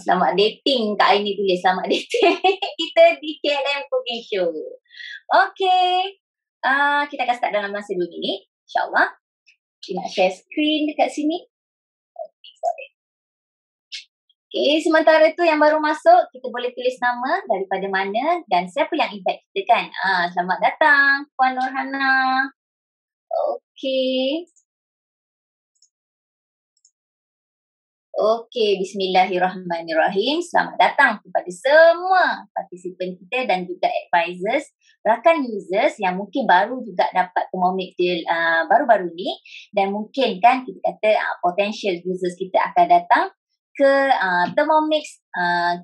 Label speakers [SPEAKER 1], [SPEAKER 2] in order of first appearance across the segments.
[SPEAKER 1] Selamat dating Kak Aini tulis. Selamat dating. Kita di KLM Cooking Show. Okay. Kita akan start dalam masa 2 minit. InsyaAllah. Kita nak share screen dekat sini. Okay, sementara tu yang baru masuk, kita boleh tulis nama daripada mana dan siapa yang invite kita kan. Selamat datang Puan Nurhana. Okay. Okey, bismillahirrahmanirrahim. Selamat datang kepada semua partisipan kita dan juga advisors, rakan users yang mungkin baru juga dapat Thermomix baru-baru ni dan mungkin kan kita kata potential users kita akan datang ke Thermomix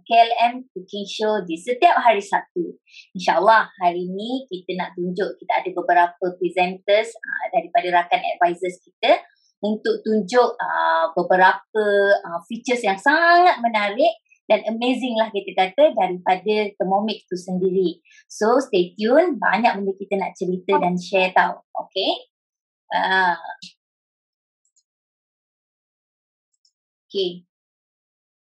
[SPEAKER 1] KLM Cooking Show di setiap hari Sabtu. InsyaAllah hari ni kita nak tunjuk, kita ada beberapa presenters daripada rakan advisors kita untuk tunjuk beberapa features yang sangat menarik dan amazing lah kita kata daripada Thermomix tu sendiri. So stay tune, banyak benda kita nak cerita dan share tau. Okay. Okay.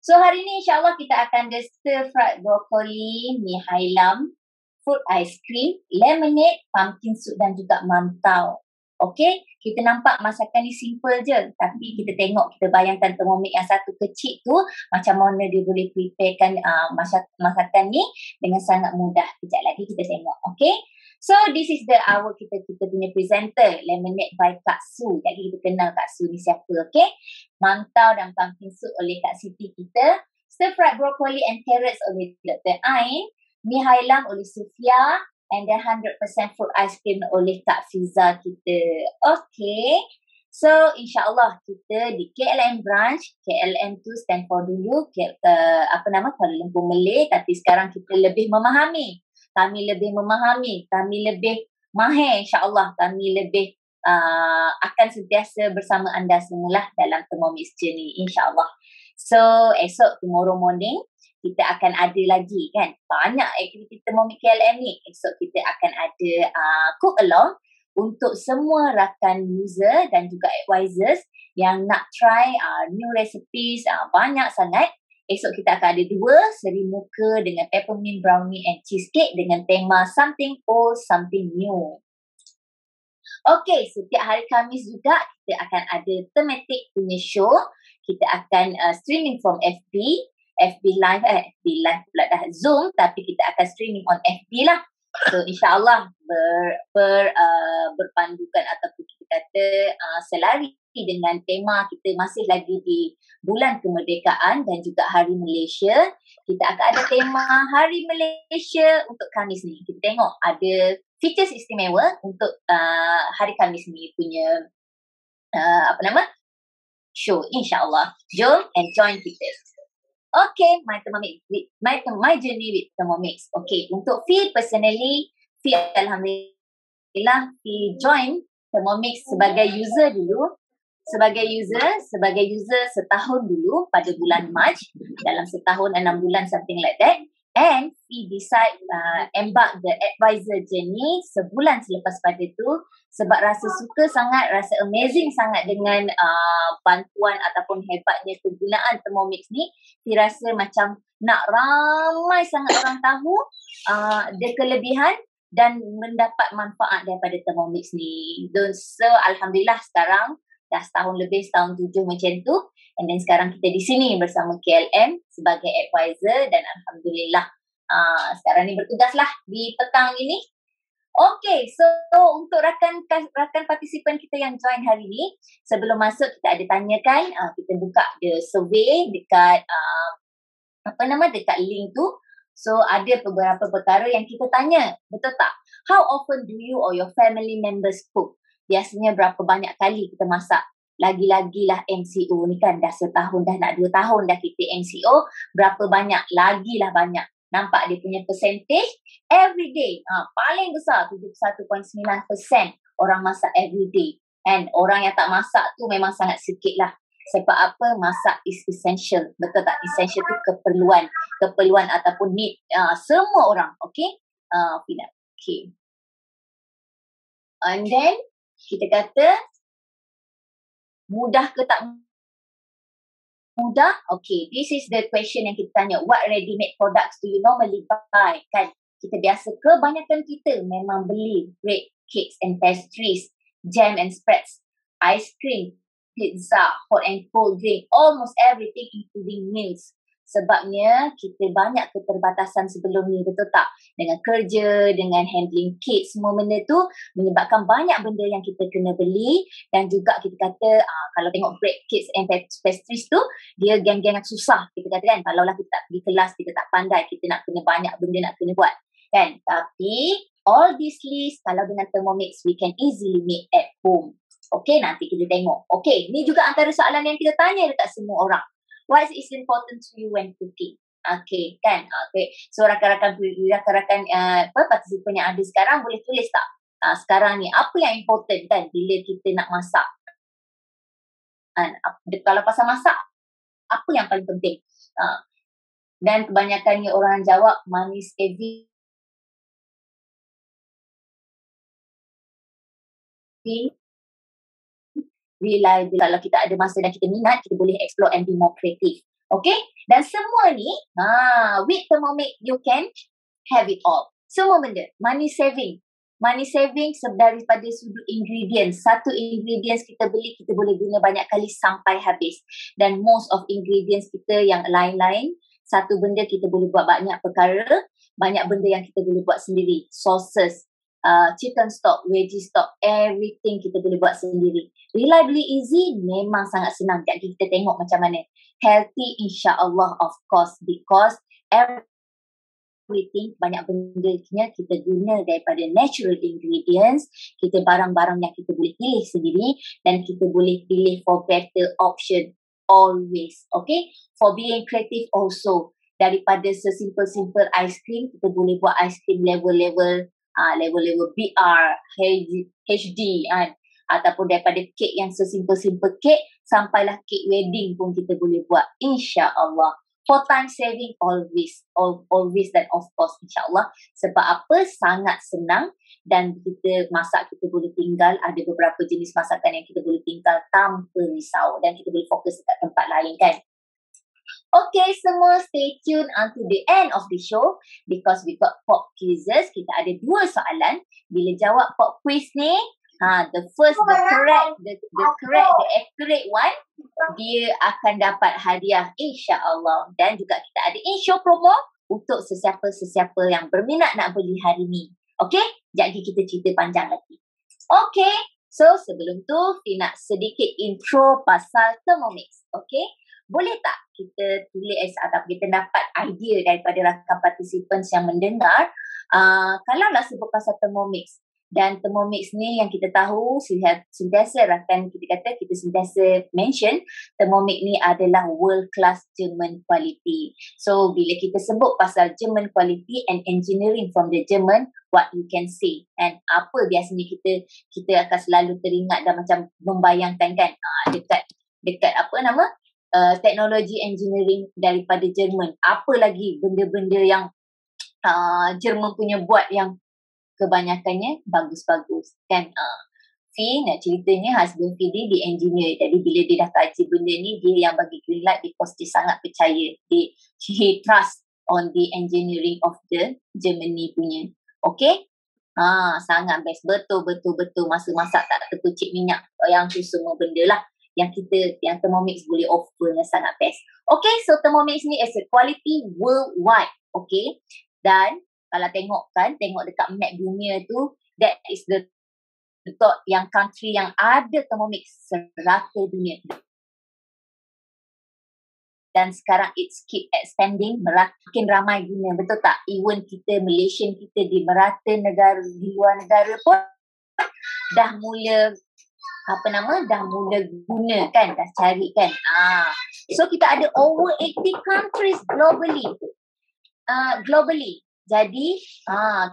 [SPEAKER 1] So hari ni insyaAllah kita akan ada stir fried broccoli, mi hailam, fruit ice cream, lemonade, pumpkin soup dan juga mantau. Okay, kita nampak masakan ni simple je. Tapi kita tengok, kita bayangkan Thermomix yang satu kecil tu macam mana dia boleh preparekan masakan ni dengan sangat mudah. Kejap lagi kita tengok. Okay, so this is kita punya presenter, Lemonade by Kak Su. Jadi kita kenal Kak Su ni siapa. Okay, mantau dan pumpkin soup oleh Kak Siti kita, stir fried broccoli and carrots oleh Dr. Ain, mi hailam oleh Sufia, and then 100% fruit ice cream oleh Kak Fiza kita. Okay. So, insyaAllah kita di KLM branch, KLM tu stand for dulu, Kuala Lumpur Malay, tapi sekarang kita lebih memahami. Kami lebih memahami, kami lebih mahir insyaAllah, kami lebih akan sentiasa bersama anda semula dalam Thermomix journey insyaAllah. So, esok tomorrow morning, kita akan ada lagi kan banyak aktiviti Thermomix KLM ni. Esok kita akan ada cook along untuk semua rakan user dan juga advisors yang nak try new recipes banyak sangat. Esok kita akan ada 2 seri muka dengan peppermint brownie and cheesecake dengan tema something old, something new. Okay, setiap hari Khamis juga kita akan ada thematic punya show. Kita akan streaming from FB live pula dah Zoom, tapi kita akan streaming on FB lah. So insyaAllah berpandukan ataupun kita kata selari dengan tema kita masih lagi di bulan kemerdekaan dan juga Hari Malaysia. Kita akan ada tema Hari Malaysia untuk Khamis ni. Kita tengok ada features istimewa untuk hari Khamis ni punya show insyaAllah. Jom and join kita. Okay, my journey with Thermomix. Okay, untuk fee personally, alhamdulillah, fee join Thermomix sebagai user dulu. Sebagai user setahun dulu pada bulan Mac, dalam setahun 6 bulan something like that. And we decide embark the advisor journey sebulan selepas pada tu sebab rasa suka sangat, rasa amazing sangat dengan bantuan ataupun hebatnya kegunaan Thermomix ni. Dia rasa macam nak ramai sangat orang tahu dia kelebihan dan mendapat manfaat daripada Thermomix ni. So alhamdulillah sekarang dah setahun lebih, setahun 7 macam tu. And then sekarang kita di sini bersama KLM sebagai advisor dan alhamdulillah sekarang ni bertugaslah di petang ini. Okay, so untuk rakan partisipan kita yang join hari ni, sebelum masuk kita ada tanyakan, kita buka the survey dekat dekat link tu. So ada beberapa perkara yang kita tanya, betul tak? How often do you or your family members cook? Biasanya berapa banyak kali kita masak? Lagi-lagilah MCO ni kan dah setahun, dah nak 2 tahun dah kita MCO, berapa banyak? Lagilah banyak. Nampak dia punya percentage everyday. Paling besar 71.9% orang masak everyday. And orang yang tak masak tu memang sangat sikit lah. Sebab apa? Masak is essential. Betul tak? Essential tu keperluan ataupun need semua orang. Okay? Okay. And then kita kata mudah ke tak mudah? Okay, this is the question yang kita tanya. What ready-made products do you normally buy? Kan, kita biasa, kebanyakan kita memang beli bread, cakes and pastries, jam and spreads, ice cream, pizza, hot and cold drink, almost everything including meals. Sebabnya kita banyak keterbatasan sebelum ni, betul tak? Dengan kerja, dengan handling kids, semua benda tu menyebabkan banyak benda yang kita kena beli. Dan juga kita kata, kalau tengok bread, cakes and pastries tu, dia geng-geng yang susah. Kita kata kan, kalaulah kita tak pergi kelas, kita tak pandai, kita nak kena banyak benda nak kena buat. Kan? Tapi, all this list, kalau dengan Thermomix, we can easily make at home. Okay, nanti kita tengok. Okay, ni juga antara soalan yang kita tanya dekat semua orang. What is important to you when cooking? Okay, kan? Okay. So, rakan-rakan partisipan yang ada sekarang boleh tulis tak? Sekarang ni, apa yang important kan bila kita nak masak? Kalau pasal masak, apa yang paling penting? Dan kebanyakannya orang jawab money saving. Reliable. Kalau kita ada masa dan kita minat, kita boleh explore and be more creative. Okay? Dan semua ni, with Thermomix, you can have it all. Semua benda. Money saving. Money saving daripada sudut ingredients. Satu ingredients kita beli, kita boleh guna banyak kali sampai habis. Dan most of ingredients kita yang lain-lain, satu benda kita boleh buat banyak perkara, banyak benda yang kita boleh buat sendiri. Sauces, chicken stock, veggie stock, everything kita boleh buat sendiri. Reliably easy, memang sangat senang. Jadi kita tengok macam mana. Healthy, insya-Allah, of course, because everything, banyak benda kita guna daripada natural ingredients. Kita barang-barang yang kita boleh pilih sendiri dan kita boleh pilih for better option always. Okay? For being creative also. Daripada sesimpel-simple ice cream, kita boleh buat ice cream level-level BR, HD kan. Ataupun daripada kek yang sesimpel-simple kek sampailah kek wedding pun kita boleh buat, insya-Allah. For time saving, always dan of course, insya-Allah. Sebab apa? Sangat senang dan kita masak, kita boleh tinggal. Ada beberapa jenis masakan yang kita boleh tinggal tanpa risau dan kita boleh fokus dekat tempat lain kan. Okay, semua stay tuned until the end of the show because we got pop quizzes. Kita ada 2 soalan. Bila jawab pop quiz ni, the accurate one, dia akan dapat hadiah, insya-Allah. Dan juga kita ada in-show promo untuk sesiapa-sesiapa yang berminat nak beli hari ni. Okay, jadi kita cerita panjang lagi. Okay, so sebelum tu, kita nak sedikit intro pasal Thermomix. Okay, boleh tak kita tulis atau kita dapat idea daripada rakan participants yang mendengar, kalaulah sebut pasal Thermomix. Dan Thermomix ni yang kita tahu, sentiasa rakan kita sentiasa mention, Thermomix ni adalah world class German quality. So bila kita sebut pasal German quality and engineering from the German, what you can say. And apa biasanya kita akan selalu teringat dan macam membayangkan kan, dekat apa nama, teknologi engineering daripada Jerman. Apa lagi benda-benda yang Jerman punya buat yang kebanyakannya bagus-bagus kan. Fi nak ceritanya husband Fi dia engineer. Jadi bila dia dah kaji benda ni, dia yang bagi green light because dia sangat percaya. He trust on the engineering of the Germany punya. Okay? Sangat best. Betul. Masa masak tak terkucik minyak. Yang tu semua benda lah yang Thermomix boleh offer yang sangat best. Okay, so Thermomix ni is a quality worldwide. Okay, dan kalau tengok dekat map dunia tu, that is the top yang country yang ada Thermomix serata dunia. Dan sekarang it's keep expanding, makin ramai guna, betul tak? Even kita, Malaysian kita di merata negara, di luar negara pun dah mula guna kan, dah cari kan. So kita ada over 80 countries globally. Jadi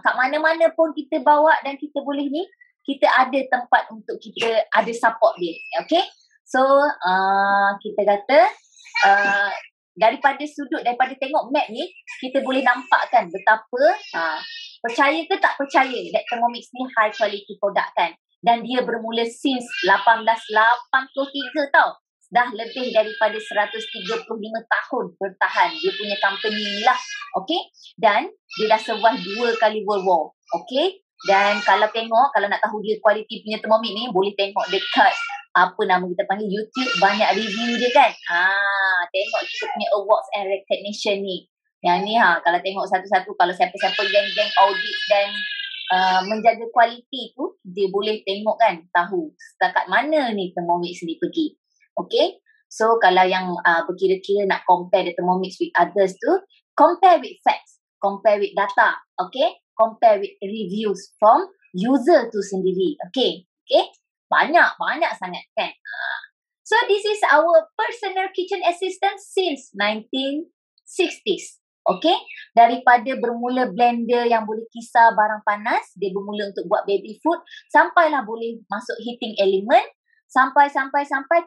[SPEAKER 1] kat mana-mana pun kita bawa dan kita boleh ni, kita ada tempat untuk kita ada support dia. Okay, so kita kata daripada tengok map ni, kita boleh nampak kan betapa percaya ke tak percaya that Thermomix ni high quality product kan. Dan dia bermula since 1883 tau. dah lebih daripada 135 tahun bertahan dia punya company ni lah. Okay. Dan dia dah survive 2 kali World War. Okay. Dan kalau tengok, kalau nak tahu dia kualiti punya Thermomix ni, boleh tengok dekat apa nama kita panggil YouTube, banyak review dia kan. Tengok kita punya awards and recognition ni. Yang ni kalau tengok satu-satu, kalau siapa-siapa geng-geng audit dan menjaga kualiti tu, dia boleh tengok kan, tahu setakat mana ni Thermomix ni pergi. Okay. So kalau yang berkira-kira nak compare the Thermomix with others tu, compare with facts, compare with data. Okay. Compare with reviews from user tu sendiri. Okay. Okay. Banyak sangat kan. So this is our personal kitchen assistant since 1960s. Okay. Daripada bermula blender yang boleh kisar barang panas, dia bermula untuk buat baby food, sampailah boleh masuk heating element, sampai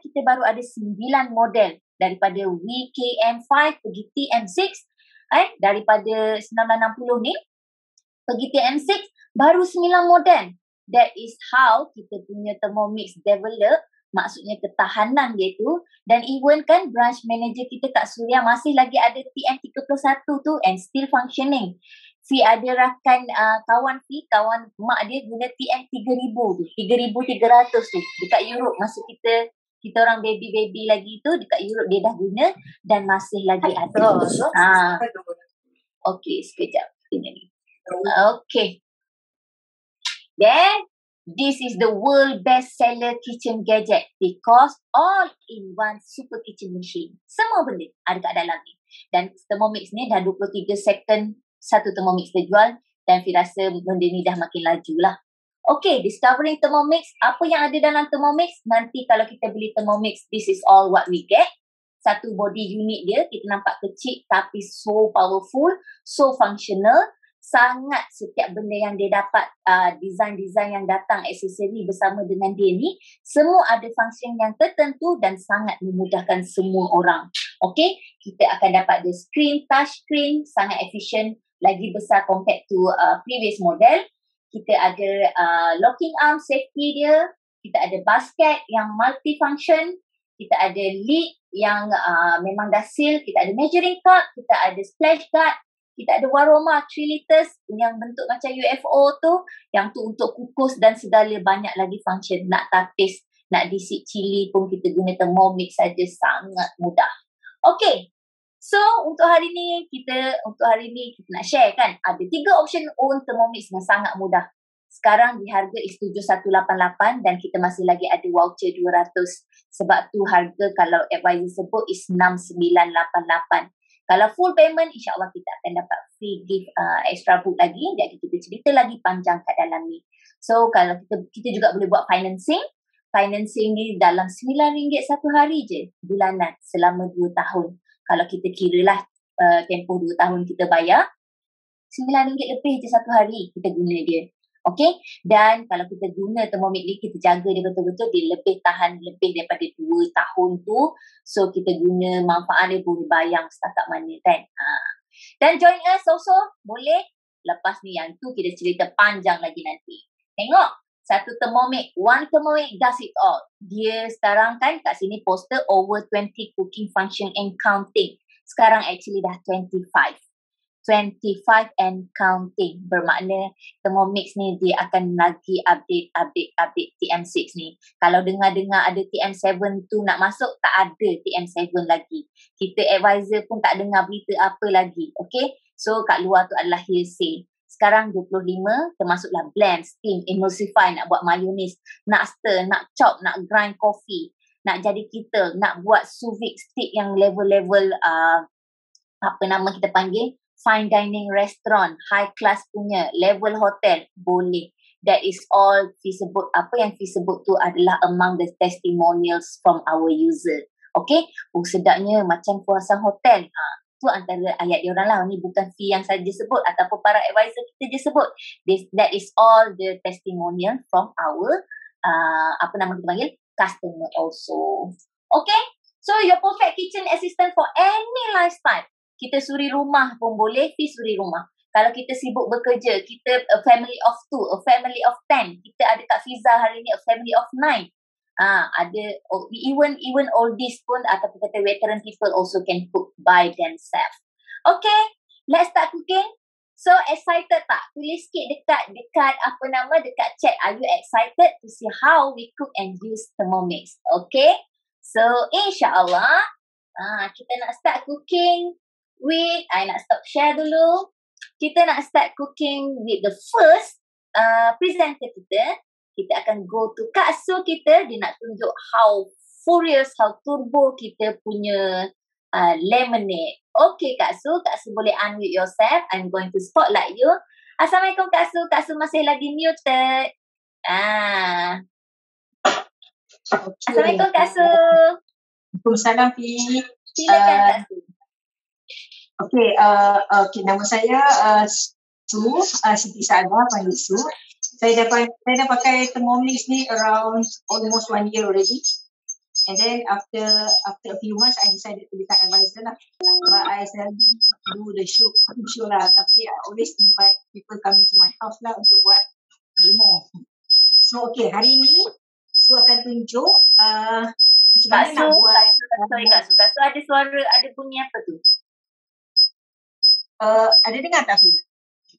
[SPEAKER 1] kita baru ada 9 model daripada WKM5 pergi TM6. Daripada 1960 ni pergi TM6 baru 9 model. That is how kita punya Thermomix develop, maksudnya ketahanan dia tu. Dan even kan branch manager kita Kak Suria masih lagi ada TM31 tu and still functioning. Fi ada rakan kawan mak dia guna TM3000 tu, 3300 tu dekat Europe masa kita orang baby lagi tu dekat Europe dia dah guna dan masih lagi ada. Okey, sekejap ini. Okay. Then, this is the world best seller kitchen gadget because all-in-one super kitchen machine. Semua benda ada kat dalam ni. Dan Thermomix ni dah 23 second satu Thermomix terjual dan Fi rasa benda ni dah makin laju lah. Okay, discovering Thermomix. Apa yang ada dalam Thermomix? Nanti kalau kita beli Thermomix, this is all what we get. Satu body unit dia, kita nampak kecil tapi so powerful, so functional. Sangat setiap benda yang dia dapat, design-design yang datang, aksesori bersama dengan dia ni, semua ada function yang tertentu dan sangat memudahkan semua orang. Okay, kita akan dapat the screen, touch screen, sangat efisien, lagi besar compared to previous model. Kita ada locking arm safety dia, kita ada basket yang multi-function, kita ada lid yang memang dah seal, kita ada measuring cup, kita ada splash guard, kita ada waroma 3 liters yang bentuk macam UFO tu, yang tu untuk kukus dan segala banyak lagi function. Nak tapis, nak disip cili pun kita guna Thermomix saja, sangat mudah. Okay, so untuk hari ni kita nak share kan, ada 3 option own Thermomix yang sangat mudah. Sekarang di harga is 7188 dan kita masih lagi ada voucher 200. Sebab tu harga kalau advisor sebut is 6988. Kalau full payment, insyaAllah kita akan dapat free gift extra book lagi. Jadi kita cerita lagi panjang kat dalam ni. So kalau kita juga boleh buat financing. Financing ni dalam RM9 satu hari je bulanan selama 2 tahun. Kalau kita kiralah tempoh 2 tahun kita bayar, RM9 lebih je satu hari kita guna dia. Okay, dan kalau kita guna Thermomix ni, kita jaga dia betul-betul, dia lebih tahan lebih daripada 2 tahun tu. So kita guna manfaat dia boleh bayang setakat mana kan. Dan join us also boleh. Lepas ni yang tu kita cerita panjang lagi nanti. Tengok, satu Thermomix, one Thermomix does it all. Dia sekarang kan kat sini poster over 20 cooking function and counting. Sekarang actually dah 25 and counting. Bermakna Thermomix ni dia akan lagi update TM6 ni. Kalau dengar-dengar ada TM7 tu nak masuk, tak ada TM7 lagi. Kita advisor pun tak dengar berita apa lagi. Okay, so kat luar tu adalah hearsay. Sekarang 25 termasuklah blend, steam, emulsify, nak buat mayonnaise, nak stir, nak chop, nak grind coffee, nak jadi kettle, nak buat sous vide stick yang level-level apa nama kita panggil, fine dining restaurant, high class punya, level hotel, boleh. That is all feasible. Apa yang feasible tu adalah among the testimonials from our user. Okay, sedapnya macam puasa hotel. Tu antara ayat diorang lah. Ni bukan fee yang saja sebut ataupun para advisor kita je sebut. That is all the testimonial from our apa nama kita panggil, customer also. Okay, so your perfect kitchen assistant for any lifestyle. Kita suri rumah pun boleh, Fi suri rumah. Kalau kita sibuk bekerja, kita a family of 2, a family of 10. Kita ada Kak Fiza hari ni a family of 9. Ada even oldies pun ataupun kata veteran people also can cook by themselves. Okay, let's start cooking. So excited tak? Tulis sikit dekat apa nama, dekat chat. Are you excited to see how we cook and use Thermomix? Okay. So insyaAllah kita nak start cooking with, I nak stop share dulu. Kita nak start cooking with the first presenter kita. Kita akan go to Kak Su kita. Dia nak tunjuk how furious, how turbo kita punya lemonade. Okay Kak Su boleh unmute yourself. I'm going to spotlight you. Assalamualaikum Kak Su. Kak Su masih lagi muted. Okay. Assalamualaikum Kak Su.
[SPEAKER 2] Waalaikumsalam Fi.
[SPEAKER 1] Silakan Kak Su.
[SPEAKER 2] Okay, nama saya Su, Siti Saadah panggil Su. Saya dah pakai Thermomix ni around almost 1 year already. And then after a few months, I decided to become advisor lah. But I seldom do the show lah. Tapi I always invite people coming to my house lah untuk buat demo. So okay, hari ni Su akan tunjuk macam mana nak buat.
[SPEAKER 1] Sorry Kak Su, ada suara, ada bunyi apa tu?
[SPEAKER 2] Ada dengar tak Fi?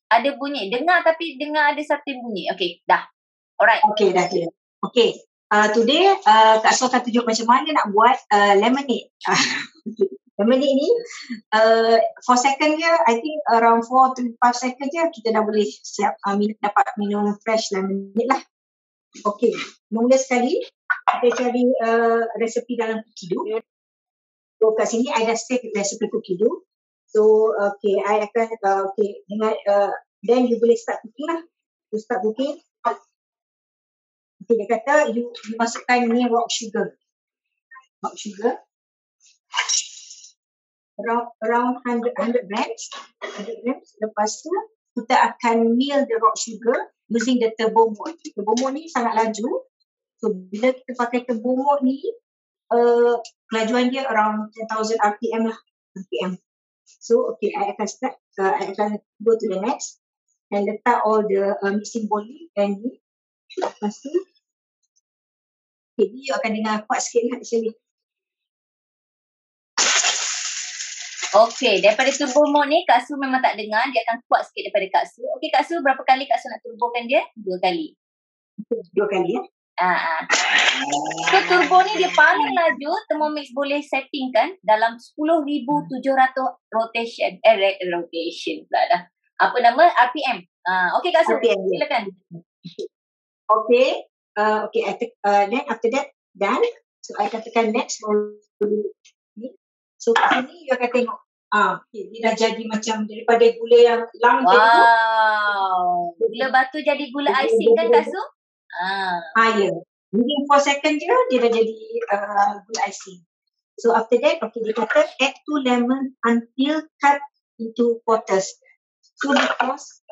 [SPEAKER 1] Ada bunyi, dengar tapi dengar ada satu bunyi. Okay, dah. Alright.
[SPEAKER 2] Okay, dah clear. Okay. Today, Kak Su akan tunjuk macam mana nak buat lemonade. Lemonade ni, 4 second je, I think around 4 to 5 second je, kita dah boleh siap dapat minum fresh lemonade lah. Okay, mula sekali, kita cari resepi dalam Cookido. So, kat sini, I dah save resepi Cookido. So, okay, I akan, dengan, then you boleh start cooking lah. You start cooking. Okay, dia kata you masukkan ni rock sugar. Rock sugar. Around 100 grams. 100 grams. Lepas tu, kita akan mill the rock sugar using the turbo mode. Turbo mode ni sangat laju. So, bila kita pakai turbo mode ni, kelajuan dia around 10,000 RPM lah. RPM. So, okay, I akan start. I akan go to the next. And letak all the mixing bowl ni. And ni. Lepas tu, okay, you akan dengar kuat sikit lah actually.
[SPEAKER 1] Okay, daripada turbo mode ni Kak Su memang tak dengar. Dia akan kuat sikit daripada Kak Su. Okay Kak Su, berapa kali Kak Su nak turbokan dia? 2 kali.
[SPEAKER 2] 2 kali ya.
[SPEAKER 1] So turbo ni dia paling laju. Thermomix boleh setting kan dalam 10,700 rotation. Rotation pula dah. Apa nama? RPM. Okay Kak Su,
[SPEAKER 2] RPM,
[SPEAKER 1] silakan.
[SPEAKER 2] Okay. Then after that, done. So, I akan tekan next. So, kat sini, you akan tengok. Dia dah jadi macam daripada gula yang lang tadi tu.
[SPEAKER 1] Wow. Gula batu jadi gula icing kan Kak Su?
[SPEAKER 2] Ya. Within 4 second je, dia dah jadi gula icing. So, after that, okay, dia kata add 2 lemon until cut into quarters. So, because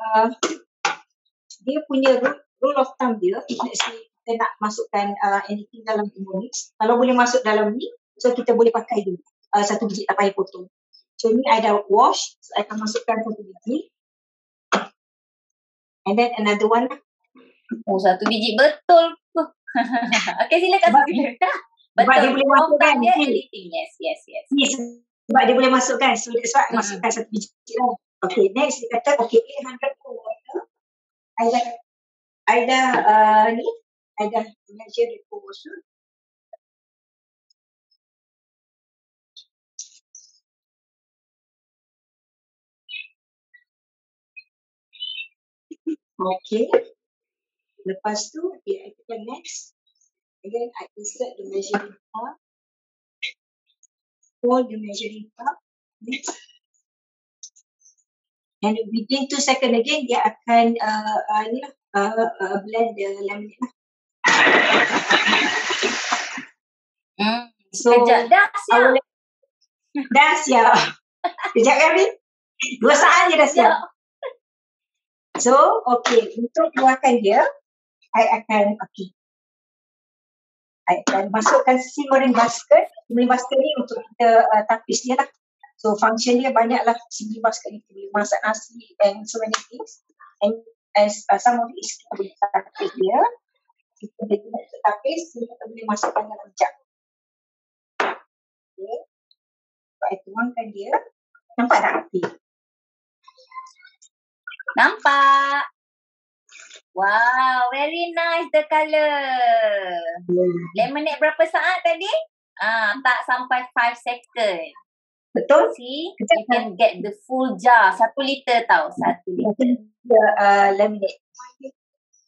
[SPEAKER 2] dia punya rule of thumb dia, let's say kita nak masukkan anything dalam Thermomix, kalau boleh masuk dalam ni, so kita boleh pakai dulu. 1 biji tak payah potong. So ni I dah wash, so I akan masukkan 1 biji. And then another one.
[SPEAKER 1] 1 biji betul. Okay, silakan.
[SPEAKER 2] Sebab dia boleh masukkan.
[SPEAKER 1] Yes.
[SPEAKER 2] Sebab dia boleh masukkan. So that's why I masukkan 1 biji lah. Okay, next dia kata, okay, 800 water. I dah measure the water. Okay. Lepas tu, okay, I tekan next. Again, I insert the measuring cup. Hold the measuring cup. Next. And within 2 seconds again, dia akan blend the lemonade lah. So,
[SPEAKER 1] sekejap, dah siap.
[SPEAKER 2] Dah siap. Sekejap kan, Rin? 2 saat je dah siap. So, okay, untuk keluarkan dia, I akan masukkan simmering basket. Simmering basket ni untuk kita tapis dia lah. So, function dia banyak lah. Simmering basket ni kita boleh masak nasi and so many things. And as some of it kita boleh tapis dia. Kita lagi nak letak tapis, kita boleh masukkan dalam jug. Okay. Saya tuangkan dia. Nampak tak api?
[SPEAKER 1] Nampak. Wow, very nice the colour. Lemonade berapa saat tadi? Tak sampai 5 second.
[SPEAKER 2] Betul?
[SPEAKER 1] See, you can get the full jar. 1 liter tau. 1 liter.
[SPEAKER 2] Lemonade.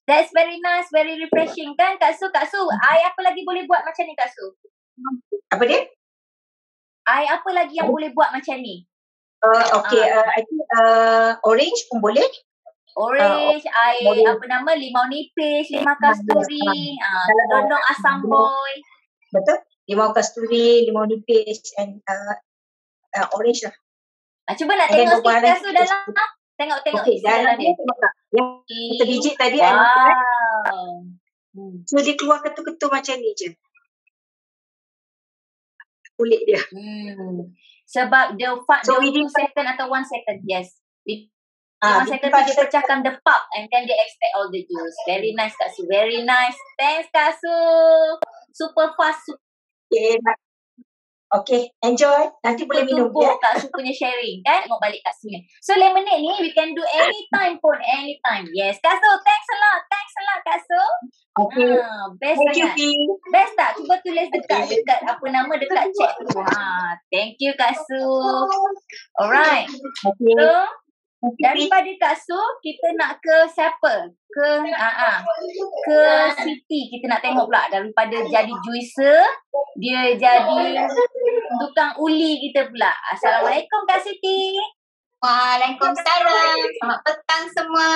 [SPEAKER 1] That's very nice, very refreshing kan Kak Su? Kak Su, air apa lagi boleh buat macam ni Kak Su?
[SPEAKER 2] Apa dia?
[SPEAKER 1] Air apa lagi yang boleh buat macam ni?
[SPEAKER 2] Okay, I think orange pun boleh.
[SPEAKER 1] Orange, air
[SPEAKER 2] boleh.
[SPEAKER 1] apa nama, limau nipis, limau kasturi, condong asam boy.
[SPEAKER 2] Betul. Limau kasturi, limau nipis and orange lah.
[SPEAKER 1] Cuba nak tengok sikit Kak Su dalam. Tengok
[SPEAKER 2] okay, dalam dia. Yang kita biji tadi.
[SPEAKER 1] Wow.
[SPEAKER 2] So dia keluar ketul-ketul macam ni je. Kulit dia.
[SPEAKER 1] Sebab dia 2 second atau 1 second. Yes. 1 second tu dia pecahkan the pulp and then dia extract all the juice. Very nice Kak Su. Very nice. Thanks Kak Su. Super fast.
[SPEAKER 2] Okay, enjoy. Nanti boleh minum ya.
[SPEAKER 1] Kak Su punya sharing kan. Tengok balik Kak Su ni. So lemonade ni we can do anytime pun. Anytime. Yes. Kak Su, thanks a lot. Thanks a lot Kak Su.
[SPEAKER 2] Okay.
[SPEAKER 1] Best sangat. Best tak? Cuba tulis dekat apa nama dekat chat tu. Thank you Kak Su. Alright.
[SPEAKER 2] Okay.
[SPEAKER 1] So daripada Kak Su, kita nak ke siapa? Ke Siti. Kita nak tengok pula daripada jadi juicer, dia jadi tukang uli kita pula. Assalamualaikum Kak Siti.
[SPEAKER 3] Waalaikumsalam. Selamat petang semua.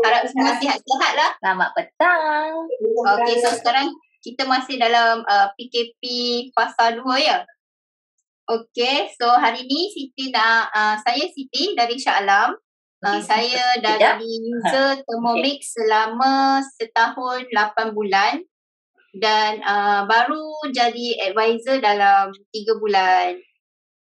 [SPEAKER 3] Harap semua sihat-sihat lah.
[SPEAKER 1] Selamat petang.
[SPEAKER 3] Okay, so sekarang kita masih dalam PKP fasa 2 ya. Okay, so hari ni saya Siti dari Shah Alam. Saya dah jadi user Thermomix selama setahun 8 bulan dan baru jadi advisor dalam 3 bulan.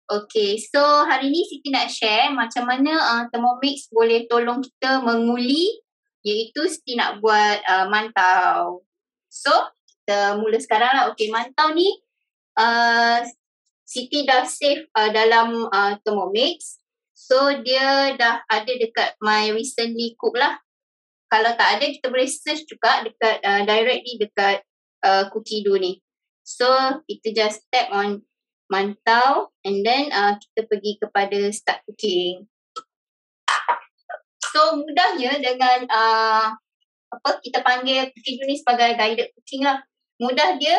[SPEAKER 3] Okay, so hari ni Siti nak share macam mana Thermomix boleh tolong kita menguli, iaitu Siti nak buat mantau. So, kita mula sekarang lah. Okay, mantau ni Siti dah save dalam Thermomix. So dia dah ada dekat My Recently Cook lah. Kalau tak ada, kita boleh search juga dekat directly dekat Cookido ni. So kita just tap on mantau and then kita pergi kepada start cooking. So mudahnya dengan kita panggil Cookido ni sebagai guided cooking lah. Mudah dia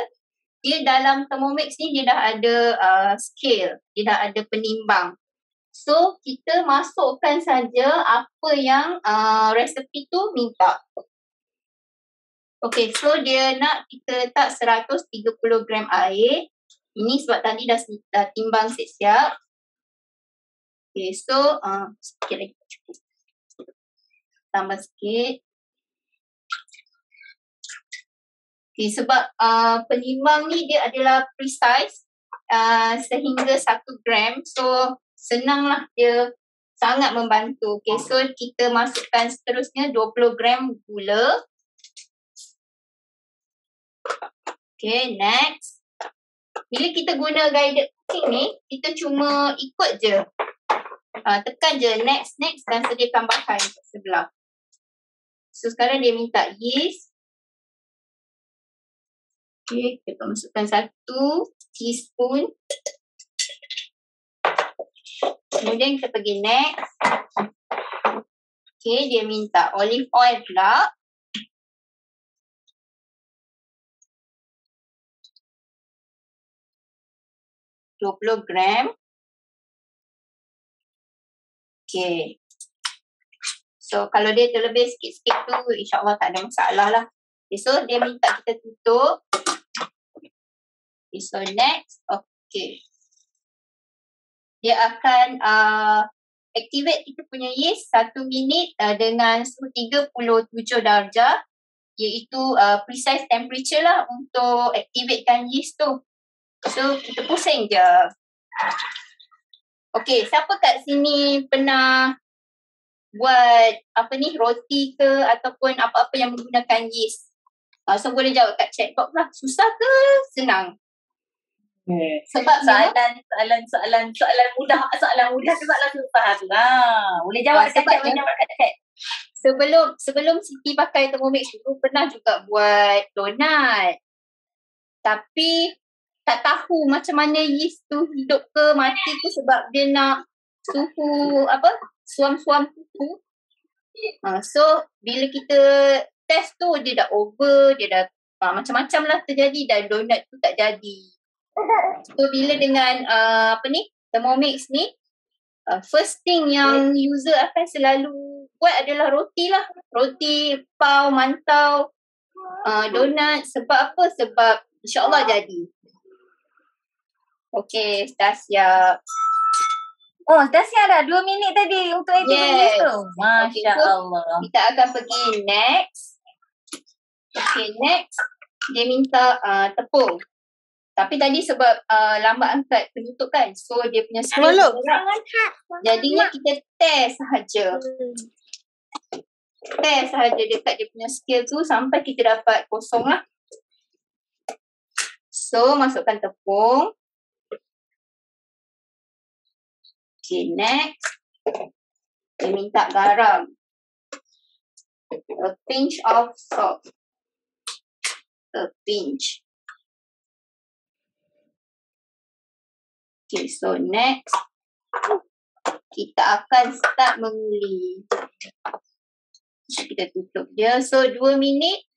[SPEAKER 3] dalam Thermomix ni dia dah ada scale, dia dah ada penimbang. So kita masukkan saja apa yang resepi tu minta. Okay, so dia nak kita letak 130 gram air. Ini sebab tadi dah timbang siap-siap. Okay, so sikit lagi cukup. Tambah sikit. Okay, sebab penimbang ni dia adalah precise sehingga 1 gram. So senanglah, dia sangat membantu. Okay, so kita masukkan seterusnya 20 gram gula. Okay, next. Bila kita guna guided cooking ni, kita cuma ikut je. Tekan je next dan sediakan bahan sebelah. So sekarang dia minta yeast. Okay, kita masukkan 1 teaspoon. Kemudian kita pergi next. Okay, dia minta olive oil pula. $20 gram. Okay. So kalau dia terlebih sikit-sikit tu, insyaAllah tak ada masalah lah. Okay, so dia minta kita tutup. Okay, so next. Okay. Dia akan activate kita punya yeast 1 minit dengan suhu 37 darjah, iaitu precise temperature lah untuk activatekan yeast tu. So kita pusing je. Okay, siapa kat sini pernah buat roti ke ataupun apa-apa yang menggunakan yeast? So boleh jawab kat chat box lah. Susah ke senang? Sebab
[SPEAKER 1] soalan mudah ke soalan susah tu. Boleh jawab kat chat, boleh jawab kat chat.
[SPEAKER 3] Sebelum Siti pakai Thermomix dulu pernah juga buat donat. Tapi tak tahu macam mana yeast tu hidup ke mati ke sebab dia nak suhu suam-suam suhu. So bila kita test tu dia dah over, dia dah macam-macam lah terjadi dan donat tu tak jadi. So bila dengan Thermomix ni, first thing yang user akan selalu buat adalah roti lah. Roti, pau, mantau, donat. Sebab apa? Sebab insyaAllah jadi. Okay, dah siap.
[SPEAKER 1] Oh, dah siap dah. 2 minit tadi untuk edit tu. Masya Allah.
[SPEAKER 3] Kita akan pergi next. Okay, next. Dia minta tepung. Tapi tadi sebab lambat angkat penutup kan. So dia punya skill jadinya kita test sahaja. Test sahaja dekat dia punya skill tu sampai kita dapat kosong lah. So masukkan tepung. Okay, next. Dia minta garam. A pinch of salt. A pinch. Okay, so next. Kita akan start menguli. Kita tutup dia. So 2 minit.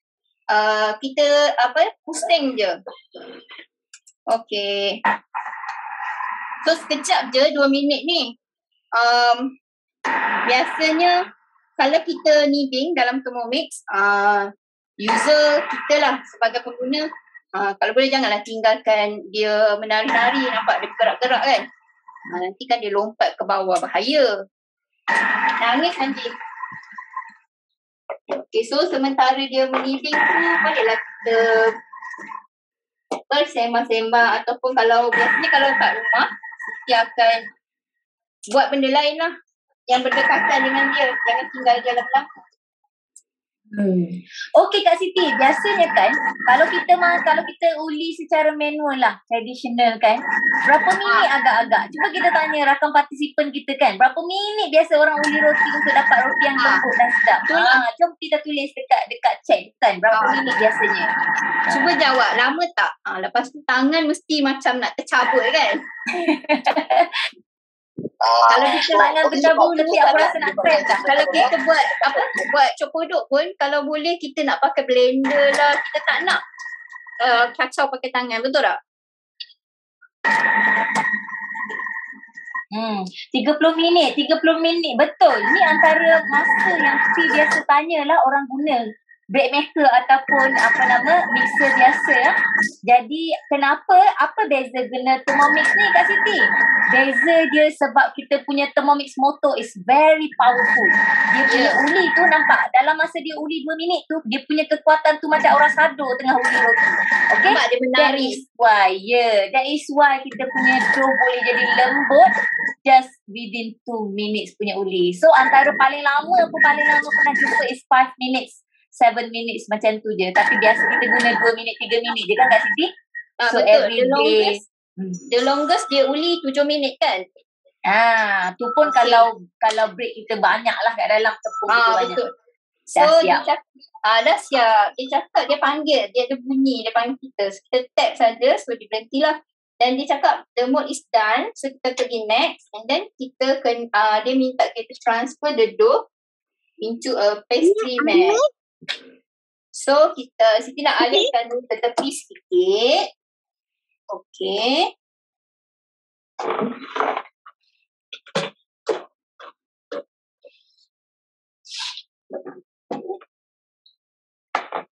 [SPEAKER 3] Kita pusing je. Okay. So sekejap je 2 minit ni. Biasanya kalau kita kneading dalam Thermomix, user kita lah sebagai pengguna, kalau boleh janganlah tinggalkan dia menari-nari, nampak dia bergerak-gerak kan. Nanti kan dia lompat ke bawah, bahaya. Nangis nanti. Okay, so sementara dia kneading tu, bolehlah kita bersembang-sembang ataupun biasanya kalau kat rumah, dia akan buat benda lain lah yang berdekatan dengan dia. Jangan tinggal dia belakang.
[SPEAKER 1] Okey Kak Siti, biasanya kan kalau kita uli secara manual lah, traditional kan, berapa minit agak-agak? Cuba kita tanya rakan partisipan kita kan, berapa minit biasa orang uli roti untuk dapat roti yang lembut dan sedap? Jom kita tulis dekat chat kan, berapa minit biasanya?
[SPEAKER 3] Cuba jawab, lama tak? Lepas tu tangan mesti macam nak tercabut kan? Kalau kita
[SPEAKER 1] tangan bercabut nanti aku rasa nak crash tak?
[SPEAKER 3] Kalau kita buat copodok pun, kalau boleh kita nak pakai blender lah, kita tak nak kacau pakai tangan, betul tak?
[SPEAKER 1] 30 minit, betul. Ni antara masa yang Siti biasa tanyalah orang guna bread maker ataupun mixer biasa. Jadi apa beza guna Thermomix ni Kak Siti? Beza dia sebab kita punya Thermomix motor is very powerful. Dia punya uli tu nampak dalam masa dia uli 2 minit tu, dia punya kekuatan tu macam orang sado tengah uli roti. Okay?
[SPEAKER 3] Nampak dia menari.
[SPEAKER 1] That is why kita punya dough boleh jadi lembut just within 2 minutes punya uli. So antara paling lama pernah jumpa is 5 minutes. 7 minutes macam tu je. Tapi biasa kita guna 2 minit, 3 minit je kan Kak Siti? So
[SPEAKER 3] betul.
[SPEAKER 1] every day.
[SPEAKER 3] The longest dia uli 7 minit kan?
[SPEAKER 1] Tu pun kalau break kita banyak lah kat dalam tepung tu banyak.
[SPEAKER 3] Betul.
[SPEAKER 1] Dah siap.
[SPEAKER 3] Dah siap. Dia cakap, dia panggil, dia ada bunyi, dia panggil kita. Kita tap saja, so dia berhentilah. Dan dia cakap the mode is done, so kita pergi next. And then kita dia minta kita transfer the dough into a pastry mat. So Siti nak alihkan ke tepi sikit. Okay.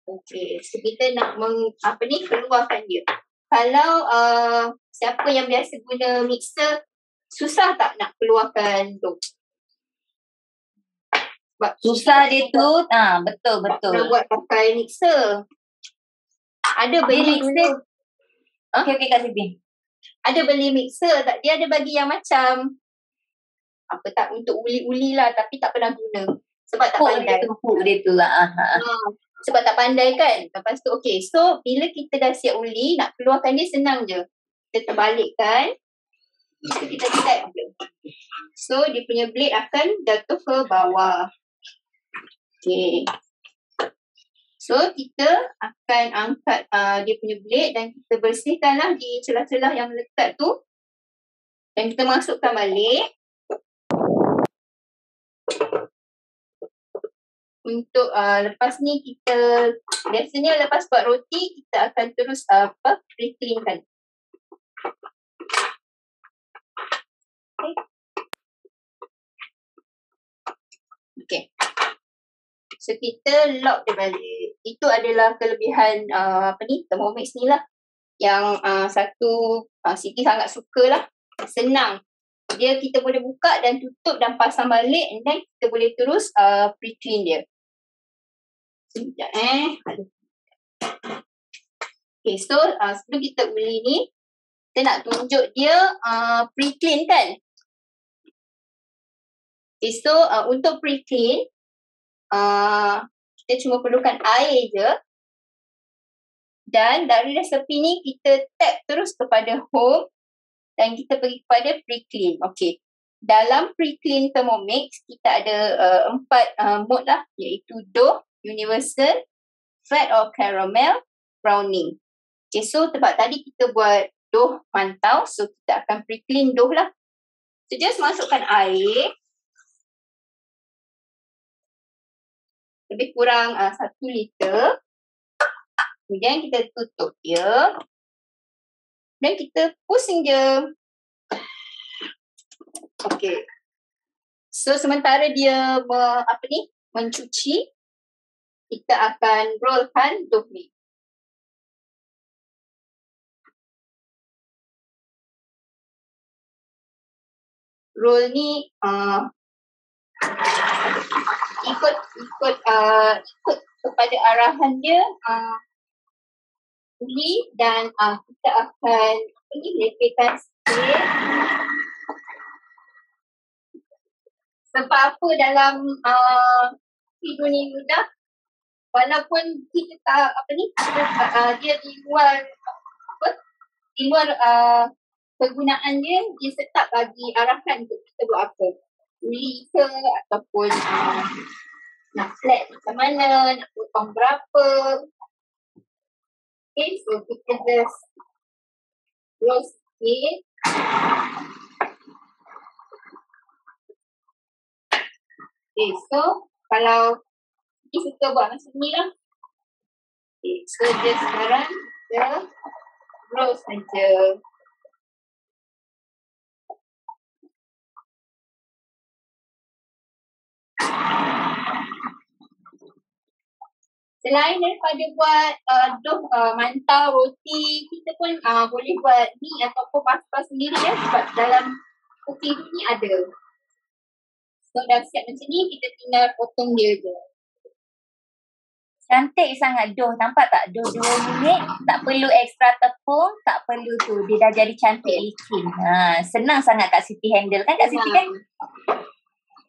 [SPEAKER 3] Okay, so kita nak keluarkan dia. Kalau siapa yang biasa guna mixer, susah tak nak keluarkan dough?
[SPEAKER 1] Susah dia tu, betul.
[SPEAKER 3] Nak buat pakai mixer. Ada beli mixer.
[SPEAKER 1] Okay Kak Siti.
[SPEAKER 3] Ada beli mixer, dia ada bagi yang macam untuk uli-uli lah, tapi tak pernah guna sebab tak pandai.
[SPEAKER 1] Tumpuk dia tu lah.
[SPEAKER 3] Sebab tak pandai kan. Lepas tu okay. So bila kita dah siap uli, nak keluarkan dia senang je. Kita terbalikkan. Kita tap je. So dia punya blade akan jatuh ke bawah. Okay. So kita akan angkat dia punya blade dan kita bersihkanlah di celah-celah yang lekat tu. Dan kita masukkan balik. Untuk lepas ni kita biasanya lepas buat roti kita akan terus pre-cleankan. Okay. So kita lock dia balik. Itu adalah kelebihan Thermomix ni lah. Yang satu Siti sangat suka lah. Senang. Dia kita boleh buka dan tutup dan pasang balik, and then kita boleh terus pre-clean dia. Sekejap Okay, so sebelum kita uli ni, kita nak tunjuk dia pre-clean kan. Okay, so untuk pre-clean, kita cuma perlukan air je. Dan dari resepi ni kita tap terus kepada home dan kita pergi kepada pre-clean. Okay. Dalam pre-clean Thermomix kita ada 4 mode lah, iaitu dough, universal, flat or caramel, browning. Okay, so tempat tadi kita buat dough mantau, so kita akan pre-clean dough lah. So just masukkan air. Lebih kurang 1 liter. Kemudian kita tutup dia. Dan kita pusing je. Okay. So sementara dia mencuci, kita akan rollkan dough ni. Roll ni ikut kepada arahan dia uli, dan kita akan lepaskan sikit. Sebab apa dalam video ni mudah, walaupun kita tak dia di luar penggunaan dia tetap bagi arahan untuk kita buat apa. Uli ke ataupun nak flat macam mana, nak potong berapa. Okay, so kita just roll sikit. Okay, so kalau kita suka buat macam ni lah. Okay, so just sekarang kita roll saja. Selain daripada buat dough mantau, roti, kita pun boleh buat ni ataupun pasta sendiri ya, sebab dalam cooking ni ada. So dah siap macam ni, kita tinggal potong dia je.
[SPEAKER 1] Cantik sangat dough. Nampak tak? Dough 2 minit. Tak perlu ekstra tepung. Tak perlu tu. Dia dah jadi cantik licin. Senang sangat Kak Siti handle kan Kak Siti kan?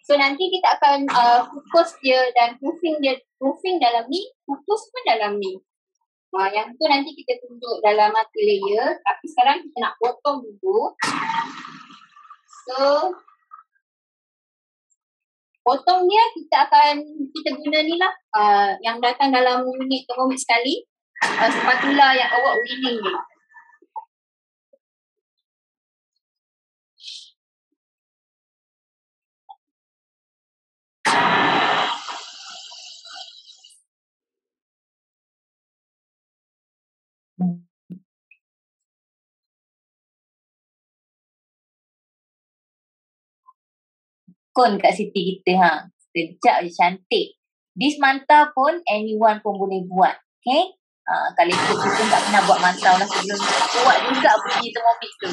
[SPEAKER 3] So nanti kita akan kukus dia dan proofing dalam ni, kukus pun dalam ni. Yang tu nanti kita tunjuk dalam multi-layer. Tapi sekarang kita nak potong dulu. So potong dia kita guna ni lah yang datang dalam unit Thermomix sekali, spatula yang award winning ni.
[SPEAKER 1] Kon Kak Siti kita sekejap je cantik. This mantau pun anyone pun boleh buat. Okay? Kalau kita tak pernah buat mantau lah sebelum ni, buat juga bunyi Thermomix tu.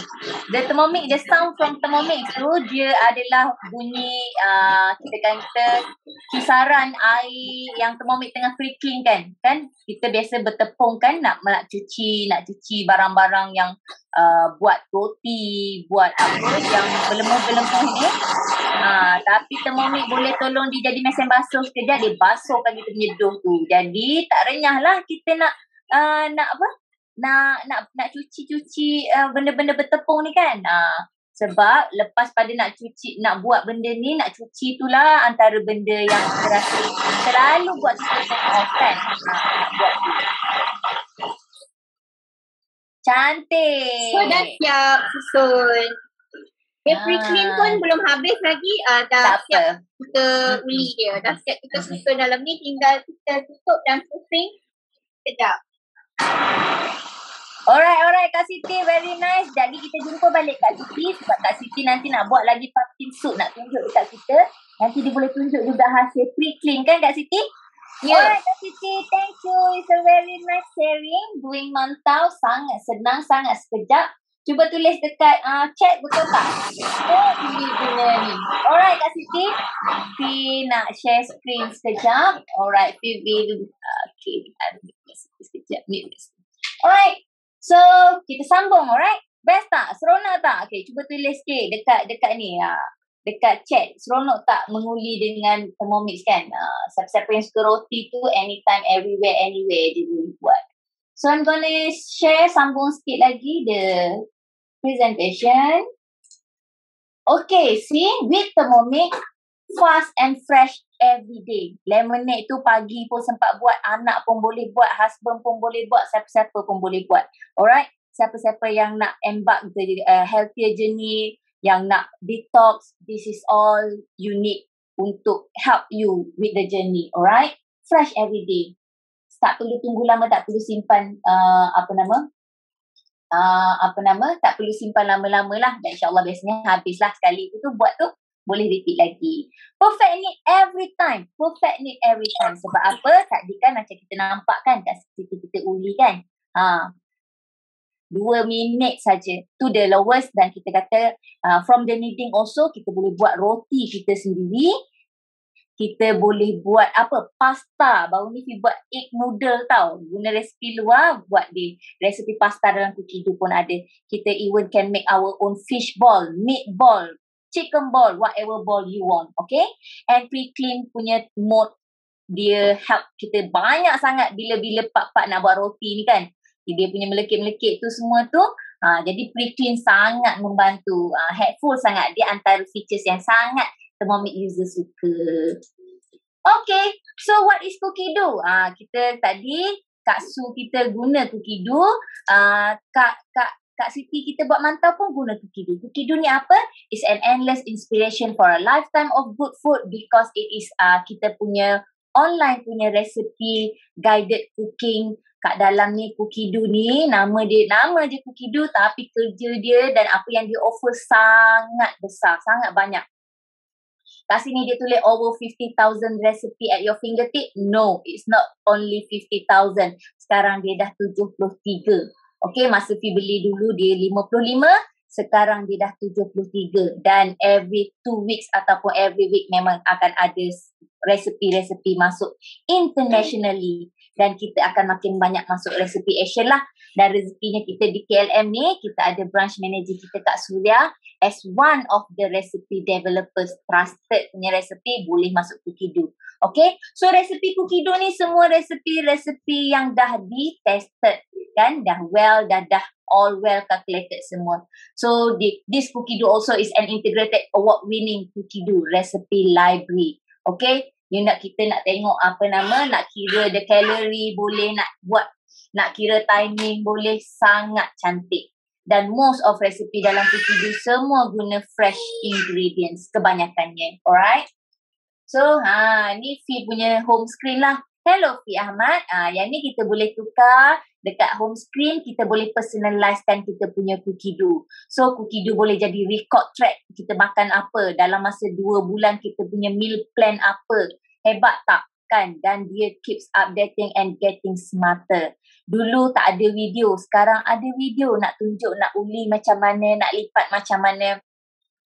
[SPEAKER 1] The sound from Thermomix tu, dia adalah bunyi kita kata kisaran air yang Thermomix tengah pre-clean kan. Kita biasa bertepung kan nak cuci barang-barang yang buat roti, buat apa yang berlemuh-berlemuh ni. Tapi Thermomix boleh tolong dia jadi mesin basuh sekejap, dia basuhkan kita punya dough tu. Jadi tak renyahlah kita nak nak cuci benda-benda bertepung ni kan. Sebab lepas pada nak buat benda ni, nak cuci itulah antara benda yang kita rasa terlalu buat kita turn off kan. Buat tu. Cantik.
[SPEAKER 3] So dah siap susun. Pre-clean pun belum habis lagi. Dah siap kita uli dia. Dah siap kita susun dalam ni. Tinggal kita tutup dan susun. Sekejap.
[SPEAKER 1] Alright Kak Siti, very nice. Jadi kita jumpa balik Kak Siti sebab Kak Siti nanti nak buat lagi pumpkin soup, nak tunjuk dekat kita. Nanti dia boleh tunjuk juga hasil pre-clean kan Kak Siti?
[SPEAKER 3] Yeah.
[SPEAKER 1] Alright Kak Siti, thank you. It's a very nice sharing. Doing mantau sangat senang, sangat sekejap. Cuba tulis dekat chat betul tak? Oh, ini guna ni. Alright Kak Siti. Fi nak share screen sekejap. Alright, Fi will. Okay, sekejap. Alright. So, kita sambung, alright? Best tak? Seronok tak? Okay, cuba tulis sikit dekat ni. Dekat chat. Seronok tak menguli dengan Thermomix kan? Siapa-siapa yang suka roti tu, anytime, everywhere, anywhere dia boleh buat. So, I'm gonna share, sambung sikit lagi the presentation. Okay, see? With Thermomix, fast and fresh every day. Lemonade tu pagi pun sempat buat, anak pun boleh buat, husband pun boleh buat, siapa-siapa pun boleh buat. Alright? Siapa-siapa yang nak embark the healthier journey, yang nak detox, this is all you need untuk help you with the journey. Alright? Fresh every day. Tak perlu tunggu lama, tak perlu simpan tak perlu simpan lama-lama lah. Dan insyaAllah biasanya habislah sekali tu buat tu. Boleh repeat lagi. Perfect need every time. Perfect need every time. Sebab apa? Tadi kan macam kita nampak kan kat situ kita uli kan. 2 minit saja. To the lowest. Dan kita kata from the kneading also kita boleh buat roti kita sendiri. Kita boleh buat pasta. Baru ni kita buat egg noodle tau. Guna resipi luar, buat di resipi pasta dalam Cookido pun ada. Kita even can make our own fish ball, meat ball, chicken ball, whatever ball you want. Okay? And pre-clean punya mode, dia help kita banyak sangat bila part-part nak buat roti ni kan. Dia punya melekit-melekit tu semua tu. Jadi pre-clean sangat membantu. Helpful sangat. Dia antara features yang sangat Thermomix user suka. Okay, so what is Cookido? Kita tadi Kak Su kita guna Cookido. Kak Siti kita buat mantau pun guna Cookido. Cookido ni apa? It's an endless inspiration for a lifetime of good food because it is kita punya online punya recipe guided cooking. Kat dalam ni Cookido ni nama je Cookido tapi kerja dia dan apa yang dia offer sangat besar, sangat banyak. Kat sini dia tulis over 50,000 recipe at your fingertip. No, it's not only 50,000. Sekarang dia dah 73. Okay, masa Fi beli dulu dia 55. Sekarang dia dah 73. Dan every 2 weeks ataupun every week memang akan ada resipi-resipi masuk internationally. Dan kita akan makin banyak masuk resipi Asian lah. Dan rezekinya kita di KLM ni, kita ada branch manager kita Kak Surya as one of the recipe developers, trusted punya resipi boleh masuk Cookido. Okay, so resipi Cookido ni semua resipi yang dah di-tested kan, dah all well calculated semua. So this Cookido also is an integrated award-winning Cookido recipe library. Okay, kita nak tengok nak kira the calorie boleh, nak kira timing boleh, sangat cantik. Dan most of recipe dalam Cookido semua guna fresh ingredients kebanyakannya. Alright. So ni Fi punya home screen lah. Hello Fi Ahmad. Yang ni kita boleh tukar dekat home screen, kita boleh personalizekan kita punya Cookido. So Cookido boleh jadi record track kita makan apa dalam masa 2 bulan, kita punya meal plan apa. Hebat tak? Kan? Dan dia keeps updating and getting smarter. Dulu tak ada video, sekarang ada video nak tunjuk, nak uli macam mana, nak lipat macam mana.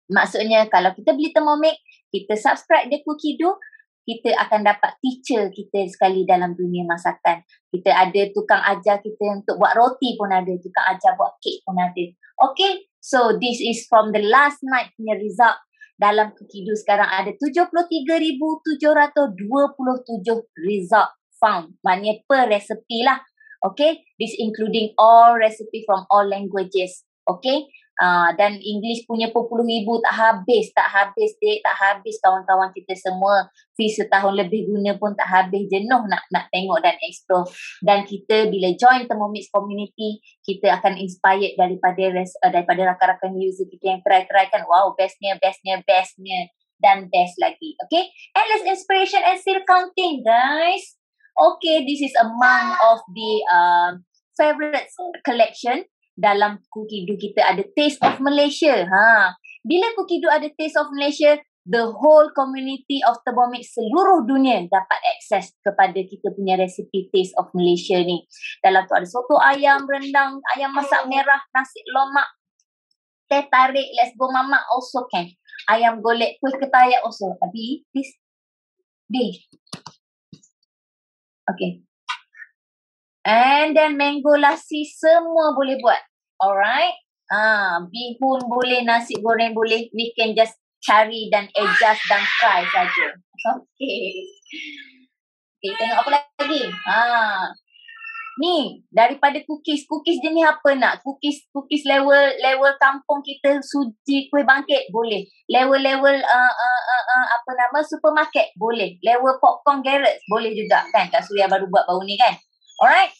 [SPEAKER 1] Maksudnya kalau kita beli Thermomix, kita subscribe dia Cookido, kita akan dapat teacher kita sekali dalam dunia masakan. Kita ada tukang ajar kita untuk buat roti pun ada, tukang ajar buat kek pun ada. Okay, so this is from the last night punya result. Dalam Cookido sekarang ada 73,727 result found. Maknanya per resepi lah. Okay, this including all recipe from all languages. Okay, dan English punya puluh ribu tak habis dek, tak habis kawan-kawan kita semua. Fee setahun lebih guna pun tak habis, jenuh nak tengok dan explore. Dan kita bila join Thermomix community, kita akan inspired daripada rakan-rakan user kita yang try kan. Wow, bestnya dan best lagi. Okay, endless inspiration and still counting guys. Okay, this is among of the favorite collection. Dalam Cookido kita ada Taste of Malaysia. Bila Cookido ada Taste of Malaysia, the whole community of Thermomix seluruh dunia dapat akses kepada kita punya resipi Taste of Malaysia ni. Dalam tu ada soto ayam, rendang, ayam masak merah, nasi lemak, teh tarik, let's go mama also can. Ayam golek, kuih ketayak also. Abi, this. B. Okay. And then mango lassi semua boleh buat. Alright. Bihun boleh, nasi goreng boleh. We can just cari dan adjust dan try saja. Okay. Okay, tengok apa lagi? Ni daripada cookies jenis apa nak? Cookies level kampung kita, suji kuih bangkit boleh. Level supermarket boleh. Level popcorn Garrett boleh juga kan? Kak Suria baru buat baru ni kan? Alright.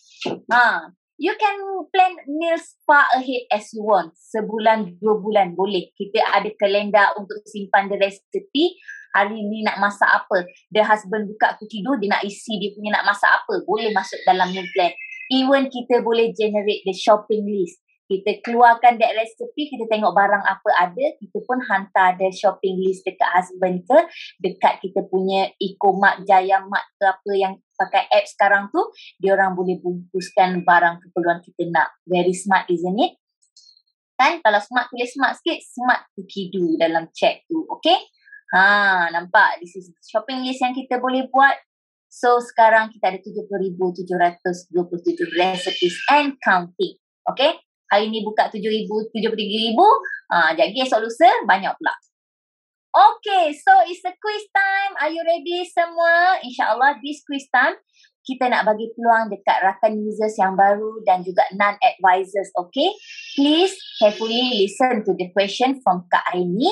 [SPEAKER 1] You can plan meals far ahead as you want. Sebulan, 2 bulan boleh. Kita ada kalender untuk simpan the recipe. Hari ni nak masak apa? The husband buka Cookido, dia nak isi dia punya nak masak apa. Boleh masuk dalam meal plan. Even kita boleh generate the shopping list. Kita keluarkan that recipe, kita tengok barang apa ada, kita pun hantar the shopping list dekat husband ke, dekat kita punya Ecomark, Jayamart ke apa yang pakai app sekarang tu, dia orang boleh bungkuskan barang keperluan kita nak. Very smart, isn't it? Kan? Kalau smart, tulis smart sikit, smart Cookido dalam chat tu. Okay? Nampak? This is shopping list yang kita boleh buat. So, sekarang kita ada 70,727 recipes and counting. Okay? Hari ni buka 73,000. Sekejap lagi esok lusa, banyak pula. Okay, so it's a quiz time. Are you ready semua? InsyaAllah this quiz time, kita nak bagi peluang dekat rakan users yang baru dan juga non-advisors. Okay? Please carefully listen to the question from Kak Aini.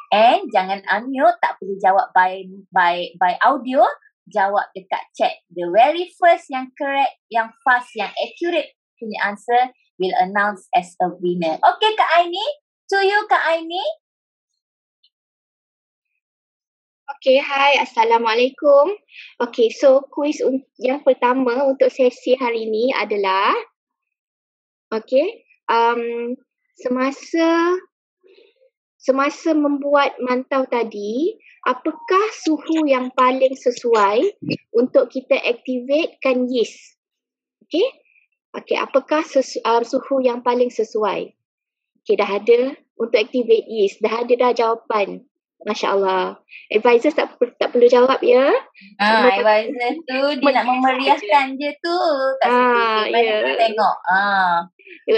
[SPEAKER 1] And jangan unmute, tak perlu jawab by audio. Jawab dekat chat. The very first yang correct, yang fast, yang accurate punya answer will announce as a winner. Okay Kak Aini? To you Kak Aini.
[SPEAKER 4] Okay, hi. Assalamualaikum. Okay, so quiz yang pertama untuk sesi hari ini adalah okay, semasa membuat mantau tadi, apakah suhu yang paling sesuai untuk kita activatekan yeast? Okay? Okay, apakah suhu yang paling sesuai? Okay, dah ada untuk activate yeast. Dah ada dah jawapan. Masya Allah. Advisors tak perlu jawab ya.
[SPEAKER 1] Advisor tu dia nak memeriahkan je tu. Kat situ. Kita tengok.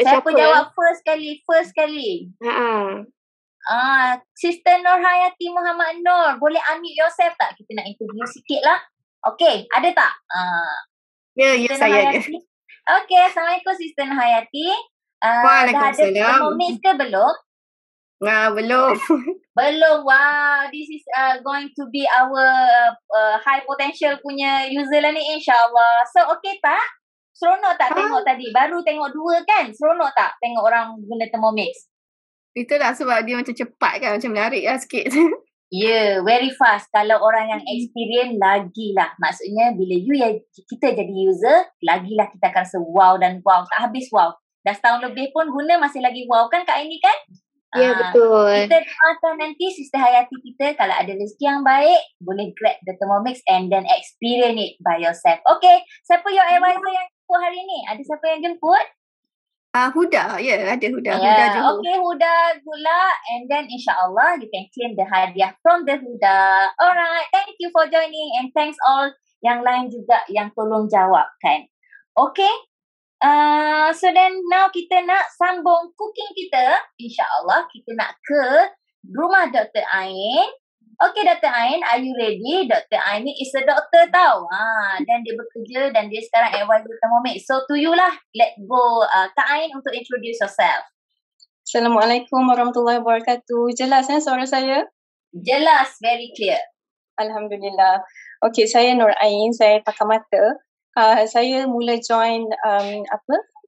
[SPEAKER 1] Siapa jawab first kali? Sister Nur Hayati Muhammad Nur. Boleh unmute yourself tak? Kita nak interview sikit lah. Okay, ada tak?
[SPEAKER 5] Ya, saya ada.
[SPEAKER 1] Okay, Assalamualaikum Sister Nur Hayati.
[SPEAKER 5] Waalaikumsalam.
[SPEAKER 1] Dah ada Thermomix ke belum?
[SPEAKER 5] Belum.
[SPEAKER 1] Belum. Wow, this is going to be our high potential punya user lah ni insyaAllah. So, okay tak? Seronok tak tengok tadi? Baru tengok 2 kan? Seronok tak tengok orang guna Thermomix?
[SPEAKER 5] Itulah sebab dia macam cepat kan, macam menarik lah sikit.
[SPEAKER 1] Yeah, very fast. Kalau orang yang experience, lagilah. Maksudnya bila kita jadi user, lagilah kita akan rasa wow dan wow. Tak habis wow. Dah setahun lebih pun guna masih lagi wow kan Kak Aini kan?
[SPEAKER 4] Ya, betul.
[SPEAKER 1] Kita doakan nanti Sister Hayati kita kalau ada rezeki yang baik, boleh grab the Thermomix and then experience it by yourself. Okay, siapa your advisor yang jemput hari ni? Ada siapa yang jemput?
[SPEAKER 5] Huda, ada Huda. Huda
[SPEAKER 1] Yeah,
[SPEAKER 5] Johor.
[SPEAKER 1] okay Huda, good luck, and then insyaAllah you can claim the hadiah from the Huda. Alright, thank you for joining and thanks all yang lain juga yang tolong jawabkan. Okay, so then now kita nak sambung cooking kita. InsyaAllah kita nak ke rumah Dr. Ain. Okay Dr. Ain, are you ready? Dr. Ain ni is a doctor tau. Dan dia bekerja dan dia sekarang advisor Thermomix. So to you lah, let go Kak Ain untuk introduce yourself.
[SPEAKER 6] Assalamualaikum warahmatullahi wabarakatuh. Jelas suara saya?
[SPEAKER 1] Jelas, very clear.
[SPEAKER 6] Alhamdulillah. Okay, saya Nur Ain, saya pakar mata. Saya mula join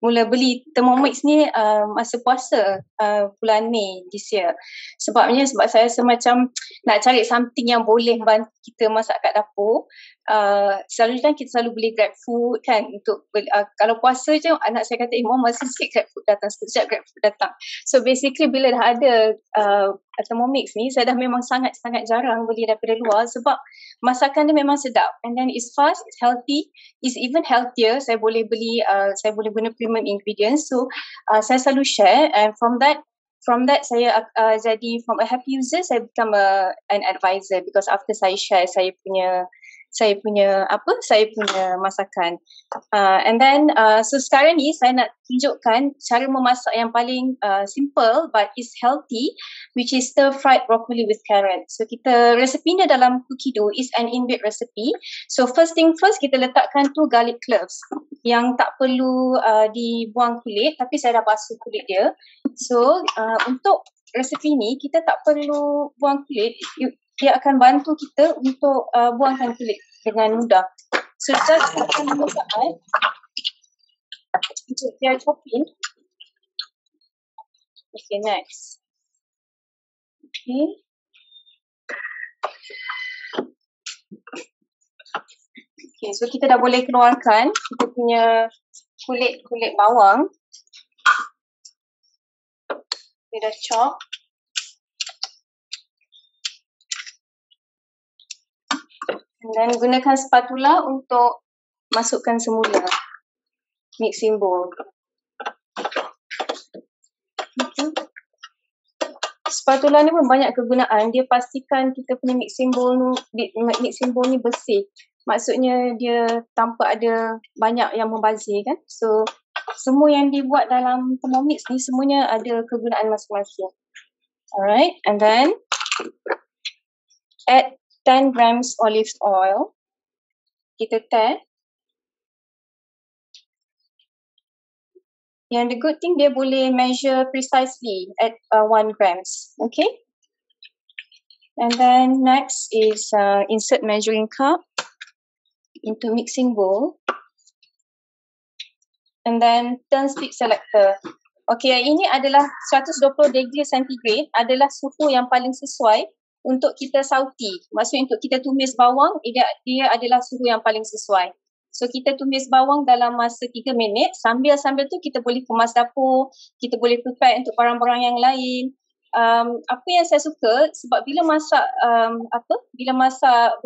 [SPEAKER 6] mula beli Thermomix ni masa puasa bulan Mei this year. Sebab saya semacam nak cari something yang boleh bantu kita masak kat dapur. Selalu kan kita selalu beli Grab food kan untuk kalau puasa je anak saya kata Mama sikit Grab food datang, sekejap Grab food datang. So basically bila dah ada Thermomix ni saya dah memang sangat-sangat jarang beli daripada luar sebab masakan dia memang sedap and then it's fast, it's healthy, it's even healthier. Saya boleh guna premium ingredients. So saya selalu share and from that saya jadi from a happy user saya become an advisor because after saya share saya punya masakan. And then so sekarang ni saya nak tunjukkan cara memasak yang paling simple but is healthy, which is stir fried broccoli with carrot. So resepi ni dalam cookie dough is an inbuilt recipe. So first thing first kita letakkan tu garlic cloves yang tak perlu dibuang kulit tapi saya dah basuh kulit dia. So untuk resepi ni kita tak perlu buang kulit. Dia akan bantu kita untuk buangkan kulit dengan mudah. So just akan memasak untuk dia chopping. Okay, next. Okay, so kita dah boleh keluarkan kita punya kulit bawang. Kita dah chop. Dan gunakan spatula untuk masukkan semula mixing bowl. Spatula ni pun banyak kegunaan. Dia pastikan kita punya mixing bowl ni bersih. Maksudnya dia tanpa ada banyak yang membazir kan. So semua yang dibuat dalam Thermomix ni semuanya ada kegunaan masing-masing. Alright, and then add 10 grams olive oil. Kita tap. Yang the good thing dia boleh measure precisely at 1 grams. Okay. And then next is insert measuring cup into mixing bowl. And then turn stick selector. Okay, ini adalah 120 degree centigrade adalah suhu yang paling sesuai untuk kita sauti. Maksudnya untuk kita tumis bawang, dia adalah suhu yang paling sesuai. So kita tumis bawang dalam masa 3 minit. Sambil tu kita boleh kemas dapur, kita boleh prepare untuk barang-barang yang lain. Apa yang saya suka sebab bila masak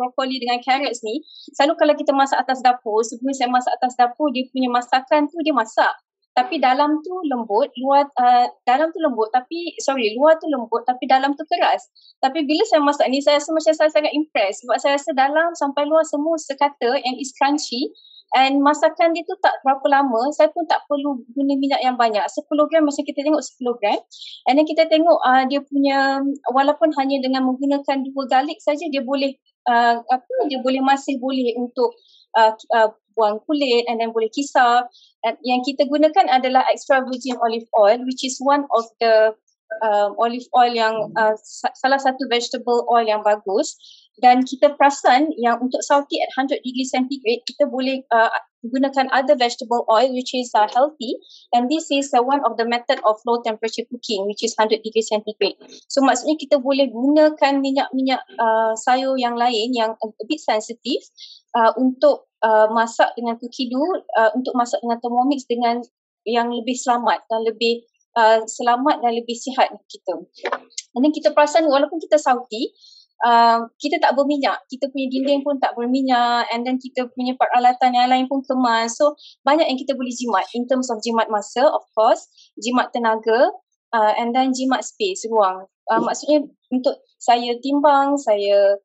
[SPEAKER 6] brokoli dengan carrots ni, selalu kalau kita masak atas dapur, sebelum saya masak atas dapur, dia punya masakan tu dia masak. Tapi dalam tu lembut, luar tu lembut tapi dalam tu keras. Tapi bila saya masak ni saya rasa macam saya sangat impressed sebab saya rasa dalam sampai luar semua sekata and it's crunchy and masakan dia tu tak berapa lama. Saya pun tak perlu guna minyak yang banyak. 10 gram macam kita tengok 10 gram. And then kita tengok dia punya walaupun hanya dengan menggunakan 2 garlic saja dia boleh masih boleh untuk buang kulit and then boleh kisar. Yang kita gunakan adalah extra virgin olive oil which is one of the olive oil yang salah satu vegetable oil yang bagus. Dan kita perasan yang untuk sauté at 100 degree centigrade kita boleh gunakan other vegetable oil which is healthy, and this is one of the method of low temperature cooking which is 100 degree centigrade. So maksudnya kita boleh gunakan minyak sayur yang lain yang a bit sensitive untuk masak dengan cookie dough, untuk masak dengan Thermomix dengan yang lebih selamat dan lebih sihat kita. Dan kita perasan walaupun kita sauté, kita tak berminyak, kita punya dinding pun tak berminyak, and then kita punya peralatan yang lain pun kemas. So banyak yang kita boleh jimat in terms of jimat masa, of course, jimat tenaga, and then jimat space, ruang. Maksudnya untuk saya timbang, saya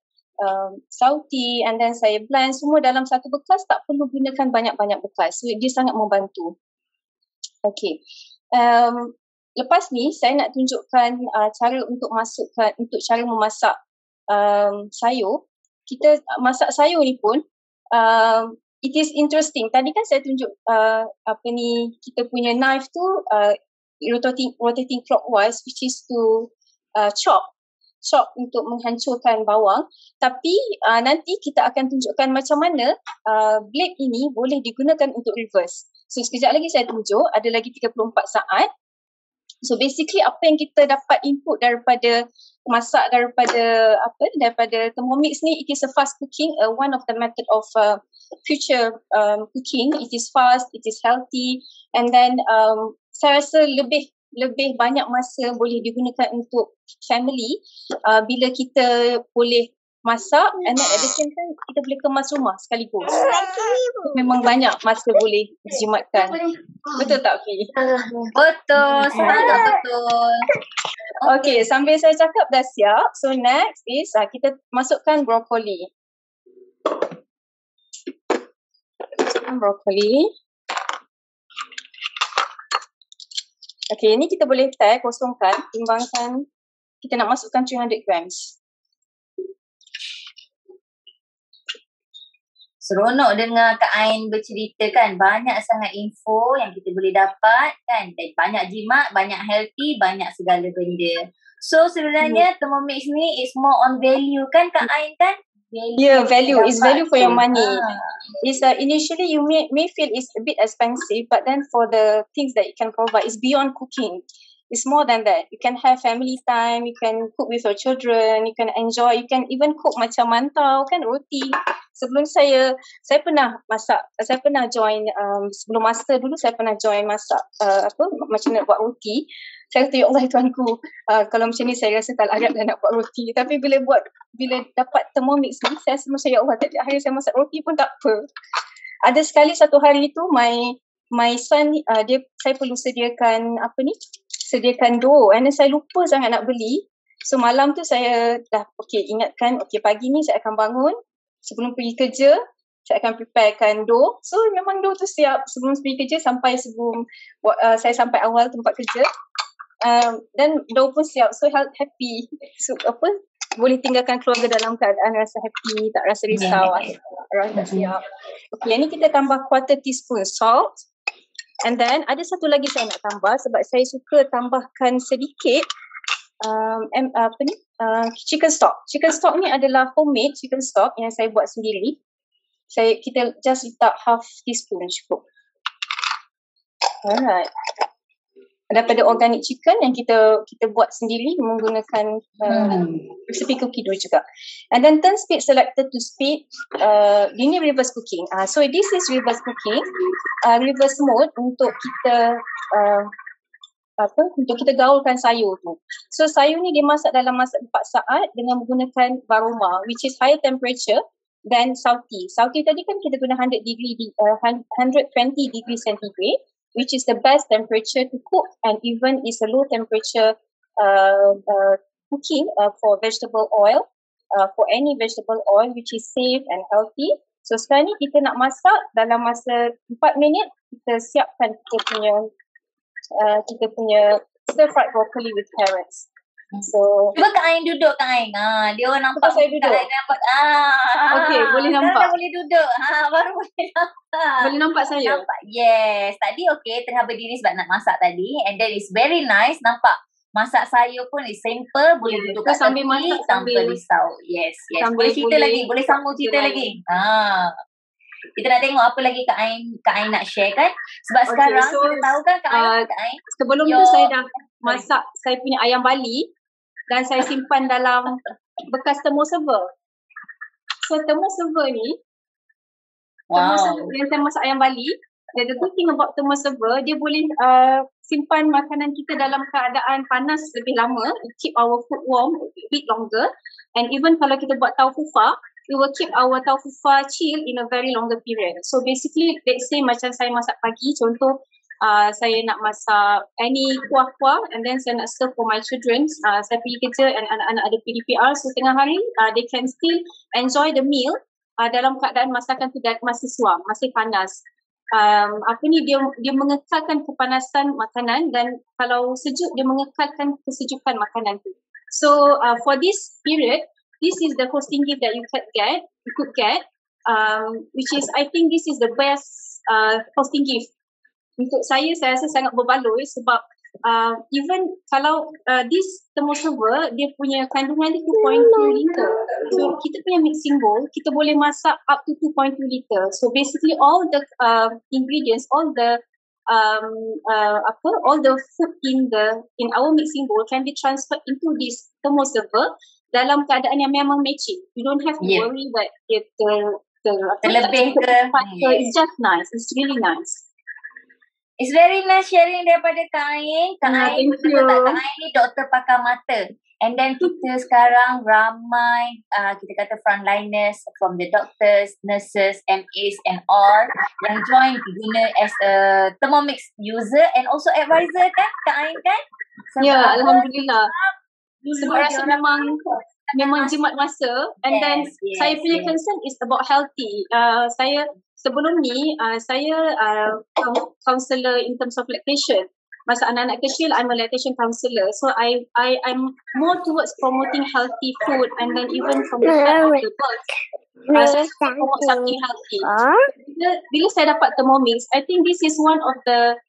[SPEAKER 6] sauti, and then saya blend semua dalam satu bekas, tak perlu gunakan banyak-banyak bekas. So dia sangat membantu. Okay. Lepas ni saya nak tunjukkan cara untuk cara memasak sayur. Kita masak sayur ni pun it is interesting. Tadi kan saya tunjuk kita punya knife tu rotating clockwise, which is to chop untuk menghancurkan bawang. Tapi nanti kita akan tunjukkan macam mana blade ini boleh digunakan untuk reverse. So sekejap lagi saya tunjuk, ada lagi 34 saat. So basically apa yang kita dapat input daripada Thermomix ni, it is a fast cooking, one of the method of future cooking. It is fast, it is healthy, and then saya rasa lebih banyak masa boleh digunakan untuk family bila kita boleh masak, and then at the same time kita boleh kemas rumah sekaligus. Memang banyak masa boleh dijimatkan. Betul tak, Fi?
[SPEAKER 1] Betul, sangat betul.
[SPEAKER 6] Okay, sambil saya cakap dah siap. So next is kita masukkan brokoli. Okay, ini kita boleh kosongkan, timbangkan. Kita nak masukkan 300 grams.
[SPEAKER 1] Seronok dengar Kak Ain bercerita kan. Banyak sangat info yang kita boleh dapat kan. Dan banyak jimat, banyak healthy, banyak segala benda. So sebenarnya Thermomix ni is more on value kan Kak Ain kan?
[SPEAKER 6] Value is value for your money. It's initially you may feel it's a bit expensive, but then for the things that it can provide, it's beyond cooking. It's more than that. You can have family time, you can cook with your children, you can enjoy, you can even cook macam mantau kan, roti. Sebelum saya pernah masak, saya pernah join sebelum master dulu saya pernah join masak macam nak buat roti. Saya kata, ya Allah Tuanku, kalau macam ni saya rasa tak larat dah nak buat roti. Tapi bila dapat Thermomix ni, saya rasa macam ya Allah, tiap hari saya masak roti pun tak apa. Ada sekali satu hari tu my son saya perlu sediakan dough, and saya lupa sangat nak beli. So malam tu saya dah ingatkan pagi ni saya akan bangun sebelum pergi kerja, saya akan preparekan dough. So memang dough tu siap sebelum pergi kerja, sampai sebelum saya sampai awal tempat kerja. Dan dough pun siap, so happy. So boleh tinggalkan keluarga dalam keadaan rasa happy, tak rasa risau, rasa siap. Okay, ni kita tambah 1/4 teaspoon salt. And then ada satu lagi saya nak tambah sebab saya suka tambahkan sedikit chicken stock. Chicken stock ni adalah homemade chicken stock yang saya buat sendiri. Kita just letak half teaspoon cukup. Alright. Daripada organic chicken yang kita buat sendiri menggunakan resipi cookie dough juga. And then turn speed selected to speed. Ini reverse cooking. So this is reverse cooking. Reverse mode untuk kita untuk kita gaulkan sayur tu. So sayur ni dimasak dalam masa 4 saat dengan menggunakan varoma, which is higher temperature than sauti. Sauti tadi kan kita guna 120 degree centigrade, which is the best temperature to cook, and even is a low temperature cooking for vegetable oil, for any vegetable oil, which is safe and healthy. So sekarang ni kita nak masak dalam masa 4 minit, kita siapkan kita punya stir fried broccoli with carrots. So
[SPEAKER 1] cuba Kak Ain duduk, Kak Ain. Dia orang nampak
[SPEAKER 6] saya duduk.
[SPEAKER 1] Kak Ain nampak.
[SPEAKER 6] Okey, boleh nampak.
[SPEAKER 1] Boleh duduk. Baru boleh nampak.
[SPEAKER 6] Boleh nampak saya?
[SPEAKER 1] Nampak. Yes. Tadi tengah berdiri sebab nak masak tadi, and then it's very nice. Nampak masak sayur pun is simple, boleh duduk kat
[SPEAKER 6] sambil
[SPEAKER 1] tepi
[SPEAKER 6] masak
[SPEAKER 1] tanpa risau. Yes. Boleh cerita lagi, boleh sambung cerita lagi. Kita nak tengok apa lagi Kak Ain nak share kan. Sebab sekarang kita tahu kan Kak Ain.
[SPEAKER 6] Sebelum tu saya dah masak saya punya ayam Bali dan saya simpan dalam bekas thermoserver. So thermoserver ni, thermoserver yang saya masak ayam Bali, the good thing about thermoserver, dia boleh simpan makanan kita dalam keadaan panas lebih lama, keep our food warm a bit longer. And even kalau kita buat taufufa, we will keep our taufufa chill in a very longer period. So basically, let's say macam saya masak pagi, contoh saya nak masak any kuah-kuah and then saya nak serve for my children. Saya pergi kerja and anak-anak ada PDPR, so tengah hari they can still enjoy the meal dalam keadaan masakan tu masih suam, masih panas. Dia mengekalkan kepanasan makanan, dan kalau sejuk dia mengekalkan kesejukan makanan tu. So for this period, this is the hosting gift that you could get, which is, I think this is the best hosting gift. Untuk saya rasa sangat berbaloi sebab even kalau this thermoserver, dia punya kandungan dia 2.2 liter. So kita punya mixing bowl, kita boleh masak up to 2.2 liter. So basically all the ingredients, all the food in our mixing bowl can be transferred into this thermoserver dalam keadaan yang memang matching. You don't have to worry that
[SPEAKER 1] terlebih ke.
[SPEAKER 6] It's just nice. It's really nice.
[SPEAKER 1] It's very nice sharing daripada Kak Ain. Kak Ain, betul tak? Kak Ain ni doktor pakar mata. And then kita sekarang ramai, kita kata frontliners from the doctors, nurses, MAs and all yang join guna as a Thermomix user and also advisor kan Kak Ain kan?
[SPEAKER 6] Ya, Alhamdulillah. Sebab rasa memang jimat masa. And then saya punya concern is about healthy. Saya sebelum ni, saya counselor in terms of lactation. Masa anak-anak kecil, I'm a lactation counselor. So I'm more towards promoting healthy food, and then even from the time of the birth, saya promote something healthy. Bila saya dapat Thermomix, I think this is one of the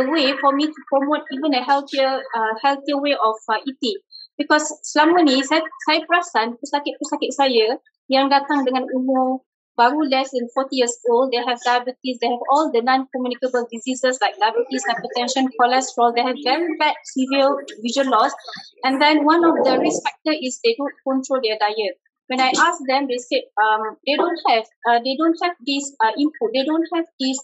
[SPEAKER 6] way for me to promote even a healthier way of eating. Because selama ni saya perasan pesakit-pesakit saya yang datang dengan umur baru less than 40 years old, they have diabetes, they have all the non-communicable diseases like diabetes, hypertension, cholesterol, they have very bad severe vision loss. And then one of the risk factor is they don't control their diet. When I asked them, they said they don't have this input, they don't have this,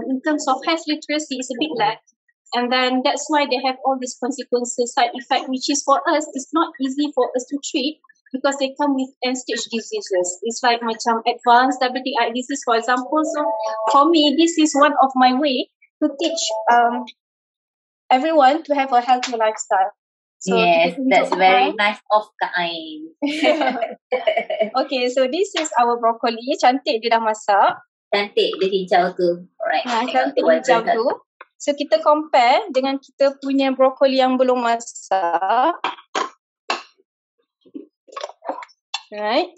[SPEAKER 6] in terms of health literacy is a bit lack. And then that's why they have all these consequences, side effect, which is for us, it's not easy for us to treat because they come with end-stage diseases. It's like macam advanced diabetic eye disease, for example. So for me, this is one of my way to teach everyone to have a healthy lifestyle. So
[SPEAKER 1] yes, that's very nice of Kak Ain.
[SPEAKER 6] Okay, so this is our broccoli. Cantik dia dah masak.
[SPEAKER 1] Cantik dia hijau tu. Alright.
[SPEAKER 6] Cantik hijau tu. So kita compare dengan kita punya brokoli yang belum masak. Right.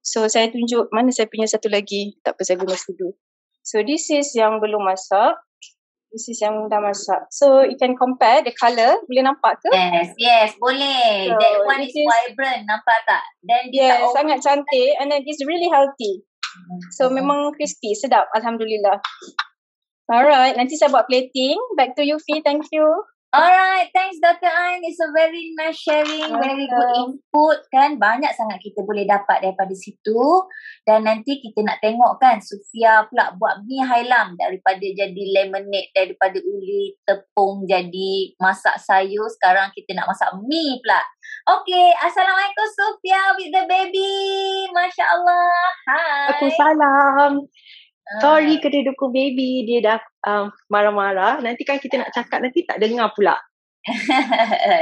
[SPEAKER 6] So saya tunjuk mana saya punya satu lagi. Tak apa, saya guna sudu. So this is yang belum masak. This is yang dah masak. So you can compare the colour. Boleh nampak ke?
[SPEAKER 1] Yes, boleh. So, that one is vibrant. Nampak tak? Then
[SPEAKER 6] yes, sangat cantik. And then it's really healthy. So memang crispy, sedap. Alhamdulillah. Alright, nanti saya buat plating. Back to you, Fi. Thank you.
[SPEAKER 1] Alright, thanks Dr. Ain. It's a very nice sharing, very good input kan. Banyak sangat kita boleh dapat daripada situ. Dan nanti kita nak tengok kan Sufia pula buat mi hailam daripada jadi lemonade, daripada uli tepung jadi masak sayur. Sekarang kita nak masak mi pula. Okay, Assalamualaikum Sufia with the baby. Masya Allah. Hai.
[SPEAKER 7] Waalaikumsalam. Sorry kena dukung baby, dia dah marah-marah. Nanti kan kita nak cakap, nanti tak dengar pula.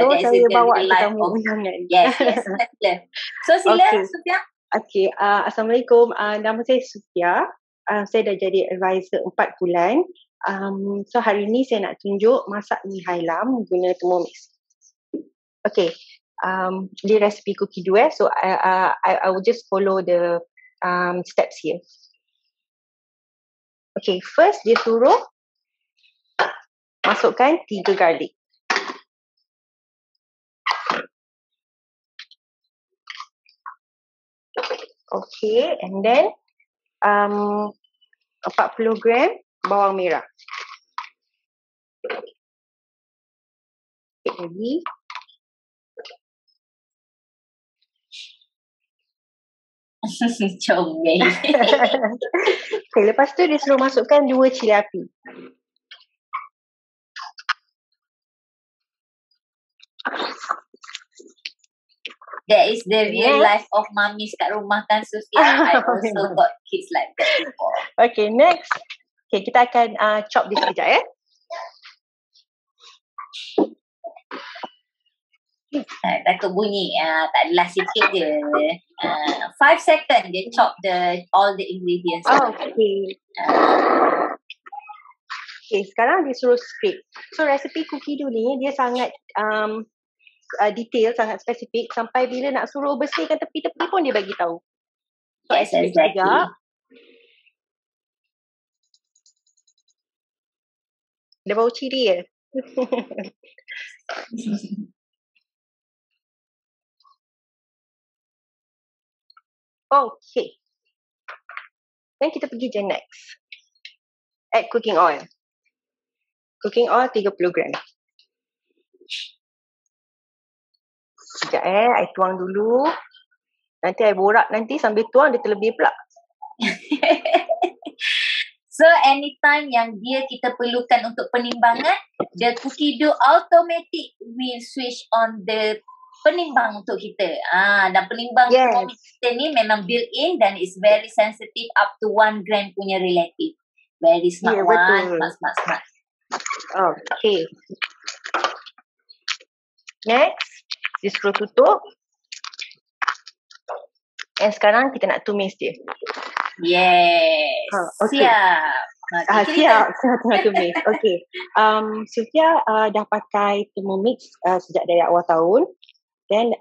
[SPEAKER 7] So saya bawa tamu undangan.
[SPEAKER 1] Yes. So sila Sufia.
[SPEAKER 7] Okay, Assalamualaikum. Nama saya Sufia. Saya dah jadi advisor 4 bulan. So hari ni saya nak tunjuk masak mi hailam guna Thermomix. Okay, di resipi cookie dough. So I will just follow the steps here. Okay, first dia suruh masukkan 3 garlic. Okay, and then 40 gram bawang merah. Okay, lagi.
[SPEAKER 1] Comel.
[SPEAKER 7] Okay, lepas tu dia suruh masukkan 2 cili api.
[SPEAKER 1] That is the real
[SPEAKER 7] Next.
[SPEAKER 1] life of mummies kat rumah kan, Sufia. I also got kids like that before.
[SPEAKER 7] Okay, next. Okay, kita akan chop dia sekejap
[SPEAKER 1] Takut bunyi. Tak adalah sikit je. 5 second dia chop all the ingredients.
[SPEAKER 7] Okay. Okay, sekarang dia suruh split. So resepi cookie dough ni dia sangat detail, sangat spesifik sampai bila nak suruh bersihkan tepi-tepi pun dia bagi tahu. So
[SPEAKER 1] Yes,
[SPEAKER 7] split
[SPEAKER 1] exactly.
[SPEAKER 7] sekejap. Dia bau ciri ya? Okay. Dan kita pergi je next. Add cooking oil. Cooking oil 30 gram. Sekejap I tuang dulu. Nanti I borak nanti sambil tuang dia terlebih pula.
[SPEAKER 1] So anytime yang kita perlukan untuk penimbangan, the cookie dough automatic will switch on the penimbang untuk kita. Dan penimbang Thermomix kita ni memang built-in dan is very sensitive up to 1 gram punya relative. Very smart one. Smart.
[SPEAKER 7] Okay. Next, dia suruh tutup. And sekarang kita nak tumis dia.
[SPEAKER 1] Yes.
[SPEAKER 7] Okay.
[SPEAKER 1] Siap.
[SPEAKER 7] Siap tengah tumis. Okay. Sufia dah pakai Thermomix sejak dari awal tahun. Then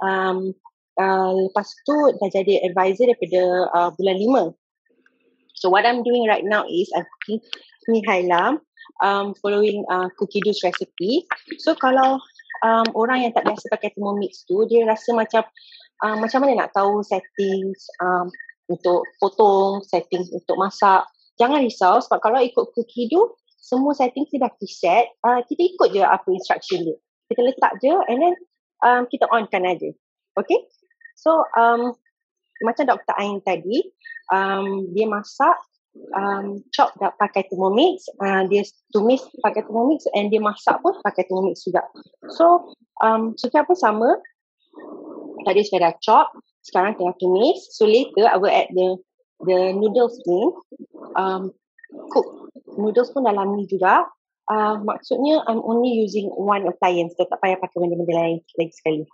[SPEAKER 7] lepas tu dah jadi advisor daripada bulan 5. So what I'm doing right now is I'm cooking mi hai lam following cookie dough recipe. So kalau orang yang tak biasa pakai Thermomix tu, dia rasa macam mana nak tahu settings untuk potong, settings untuk masak. Jangan risau sebab kalau ikut cookie dough, semua settings dia dah preset. Kita ikut je apa instruction dia. Kita letak je and then kita onkan aja. Okay? So macam Dr. Ain tadi, dia masak, chop dah pakai Thermomix, dia tumis pakai Thermomix and dia masak pun pakai Thermomix juga. So Sufia pun sama. Tadi saya dah chop, sekarang tengah tumis. So later I will add the noodles ni. Cook noodles pun dalam ni juga. Maksudnya I'm only using one appliance. Tak payah pakai benda-benda lain lagi sekali.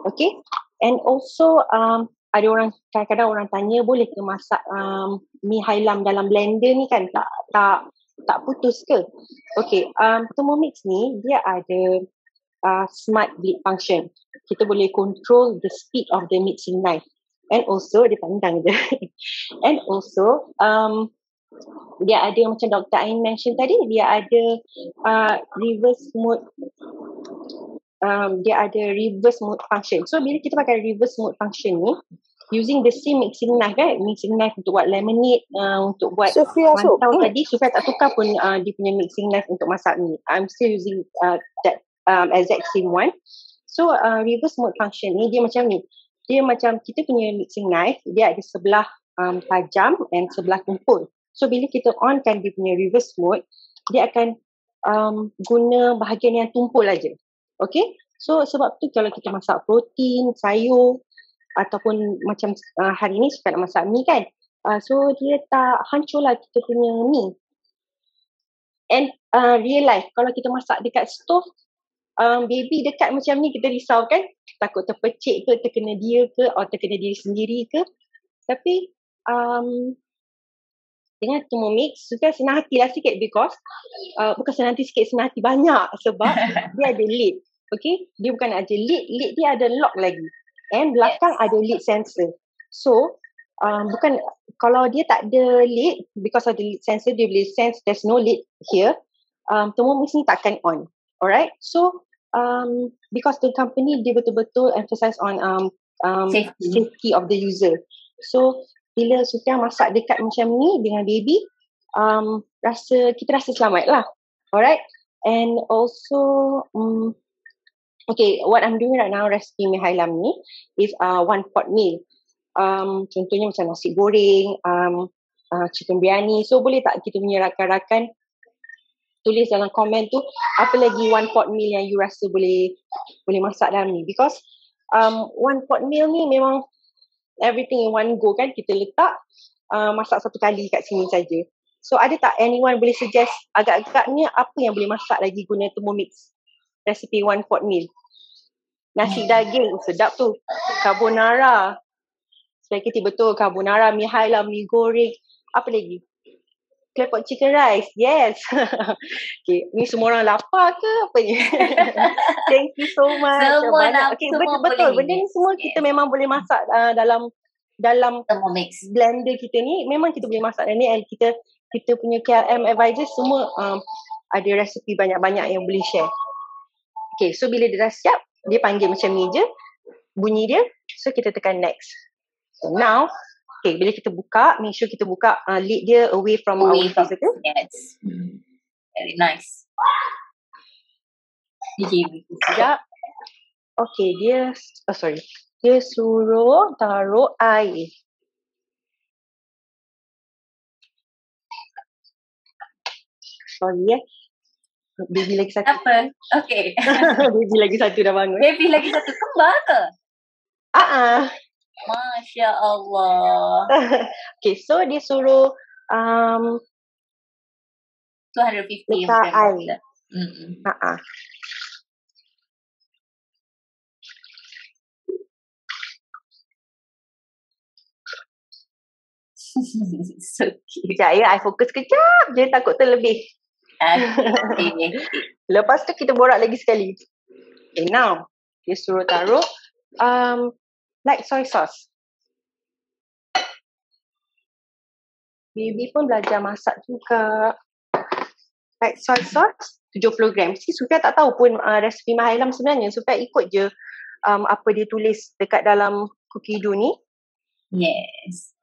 [SPEAKER 7] Okay. And also ada orang, kadang-kadang orang tanya boleh ke masak mi hai lam dalam blender ni kan tak putus ke? Okay, Thermomix ni dia ada smart blade function. Kita boleh control the speed of the mixing knife. And also dia pandang je. And also dia ada macam Dr. Ain mention tadi, dia ada reverse mode. Dia ada reverse mode function. So bila kita pakai reverse mode function ni, using the same mixing knife kan, mixing knife untuk buat lemonade, untuk buat mantau tadi, Sufia tak tukar pun dia punya mixing knife untuk masak ni. I'm still using that exact same one. So reverse mode function ni dia macam ni. Dia macam kita punya mixing knife, dia ada sebelah tajam and sebelah tumpul. So bila kita onkan dia punya reverse mode, dia akan guna bahagian yang tumpul aja. Okay, so sebab tu kalau kita masak protein, sayur ataupun macam hari ni suka nak masak mi kan, so dia tak hancur lah kita punya mi. And real life, kalau kita masak dekat stove, baby dekat macam ni kita risau kan, takut terpecik ke, terkena dia ke, atau terkena diri sendiri ke. Tapi dengan Thermomix, Sufia senang hati lah sikit because bukan senang hati sikit, senang hati banyak sebab dia ada lid. Okay, dia bukan aja lid dia ada lock lagi. And belakang ada lid sensor. So, bukan, kalau dia tak ada lid, because of the lid sensor, dia boleh sense there's no lid here, Thermomix ni takkan on. Alright, so because the company dia betul-betul emphasize on safety of the user. So bila Sufia masak dekat macam ni dengan baby, kita rasa selamat lah. Alright, and also okay, what I'm doing right now, recipe mi hai lam ni is 1 pot meal. Contohnya macam nasi goreng, chicken biryani. So boleh tak kita punya rakan-rakan tulis dalam komen tu apa lagi 1 pot meal yang you rasa boleh masak dalam ni, because one pot meal ni memang everything in one go kan, kita letak masak satu kali kat sini saja. So ada tak anyone boleh suggest agak-agaknya apa yang boleh masak lagi guna Thermomix resipi one pot meal? Nasi daging sedap tu, carbonara spaghetti, betul, carbonara, mi hailam, mi goreng, apa lagi, claypot chicken rice, yes. Okay, ni semua orang lapar ke apa ni? Thank you so much.
[SPEAKER 1] Semua
[SPEAKER 7] Okay,
[SPEAKER 1] semua
[SPEAKER 7] betul,
[SPEAKER 1] boleh.
[SPEAKER 7] benda ni semua kita memang boleh masak dalam
[SPEAKER 1] Thermomix.
[SPEAKER 7] blender kita ni, memang kita boleh masak ni, and kita punya KLM advisor semua ada resipi banyak-banyak yang boleh share. Okay, so bila dia dah siap, dia panggil macam ni je bunyi dia, so kita tekan next. So now, okay, bila kita buka, make sure kita buka lid dia away from our face, okay?
[SPEAKER 1] Yes. Very nice.
[SPEAKER 7] Sekejap. Okay, dia suruh taruh air. Sorry baby lagi satu.
[SPEAKER 1] Apa? Okay.
[SPEAKER 7] Baby lagi satu dah bangun.
[SPEAKER 1] Baby lagi satu kembar ke? Masya Allah.
[SPEAKER 7] Okay, so dia suruh
[SPEAKER 1] 250
[SPEAKER 7] letak air.
[SPEAKER 1] So cute.
[SPEAKER 7] Sekejap ya, I fokus kejap je, takut terlebih.
[SPEAKER 1] Okay.
[SPEAKER 7] Lepas tu kita borak lagi sekali. Okay, now dia suruh taruh light soy sauce. Baby pun belajar masak juga. Light soy sauce 70 gram. Si Sufia tak tahu pun resipi Mahailam sebenarnya. Sufia ikut je apa dia tulis dekat dalam Cookido ni.
[SPEAKER 1] Yes.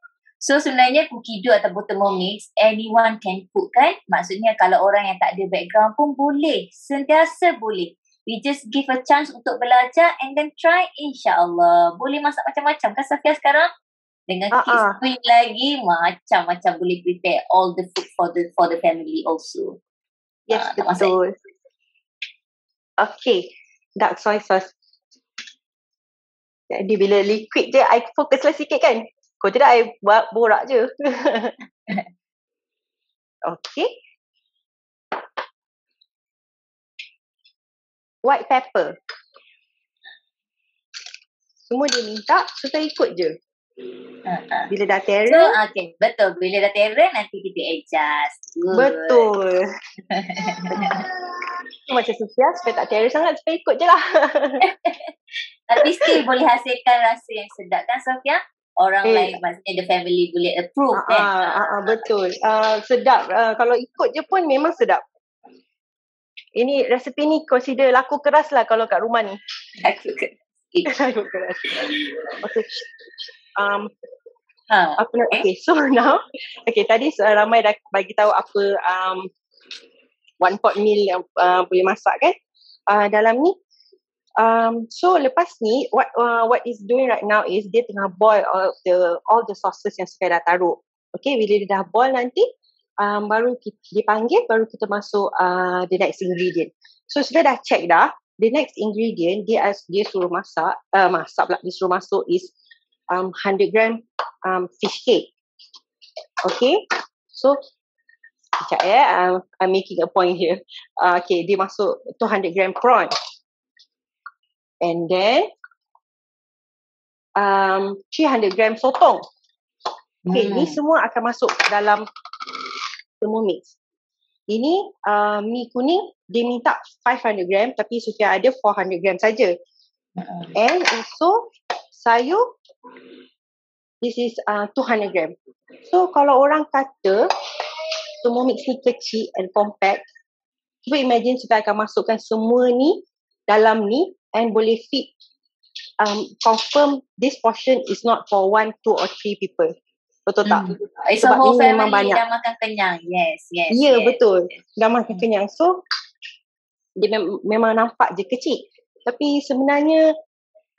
[SPEAKER 1] So sebenarnya Cookido atau Thermomix, anyone can cook kan? Maksudnya kalau orang yang tak ada background pun boleh. Sentiasa boleh. We just give a chance untuk belajar and then try, insyaAllah. Boleh masak macam-macam kan Safia sekarang? Dengan kids pun lagi, macam-macam boleh prepare all the food for the family also.
[SPEAKER 7] Yes, betul. Okay, dark soy sauce. Jadi bila liquid je, I fokuslah sikit kan? Kalau tidak, I buat borak je. Okay. White pepper. Semua dia minta, kita ikut je. Bila dah terror.
[SPEAKER 1] So, okay, betul. Bila dah terror, nanti kita adjust. Good.
[SPEAKER 7] Betul. Macam Sufia, supaya tak terror sangat, supaya ikut je lah.
[SPEAKER 1] Tapi still boleh hasilkan rasa yang sedap kan Sofia? Orang lain, maksudnya the family boleh approve kan?
[SPEAKER 7] Betul. Sedap. Kalau ikut je pun memang sedap. Ini resepi ni consider laku keras lah kalau kat rumah ni.
[SPEAKER 1] Laku keras.
[SPEAKER 7] Okay. Okay, so now, okay, tadi ramai dah bagi tahu apa one pot meal yang boleh masak kan? Dalam ni. So lepas ni what is doing right now is dia tengah boil all the sauces yang saya dah taruh. Okay, bila dia dah boil nanti baru dia panggil, baru kita masuk the next ingredient. So sudah dah check dah, the next ingredient dia suruh dia suruh masuk is 100 gram fish cake. Okay, so sekejap I'm making a point here. Okay, dia masuk 200 gram prawn. And then 300 gram sotong. Okay, ni semua akan masuk dalam Thermomix. Ini mi kuning dia minta 500 gram tapi Sufia ada 400 gram saja. And also sayur this is 200 gram. So kalau orang kata Thermomix ni kecil and compact, cuba imagine Sufia akan masukkan semua ni dalam ni and boleh fit confirm this portion is not for 1, 2 or 3 people. Betul tak?
[SPEAKER 1] Sebab whole family banyak. Dah makan kenyang. Yes.
[SPEAKER 7] Ya, betul. Dah makan kenyang. So dia memang nampak je kecil. Tapi sebenarnya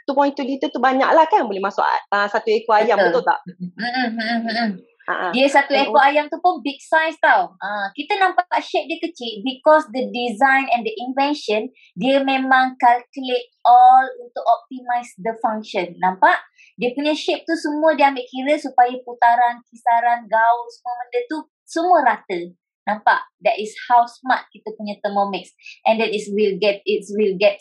[SPEAKER 7] 2.2 liter tu banyak lah kan, boleh masuk 1 ekor ayam, betul tak?
[SPEAKER 1] Dia satu
[SPEAKER 7] And
[SPEAKER 1] ekor ayam tu pun big size tau. Kita nampak shape dia kecil because the design and the invention, dia memang calculate all untuk optimize the function. Nampak? Dia punya shape tu semua dia ambil kira supaya putaran, kisaran, gaul, semua benda tu semua rata. Nampak? That is how smart kita punya Thermomix. And that is will get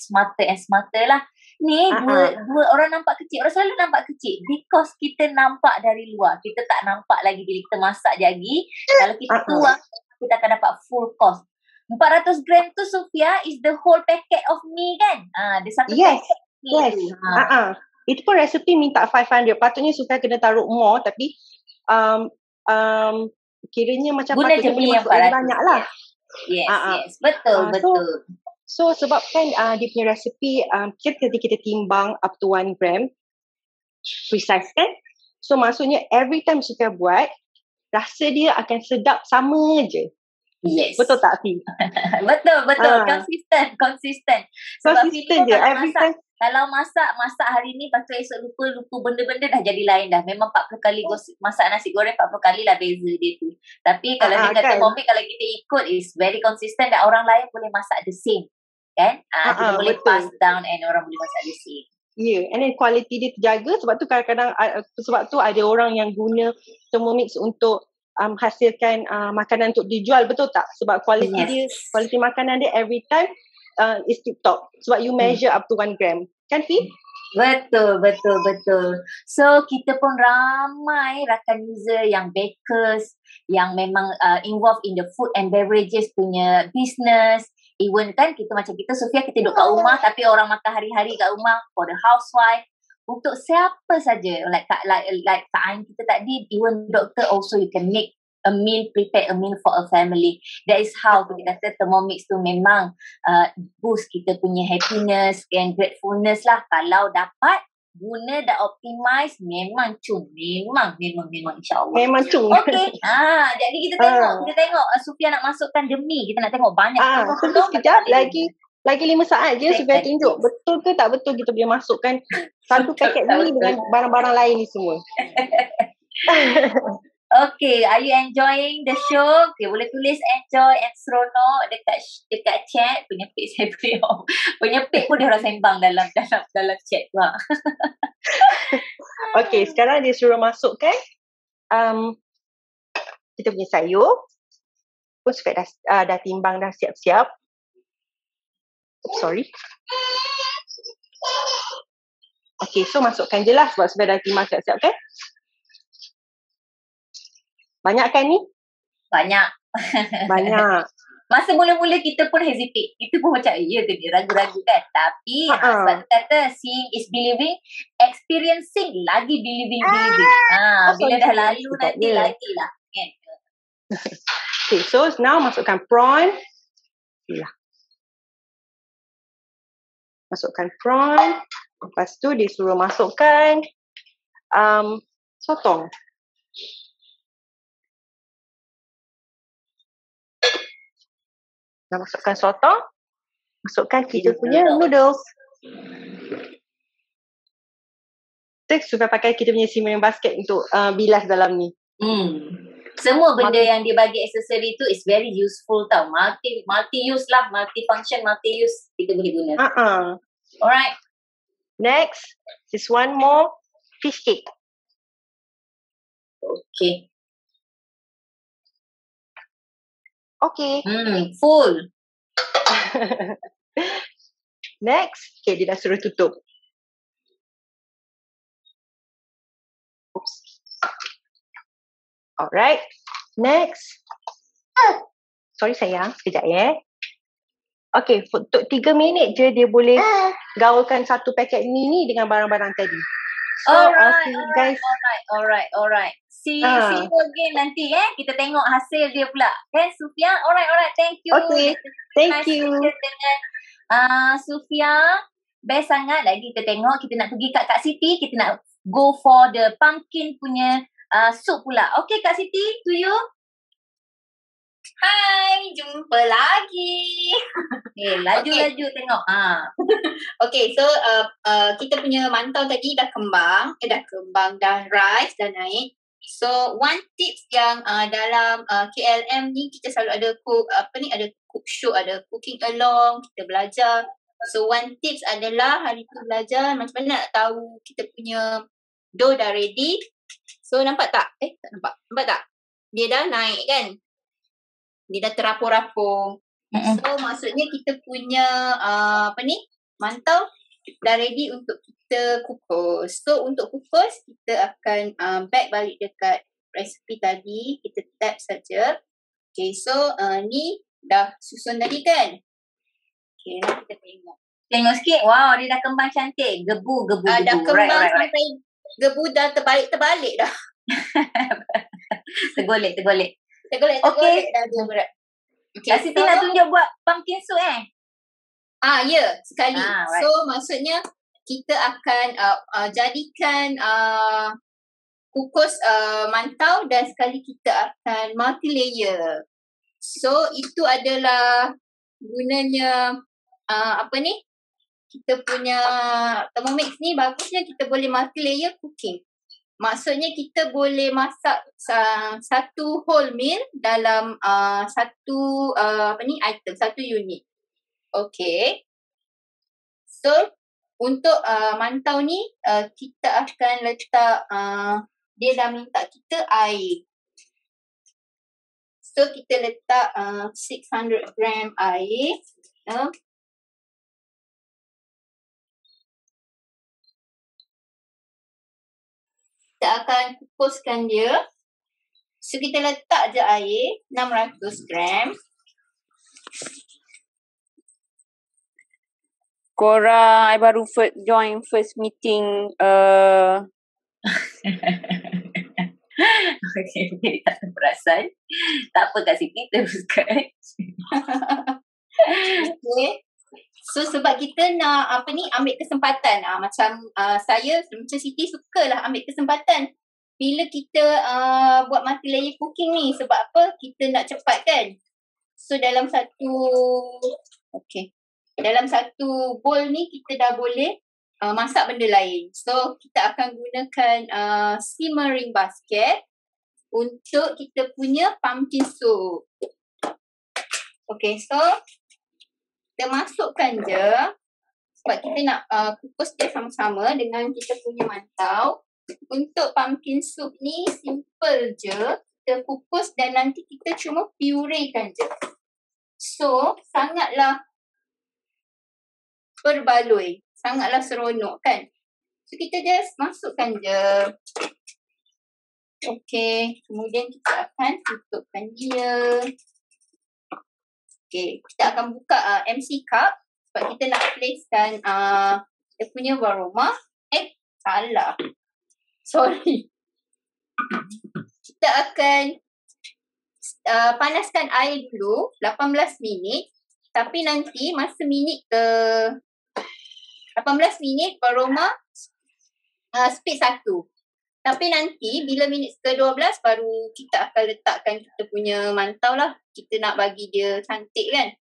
[SPEAKER 1] smarter and smarter lah. Ni dua orang nampak kecil. Orang selalu nampak kecil because kita nampak dari luar. Kita tak nampak lagi bila kita masak jagi. Kalau kita tuang, kita akan dapat full cost. 400 gram tu Sufia is the whole packet of mi kan? Dia satu packet mi tu.
[SPEAKER 7] Itu pun resepi minta 500. Patutnya Sufia kena taruh more tapi kiranya macam
[SPEAKER 1] guna
[SPEAKER 7] patutnya boleh masuk
[SPEAKER 1] yang
[SPEAKER 7] banyak lah.
[SPEAKER 1] Yes. Betul.
[SPEAKER 7] So sebabkan dia punya resepi ketika kita timbang up to 1 gram precise kan. So maksudnya every time Sufia buat rasa dia akan sedap sama je.
[SPEAKER 1] Yes.
[SPEAKER 7] Betul tak Fi?
[SPEAKER 1] Betul. Konsisten. Sebab
[SPEAKER 7] konsisten je every time.
[SPEAKER 1] Kalau masak hari ni, lepas tu esok lupa benda-benda dah jadi lain dah. Memang 40 kali masak nasi goreng 40 kali lah beza dia tu. Tapi kalau dia kata Thermomix, kalau kita ikut is very consistent dan orang lain boleh masak the same. Kan? Kita boleh pass down and orang boleh masak the same.
[SPEAKER 7] And then quality dia terjaga sebab tu kadang-kadang sebab tu ada orang yang guna Thermomix untuk hasilkan makanan untuk dijual, betul tak? Sebab quality makanan dia every time is tip top. Sebab you measure up to 1 gram. Kan Fi?
[SPEAKER 1] Betul. So kita pun ramai rakan user yang bakers, yang memang involved in the food and beverages punya business. Even kan kita macam kita Sufia, kita duduk kat rumah tapi orang makan hari-hari kat rumah for the housewife. Untuk siapa saja, like Kak Ain kita tadi, even doctor also you can make prepare a meal for a family. That is how kita kata Thermomix tu memang boost kita punya happiness and gratefulness lah. Kalau dapat guna dan optimize, memang cung. Memang insyaAllah.
[SPEAKER 7] Memang cung.
[SPEAKER 1] Okay. Jadi kita tengok Sufia nak masukkan demi. Kita nak tengok banyak.
[SPEAKER 7] Tunggu sekejap lagi 5 saat je Sufia tunjuk. Betul ke tak betul kita boleh masukkan satu paket ni dengan barang-barang lain ni semua.
[SPEAKER 1] Okay, are you enjoying the show? Okay, boleh tulis enjoy and seronok dekat chat. Penyepit saya penyepit pun dia orang sembang dalam chat tu.
[SPEAKER 7] Okay, sekarang dia suruh masukkan kita punya sayur. Pun Sufia dah timbang, dah siap-siap. Sorry. Okay, so masukkan je lah sebab Sufia dah timbang siap-siap kan? Banyak kan ni?
[SPEAKER 1] Banyak. Masa mula-mula kita pun hesitate. Kita pun macam, ya ke dia, ragu-ragu kan. Tapi, sebab tu kata, seeing is believing, experiencing lagi believing. Bila dah lalu nanti lagi lah. Kan?
[SPEAKER 7] Okay, so now masukkan prawn. Masukkan prawn. Lepas tu dia suruh masukkan sotong. Dah masukkan sotong. Masukkan kita punya noodles. Kita sudah pakai kita punya simmering basket untuk bilas dalam ni.
[SPEAKER 1] Semua benda yang dia bagi aksesori tu is very useful tau. Multi-use lah. Multi-function, multi-use. Kita boleh guna. Alright.
[SPEAKER 7] Next is one more fish cake. Okay.
[SPEAKER 1] Full.
[SPEAKER 7] Next. Okay, dia dah suruh tutup. Oops. Alright. Next. Sorry sayang, sekejap ya. Okay, untuk 3 minit je dia boleh gaulkan satu paket ni dengan barang-barang tadi. So,
[SPEAKER 1] Alright. See you again nanti kita tengok hasil dia pula. Kan Sufia? Alright. Thank you.
[SPEAKER 7] Okay. Thank you.
[SPEAKER 1] Dengan Sufia. Best sangat lagi kita tengok. Kita nak pergi kat Kak Siti. Kita nak go for the pumpkin punya soup pula. Okay Kak Siti, to you.
[SPEAKER 3] Hai, jumpa lagi.
[SPEAKER 1] Laju tengok.
[SPEAKER 3] Okay, so kita punya mantau tadi dah kembang, dah rise, dah naik. So one tips yang dalam KLM ni kita selalu ada ada cook show, ada cooking along, kita belajar. So one tips adalah hari tu belajar macam mana nak tahu kita punya dough dah ready. So nampak tak? Tak nampak. Nampak tak? Dia dah naik kan? Dia dah terapur-rapur. So maksudnya kita punya mantau dah ready untuk kita kukus. So untuk kukus kita akan back balik dekat resipi tadi. Kita tap saja. Okay, so ni dah susun tadi kan? Okay, nanti kita tengok.
[SPEAKER 1] Tengok sikit. Wow, dia dah kembang cantik. Gebu.
[SPEAKER 3] Dah kembang sampai gebu dah terbalik dah.
[SPEAKER 1] Tergolek.
[SPEAKER 3] Okay. Dah dua berat.
[SPEAKER 1] Okay, Siti nak tunjuk buat pumpkin soup
[SPEAKER 3] Ya, sekali.
[SPEAKER 1] Right.
[SPEAKER 3] So maksudnya kita akan jadikan kukus mantau dan sekali kita akan multi layer. So itu adalah gunanya kita punya Thermomix ni bagusnya kita boleh multi layer cooking. Maksudnya kita boleh masak satu whole meal dalam satu item, satu unit. Okay. So untuk mantau ni kita akan letak dia dah minta kita air. So kita letak 600 gram air. Kita akan kukuskan dia. So kita letak je air 600 gram.
[SPEAKER 5] Korang, I baru join first meeting.
[SPEAKER 1] Okay, tak terperasan. Tak apa Kak Siti, teruskan.
[SPEAKER 3] Okay. So sebab kita nak ambil kesempatan. Macam saya, macam Siti sukalah ambil kesempatan. Bila kita buat multi layer cooking ni, sebab apa? Kita nak cepat kan? So dalam satu bowl ni kita dah boleh masak benda lain. So kita akan gunakan simmering basket untuk kita punya pumpkin soup. Okay, so kita masukkan je sebab kita nak kukus dia sama-sama dengan kita punya mantau. Untuk pumpkin soup ni simple je. Kita kukus dan nanti kita cuma purekan je. So sangatlah berbaloi. Sangatlah seronok kan. So kita just masukkan je. Okay. Kemudian kita akan tutupkan dia. Okay. Kita akan buka MC cup. Sebab kita nak placekan dia punya aroma. Salah. Sorry. Kita akan panaskan air dulu 18 minit. Tapi nanti masa minit ke 18 minit aroma speed 1. Tapi nanti bila minit ke-12 baru kita akan letakkan kita punya mantau lah. Kita nak bagi dia cantik kan.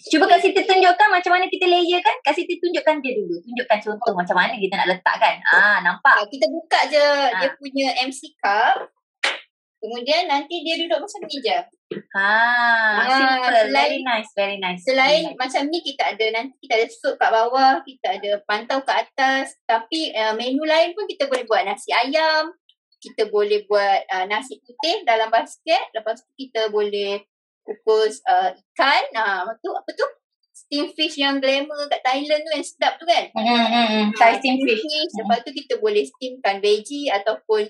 [SPEAKER 1] Cuba Kak Siti tunjukkan macam mana kita layer kan. Kak Siti tunjukkan dia dulu. Tunjukkan contoh macam mana kita nak letak kan. Nampak?
[SPEAKER 3] Kita buka je dia punya MC cup. Kemudian nanti dia duduk macam ni je.
[SPEAKER 1] Simple. Very nice.
[SPEAKER 3] Selain macam ni kita ada sup kat bawah, kita ada pantau kat atas. Tapi menu lain pun kita boleh buat nasi ayam. Kita boleh buat nasi putih dalam basket. Lepas tu kita boleh kukus ikan. Apa tu? Steam fish yang glamour kat Thailand tu yang sedap tu kan.
[SPEAKER 1] Thai steam fish.
[SPEAKER 3] Lepas tu kita boleh steamkan veggie ataupun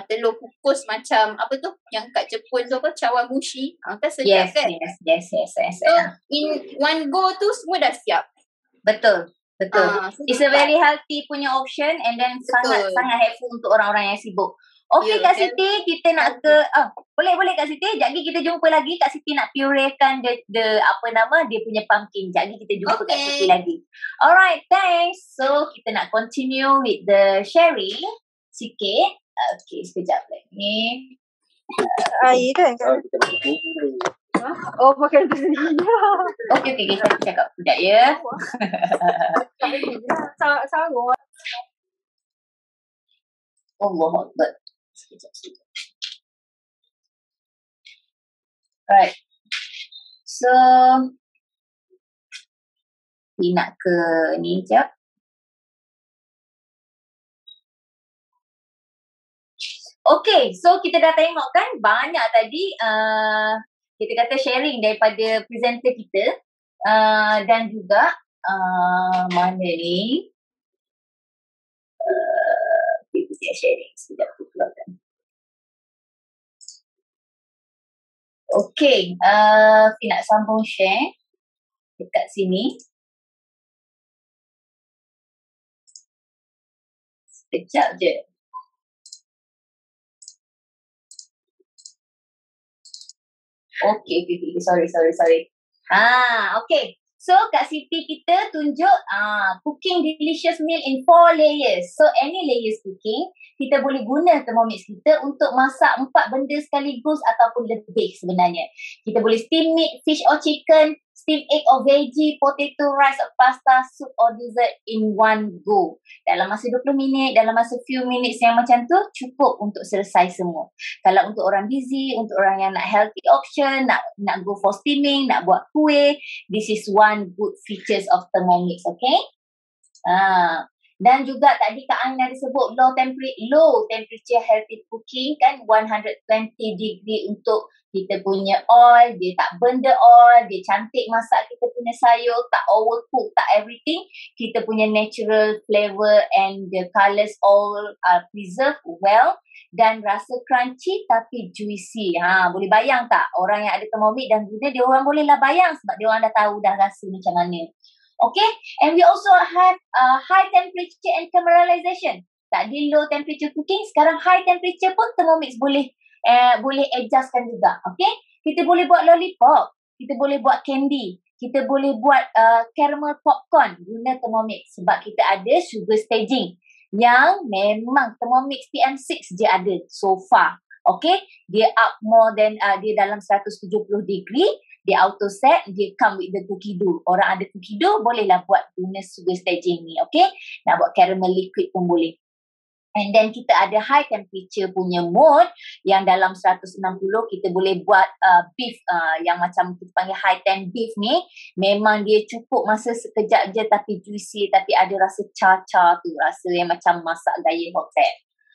[SPEAKER 3] telur kukus macam apa tu yang kat Jepun tu chawanmushi. Kan sedap kan?
[SPEAKER 1] Yes.
[SPEAKER 3] So in one go tu semua dah siap.
[SPEAKER 1] Betul. It's a very healthy punya option and then sangat helpful untuk orang-orang yang sibuk. Okay, Kak Siti, kita nak ke boleh Kak Siti. Jadi kita jumpa lagi. Kak Siti nak purekan dia punya pumpkin. Jadi kita jumpa Kak Siti lagi. Alright, thanks. So kita nak continue with the sharing sikit. Okay, sekejap lagi.
[SPEAKER 7] Air kan? Oh, pakai tu sendiri.
[SPEAKER 1] Okay, kita cakap sekejap ya.
[SPEAKER 7] Sarung.
[SPEAKER 1] Allah Akbar. Sekejap. Right. So, nak ke ni sekejap. Okay, so kita dah tengok kan banyak tadi kita kata sharing daripada presenter kita dan juga mana ni kita sharing sekejap aku keluarkan. Okay, nak sambung share dekat sini. Sekejap je. Okay, sorry. Okay. So, kat Siti kita tunjuk cooking delicious meal in 4 layers. So, any layers cooking, kita boleh guna Thermomix kita untuk masak 4 benda sekaligus ataupun lebih sebenarnya. Kita boleh steam meat, fish or chicken, steam egg or veggie, potato, rice or pasta, soup or dessert in one go. Dalam masa 20 minit, dalam masa few minutes yang macam tu, cukup untuk selesai semua. Kalau untuk orang busy, untuk orang yang nak healthy option, nak go for steaming, nak buat kuih, this is one good features of Thermomix, okay? Dan juga tadi Kak Ain ada sebut low temperature healthy cooking kan, 120 degree untuk kita punya oil, dia tak burn the oil, dia cantik masak kita punya sayur, tak overcook, tak everything. Kita punya natural flavor and the colours all are preserved well dan rasa crunchy tapi juicy. Boleh bayang tak orang yang ada Thermomix dan guna, dia orang bolehlah bayang sebab dia orang dah tahu dah rasa macam mana. Okay, and we also have high temperature and caramelization. Tadi low temperature cooking, sekarang high temperature pun Thermomix boleh adjustkan juga. Okay, kita boleh buat lollipop, kita boleh buat candy, kita boleh buat caramel popcorn guna Thermomix sebab kita ada sugar staging yang memang Thermomix PM6 je ada so far. Okay, dia up more than dia dalam 170 degree, dia auto set, dia come with the cookie dough. Orang ada cookie dough, bolehlah buat guna sugar staging ni, okay? Nak buat caramel liquid pun boleh. And then kita ada high temperature punya mode yang dalam 160 kita boleh buat beef yang macam kita panggil high temp beef ni. Memang dia cukup masa sekejap je tapi juicy, tapi ada rasa char-char tu, rasa yang macam masak gaya hotel.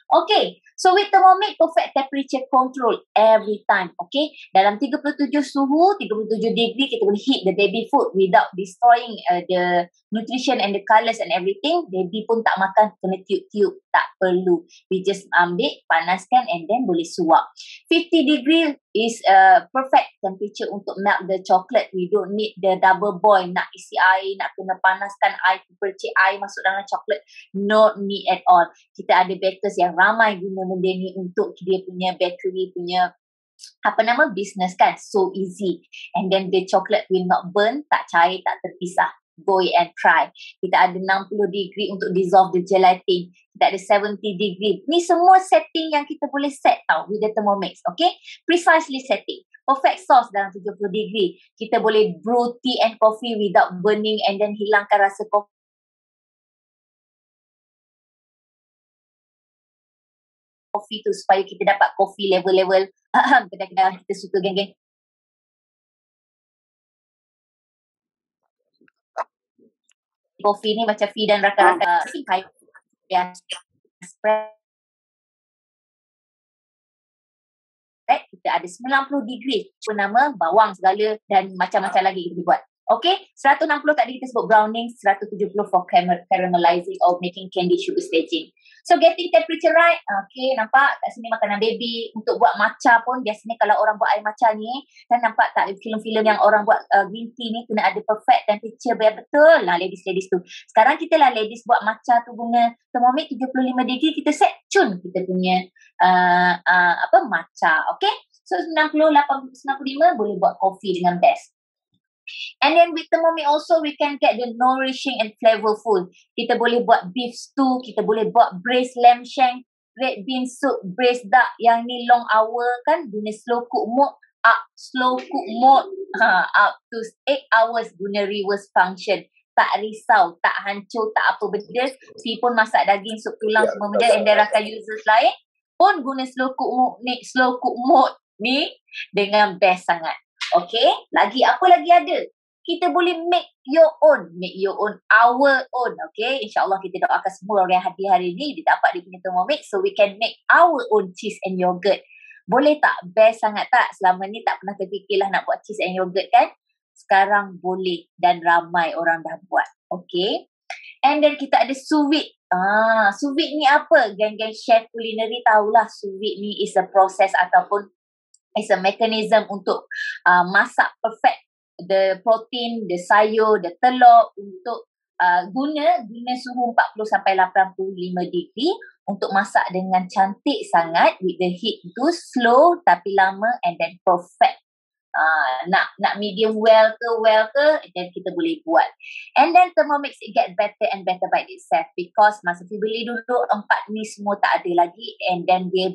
[SPEAKER 1] Okay, so with Thermomix perfect temperature control every time. Okay, dalam 37 suhu, 37 degree kita boleh heat the baby food without destroying the nutrition and the colours and everything. Baby pun tak makan kena tiup-tiup, tak perlu. We just ambil, panaskan and then boleh suap. 50 degree is perfect temperature untuk melt the chocolate. We don't need the double boil, nak isi air, nak kena panaskan air, percik air masuk dalam chocolate. No need at all. Kita ada bakers yang ramai guna benda ni untuk dia punya bakery punya business kan. So easy. And then the chocolate will not burn, tak cair, tak terpisah. Go and try. Kita ada 60 degree untuk dissolve the gelatin. Kita ada 70 degree. Ni semua setting yang kita boleh set tau with the Thermomix. Okay, precisely setting. Perfect sauce dalam 70 degree. Kita boleh brew tea and coffee without burning and then hilangkan rasa kopi tu supaya kita dapat kopi level-level kedai-kedai kita suka geng-geng. Kopi ni macam Fi dan raka-raka ya spread. Kita ada 90 degree nama bawang segala dan macam-macam lagi kita buat. Okay, 160 tadi kita sebut browning, 170 for caramelizing or making candy sugar staging. So getting temperature right, okay, nampak kat sini makanan baby. Untuk buat matcha pun biasanya kalau orang buat air matcha ni, kan nampak tak filem-filem yang orang buat green tea ni kena ada perfect temperature biar betul lah ladies tu. Sekarang kita lah ladies buat matcha tu guna Thermomix 75 degree, kita set cun kita punya matcha, okay. So 90, 95 boleh buat kopi dengan best. And then with Thermomix also we can get the nourishing and flavorful. Kita boleh buat beef stew, kita boleh buat braised lamb shank, red bean soup, braised duck yang ni long hour kan, guna slow cook mode up to 8 hours guna reverse function. Tak risau, tak hancur, tak apa benda. Si pun masak daging, sup tulang semua benda and then rakan users lain pun guna slow cook mode ni dengan best sangat. Okay, apa lagi ada? Kita boleh make your own, our own. Okay, insyaAllah kita doakan semua orang yang hadir hari ni dia dapat dia punya Thermomix, so we can make our own cheese and yogurt. Boleh tak? Best sangat tak? Selama ni tak pernah terfikirlah nak buat cheese and yogurt kan? Sekarang boleh dan ramai orang dah buat. Okay, and then kita ada sous vide. Sous vide ni apa? Geng-geng chef culinary tahulah sous vide ni is a process ataupun is a mechanism untuk masak perfect the protein, the sayur, the telur untuk guna suhu 40 sampai 85 degree untuk masak dengan cantik sangat with the heat tu slow tapi lama and then perfect. Nak medium well ke then kita boleh buat. And then Thermomix it get better and better by itself because masa saya beli dulu 4 ni semua tak ada lagi and then dia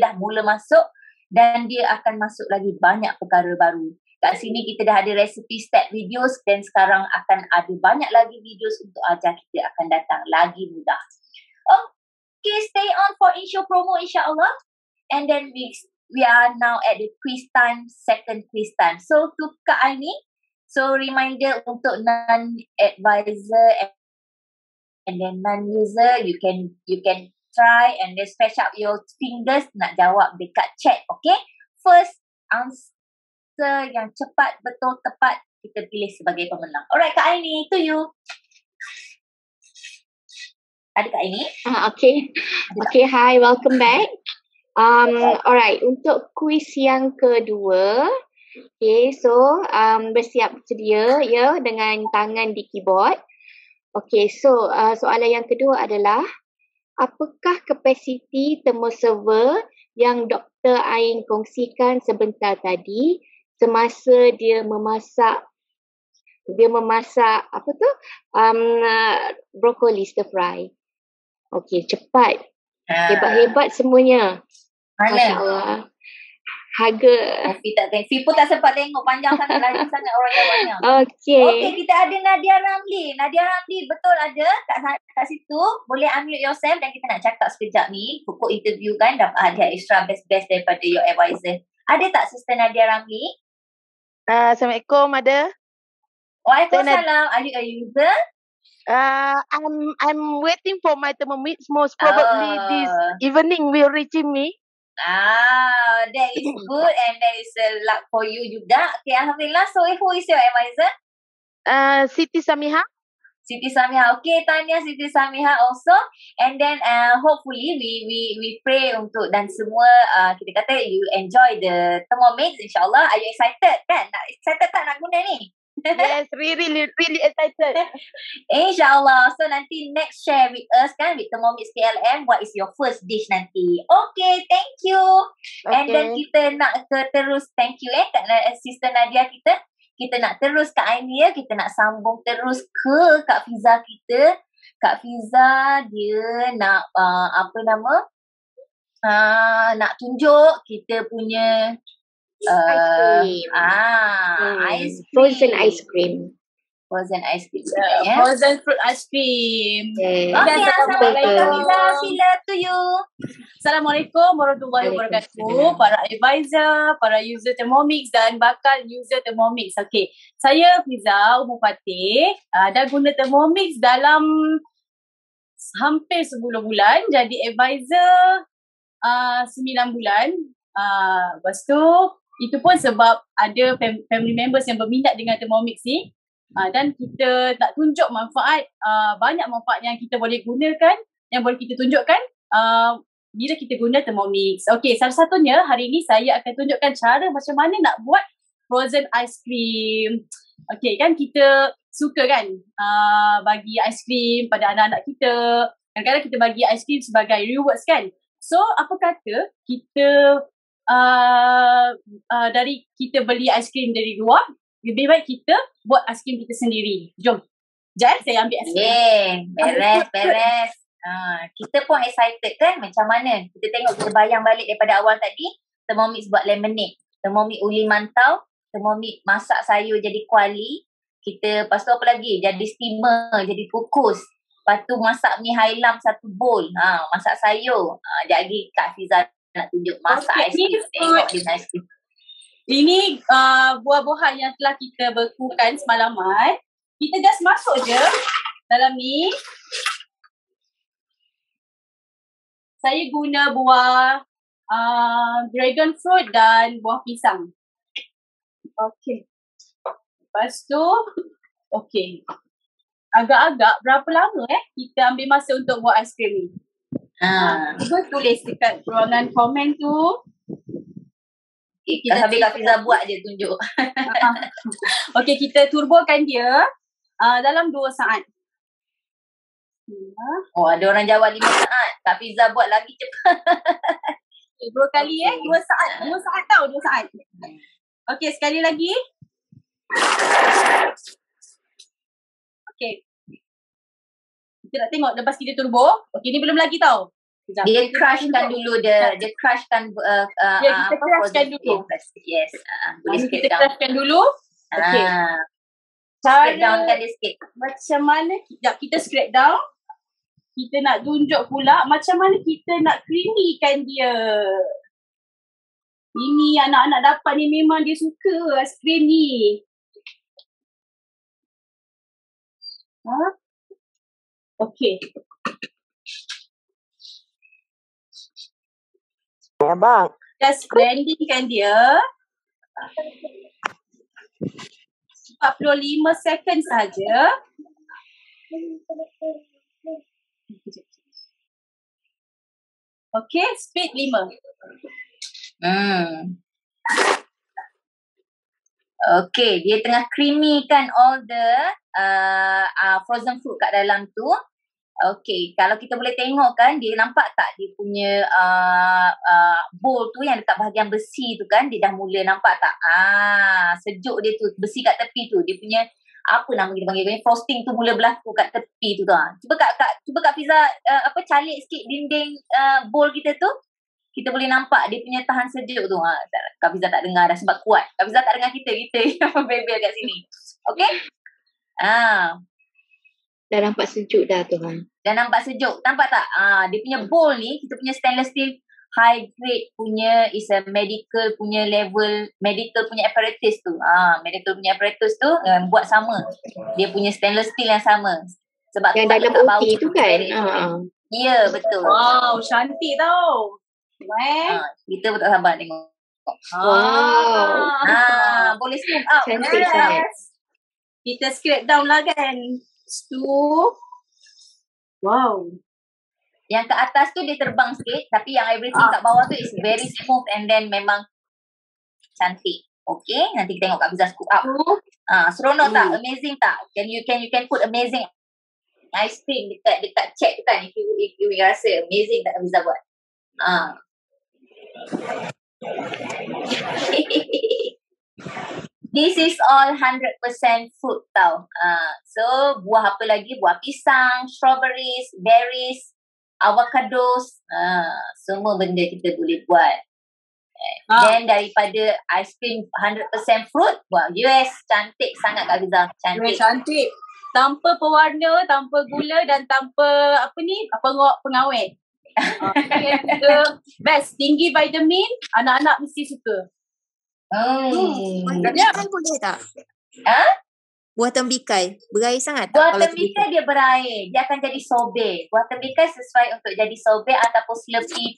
[SPEAKER 1] dah mula masuk dan dia akan masuk lagi banyak perkara baru. Kat sini kita dah ada recipe step videos dan sekarang akan ada banyak lagi videos untuk ajar kita akan datang lagi mudah. Okay, stay on for in-show promo insyaAllah. And then we are now at the quiz time, second quiz time. So to Kak Aini, so reminder untuk non-advisor and then non-user, you can try and then stretch out your fingers nak jawab dekat chat, okay? First answer yang cepat, betul, tepat, kita pilih sebagai pemenang. Alright Kak Aini, to you. Ada Kak Aini?
[SPEAKER 4] Okay, hi, welcome back. Alright, untuk kuis yang kedua, okay, so bersiap sedia ya dengan tangan di keyboard. Okay, so soalan yang kedua adalah apakah kapasiti thermoserver yang Dr. Ain kongsikan sebentar tadi semasa dia memasak apa tu? Brokoli stir fry. Okay, cepat. Hebat-hebat semuanya. Masya Allah. Harga.
[SPEAKER 1] Fi pun tak sempat tengok, panjang sangat, laju sangat orang jawabnya.
[SPEAKER 4] Okay,
[SPEAKER 1] kita ada Nadia Ramli. Nadia Ramli betul ada kat situ. Boleh unmute yourself dan kita nak cakap sekejap ni. Pokok interview kan dapat hadiah extra best daripada your advisor. Ada tak Sister Nadia Ramli?
[SPEAKER 8] Assalamualaikum, ada.
[SPEAKER 1] Waalaikumsalam. Are you a user?
[SPEAKER 8] I'm waiting for my Thermomix. Most probably this evening will reaching me.
[SPEAKER 1] That is good and that is a luck for you juga. Okay, alhamdulillah. So who is your advisor?
[SPEAKER 8] Siti Samiha.
[SPEAKER 1] Siti Samiha. Okay, tanya Siti Samiha also. And then hopefully we pray untuk dan semua kita kata you enjoy the Thermomix insyaAllah. Are you excited kan? Excited tak nak guna ni?
[SPEAKER 8] Yes, really excited.
[SPEAKER 1] InsyaAllah. So nanti next share with us kan with Thermomix PLM. What is your first dish nanti? Okay, thank you. Okay. And then kita nak terus thank you kat Sister Nadia kita. Kita nak terus Kak Aini ya. Kita nak sambung terus ke Kak Fiza kita. Kak Fiza dia nak nak tunjuk kita punya
[SPEAKER 4] ice cream. Frozen ice cream.
[SPEAKER 1] Frozen ice cream.
[SPEAKER 3] Frozen fruit ice cream.
[SPEAKER 1] Okay, Assalamualaikum. Sila to you.
[SPEAKER 3] Assalamualaikum warahmatullahi wabarakatuh. Para advisor, para user Thermomix dan bakal user Thermomix. Okay, saya Fiza Umur Fatih. Dah guna Thermomix dalam hampir 10 bulan. Jadi advisor 9 bulan. Lepas tu itu pun sebab ada family members yang berminat dengan Thermomix ni dan kita tak tunjuk manfaat, banyak manfaat yang kita boleh gunakan, yang boleh kita tunjukkan bila kita guna Thermomix. Okay, salah satunya hari ni saya akan tunjukkan cara macam mana nak buat frozen ice cream. Okay kan, kita suka kan bagi ice cream pada anak-anak kita. Kadang-kadang kita bagi ice cream sebagai rewards kan. So apa kata kita dari kita beli ice cream dari luar, lebih baik kita buat ice cream kita sendiri. Jom. Sekejap saya ambil ice cream.
[SPEAKER 1] Beres. Kita pun excited kan macam mana. Kita tengok, kita bayang balik daripada awal tadi. Thermomix buat lemonade. Thermomix uli mantau. Thermomix masak sayur jadi kuali. Kita lepas tu apa lagi? Jadi steamer, jadi kukus. Lepas tu masak mi hailam 1 bowl. Masak sayur. Sekejap lagi Kak Fiza nak tunjuk masak ais krim. Tengok dia ais krim.
[SPEAKER 9] Ini buah-buahan yang telah kita bekukan semalaman. Kita just masuk je dalam ni. Saya guna buah dragon fruit dan buah pisang. Okey. Lepas tu, okey. Agak-agak berapa lama kita ambil masa untuk buat ais krim ni? Cuba tulis dekat ruangan komen tu.
[SPEAKER 1] Kita sambil Kak Fiza buat je tunjuk.
[SPEAKER 9] Okey, kita turbokan dia dalam 2 saat.
[SPEAKER 1] Oh, ada orang jawab 5 saat. Kak Fiza buat lagi cepat.
[SPEAKER 9] 2 kali 2 saat. 2 saat tau, 2 saat. Okey, sekali lagi. Okey. Kita nak tengok lepas kita turbo. Okey, ni belum lagi tau. Sekejap.
[SPEAKER 1] Dia crushkan dulu dia crushkan
[SPEAKER 9] kita crushkan dulu.
[SPEAKER 1] Yes. Boleh
[SPEAKER 9] Kita crushkan dulu. Okey.
[SPEAKER 1] Scrape downkan dia sikit.
[SPEAKER 9] Macam mana kita scrape down. Kita nak tunjuk pula macam mana kita nak creamy-kan dia. Ini anak-anak dapat ni memang dia suka ais krim ni. Okey.
[SPEAKER 8] Abang.
[SPEAKER 9] Just blendingkan dia. 45 second saja. Okey, speed 5.
[SPEAKER 1] Okay, dia tengah creamy kan all the frozen fruit kat dalam tu. Okay, kalau kita boleh tengok kan, dia nampak tak dia punya bowl tu yang dekat bahagian besi tu kan, dia dah mula nampak tak? Sejuk dia tu, besi kat tepi tu. Dia punya, apa nama kita panggil, frosting tu mula berlaku kat tepi tu kan. Cuba Kak Fiza calik sikit dinding bowl kita tu. Kita boleh nampak dia punya tahan sejuk tu. Kak Fiza tak dengar dah sebab kuat. Kak Fiza tak dengar kita yang bebel kat sini. Okay?
[SPEAKER 4] Dah nampak sejuk dah tu kan.
[SPEAKER 1] Dah nampak sejuk. Nampak tak? Dia punya bowl ni, kita punya stainless steel high grade punya, is a medical punya level, medical punya apparatus tu. Medical punya apparatus tu buat sama. Dia punya stainless steel yang sama. Sebab
[SPEAKER 4] yang dalam OT tu kan?
[SPEAKER 1] Ya, betul.
[SPEAKER 9] Wow, cantik tau.
[SPEAKER 1] Kita pun tak sabar tengok.
[SPEAKER 4] Wow.
[SPEAKER 1] Boleh scoop out.
[SPEAKER 4] Cantik sangat.
[SPEAKER 9] Kita scrape down lah kan. Wow.
[SPEAKER 1] Yang ke atas tu dia terbang sikit, tapi yang everything kat bawah tu is very smooth and then memang cantik. Okay, nanti kita tengok Kak Fiza scoop out. Seronok tak? Amazing tak? You can put amazing ice cream dekat check tu kan, if you rasa amazing tak Kak Fiza buat. This is all 100% fruit tau. So buah apa lagi? Buah pisang, strawberries, berries, avocados, semua benda kita boleh buat. Then daripada ice cream 100% fruit, wah US cantik sangat Kak Fiza.
[SPEAKER 9] Cantik. Tanpa pewarna, tanpa gula dan tanpa pengawet. Best, tinggi vitamin, anak-anak mesti suka.
[SPEAKER 10] Tembikai boleh tak? Buah tembikai berair sangat tak?
[SPEAKER 1] Buah tembikai dia berair, dia akan jadi sorbet. Buah tembikai sesuai untuk jadi sorbet ataupun slurpee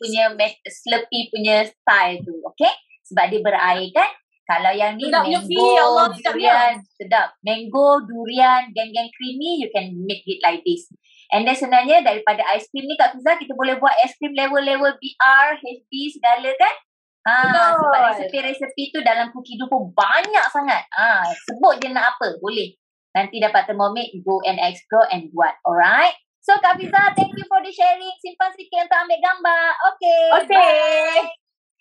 [SPEAKER 1] punya style tu, okay? Sebab dia berair kan. Kalau yang ni
[SPEAKER 9] sedap
[SPEAKER 1] mango, durian, sedap. Mango, durian, geng-geng creamy, you can make it like this. And then sebenarnya daripada ice cream ni Kak Fiza, kita boleh buat ice cream level-level BR, HD segala kan. Sebab resepi-resepi tu dalam Cookie Dough pun banyak sangat. Sebut je nak apa, boleh. Nanti dapat Thermomix, go and explore and buat. Alright. So Kak Fiza, thank you for the sharing. Simpan sikit untuk ambil gambar. Okay. Bye.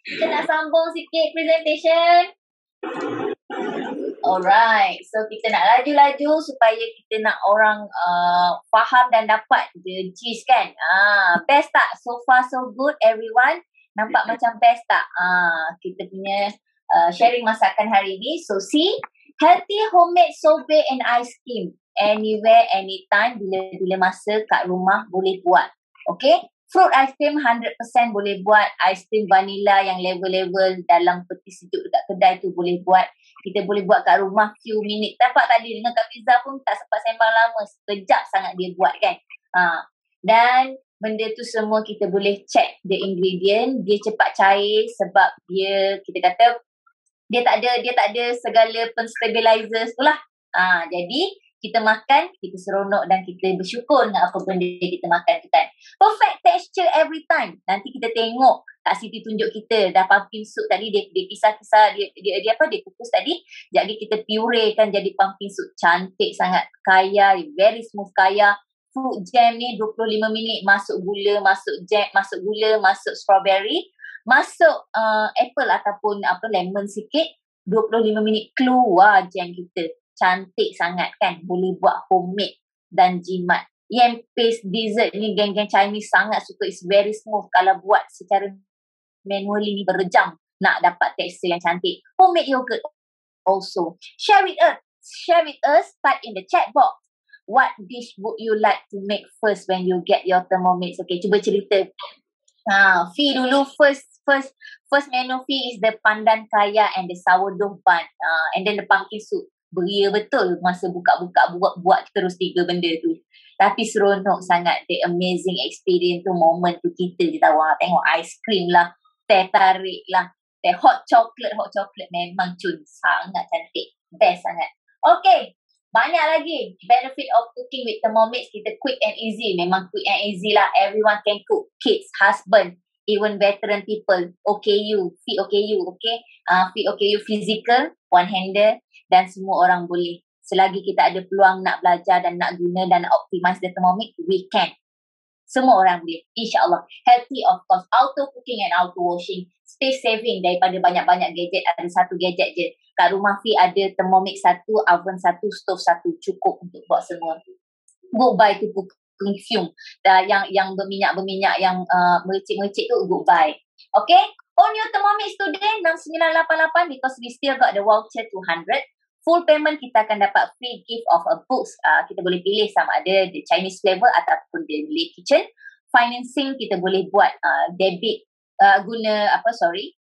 [SPEAKER 1] Kita nak sambung sikit presentation. Alright. So kita nak laju-laju supaya kita nak orang faham dan dapat the gist kan. Best tak? So far so good everyone. Nampak macam best tak? Kita punya sharing masakan hari ni. So see, healthy homemade sorbet and ice cream. anywhere, anytime, bila-bila masa kat rumah boleh buat. Okay? Fruit ice cream 100% boleh buat. Ice cream vanilla yang level-level dalam peti sejuk dekat kedai tu boleh buat. Kita boleh buat kat rumah few minit. Dapat tadi dengan Kak Fiza pun tak sempat sembang lama. Sekejap sangat dia buat kan. Dan benda tu semua kita boleh check the ingredient. Dia cepat cair sebab dia, kita kata, dia tak ada segala penstabilizer tu lah. Jadi kita makan, kita seronok dan kita bersyukur dengan apa benda kita makan tu kan. Perfect texture every time. Nanti kita tengok Kak Siti tunjuk kita dah pumpkin soup tadi dia kisah-kisah dia kukus tadi. Jadi kita purekan jadi pumpkin soup. Cantik sangat, kaya, very smooth, kaya. Fruit jam ni 25 minit masuk gula, masuk jam, masuk gula, masuk strawberry, masuk apple ataupun lemon sikit. 25 minit keluar jam kita. Cantik sangat kan. Boleh buat homemade dan jimat. Yam paste dessert ni geng-geng Chinese sangat suka. It's very smooth. Kalau buat secara manually ni berjam nak dapat tekstur yang cantik. Homemade yogurt also. Share with us. Type in the chat box. What dish would you like to make first when you get your Thermomix? Okay, cuba cerita. Fee dulu first menu Fee is the pandan kaya and the sourdough bun. And then the pumpkin soup. Beria betul masa buka-buka buat terus 3 benda tu. Tapi seronok sangat. The amazing experience tu, moment tu kita tahu tengok ice cream lah, teh tarik lah, teh hot chocolate memang cun sangat cantik. Best sangat. Okay, banyak lagi benefit of cooking with Thermomix. Kita quick and easy. Memang quick and easy lah. Everyone can cook. Kids, husband, even veteran people. OKU, Feed OKU, okay? Feed OKU physical, one-hander, dan semua orang boleh. Selagi kita ada peluang nak belajar dan nak guna dan nak optimize the Thermomix, we can. Semua orang boleh. InsyaAllah. Healthy of course. Auto cooking and auto washing. Space saving daripada banyak-banyak gadget. Ada satu gadget je. Kat rumah Fi ada Thermomix 1, oven 1, stove 1. Cukup untuk buat semua. Goodbye to cooking fume. Yang berminyak-berminyak, yang mericik-mericik tu, goodbye. Okay? On your Thermomix today, 6988 because we still got the voucher 200. Full payment kita akan dapat free gift of a books. Kita boleh pilih sama ada the Chinese flavor ataupun the Malay kitchen. Financing kita boleh buat debit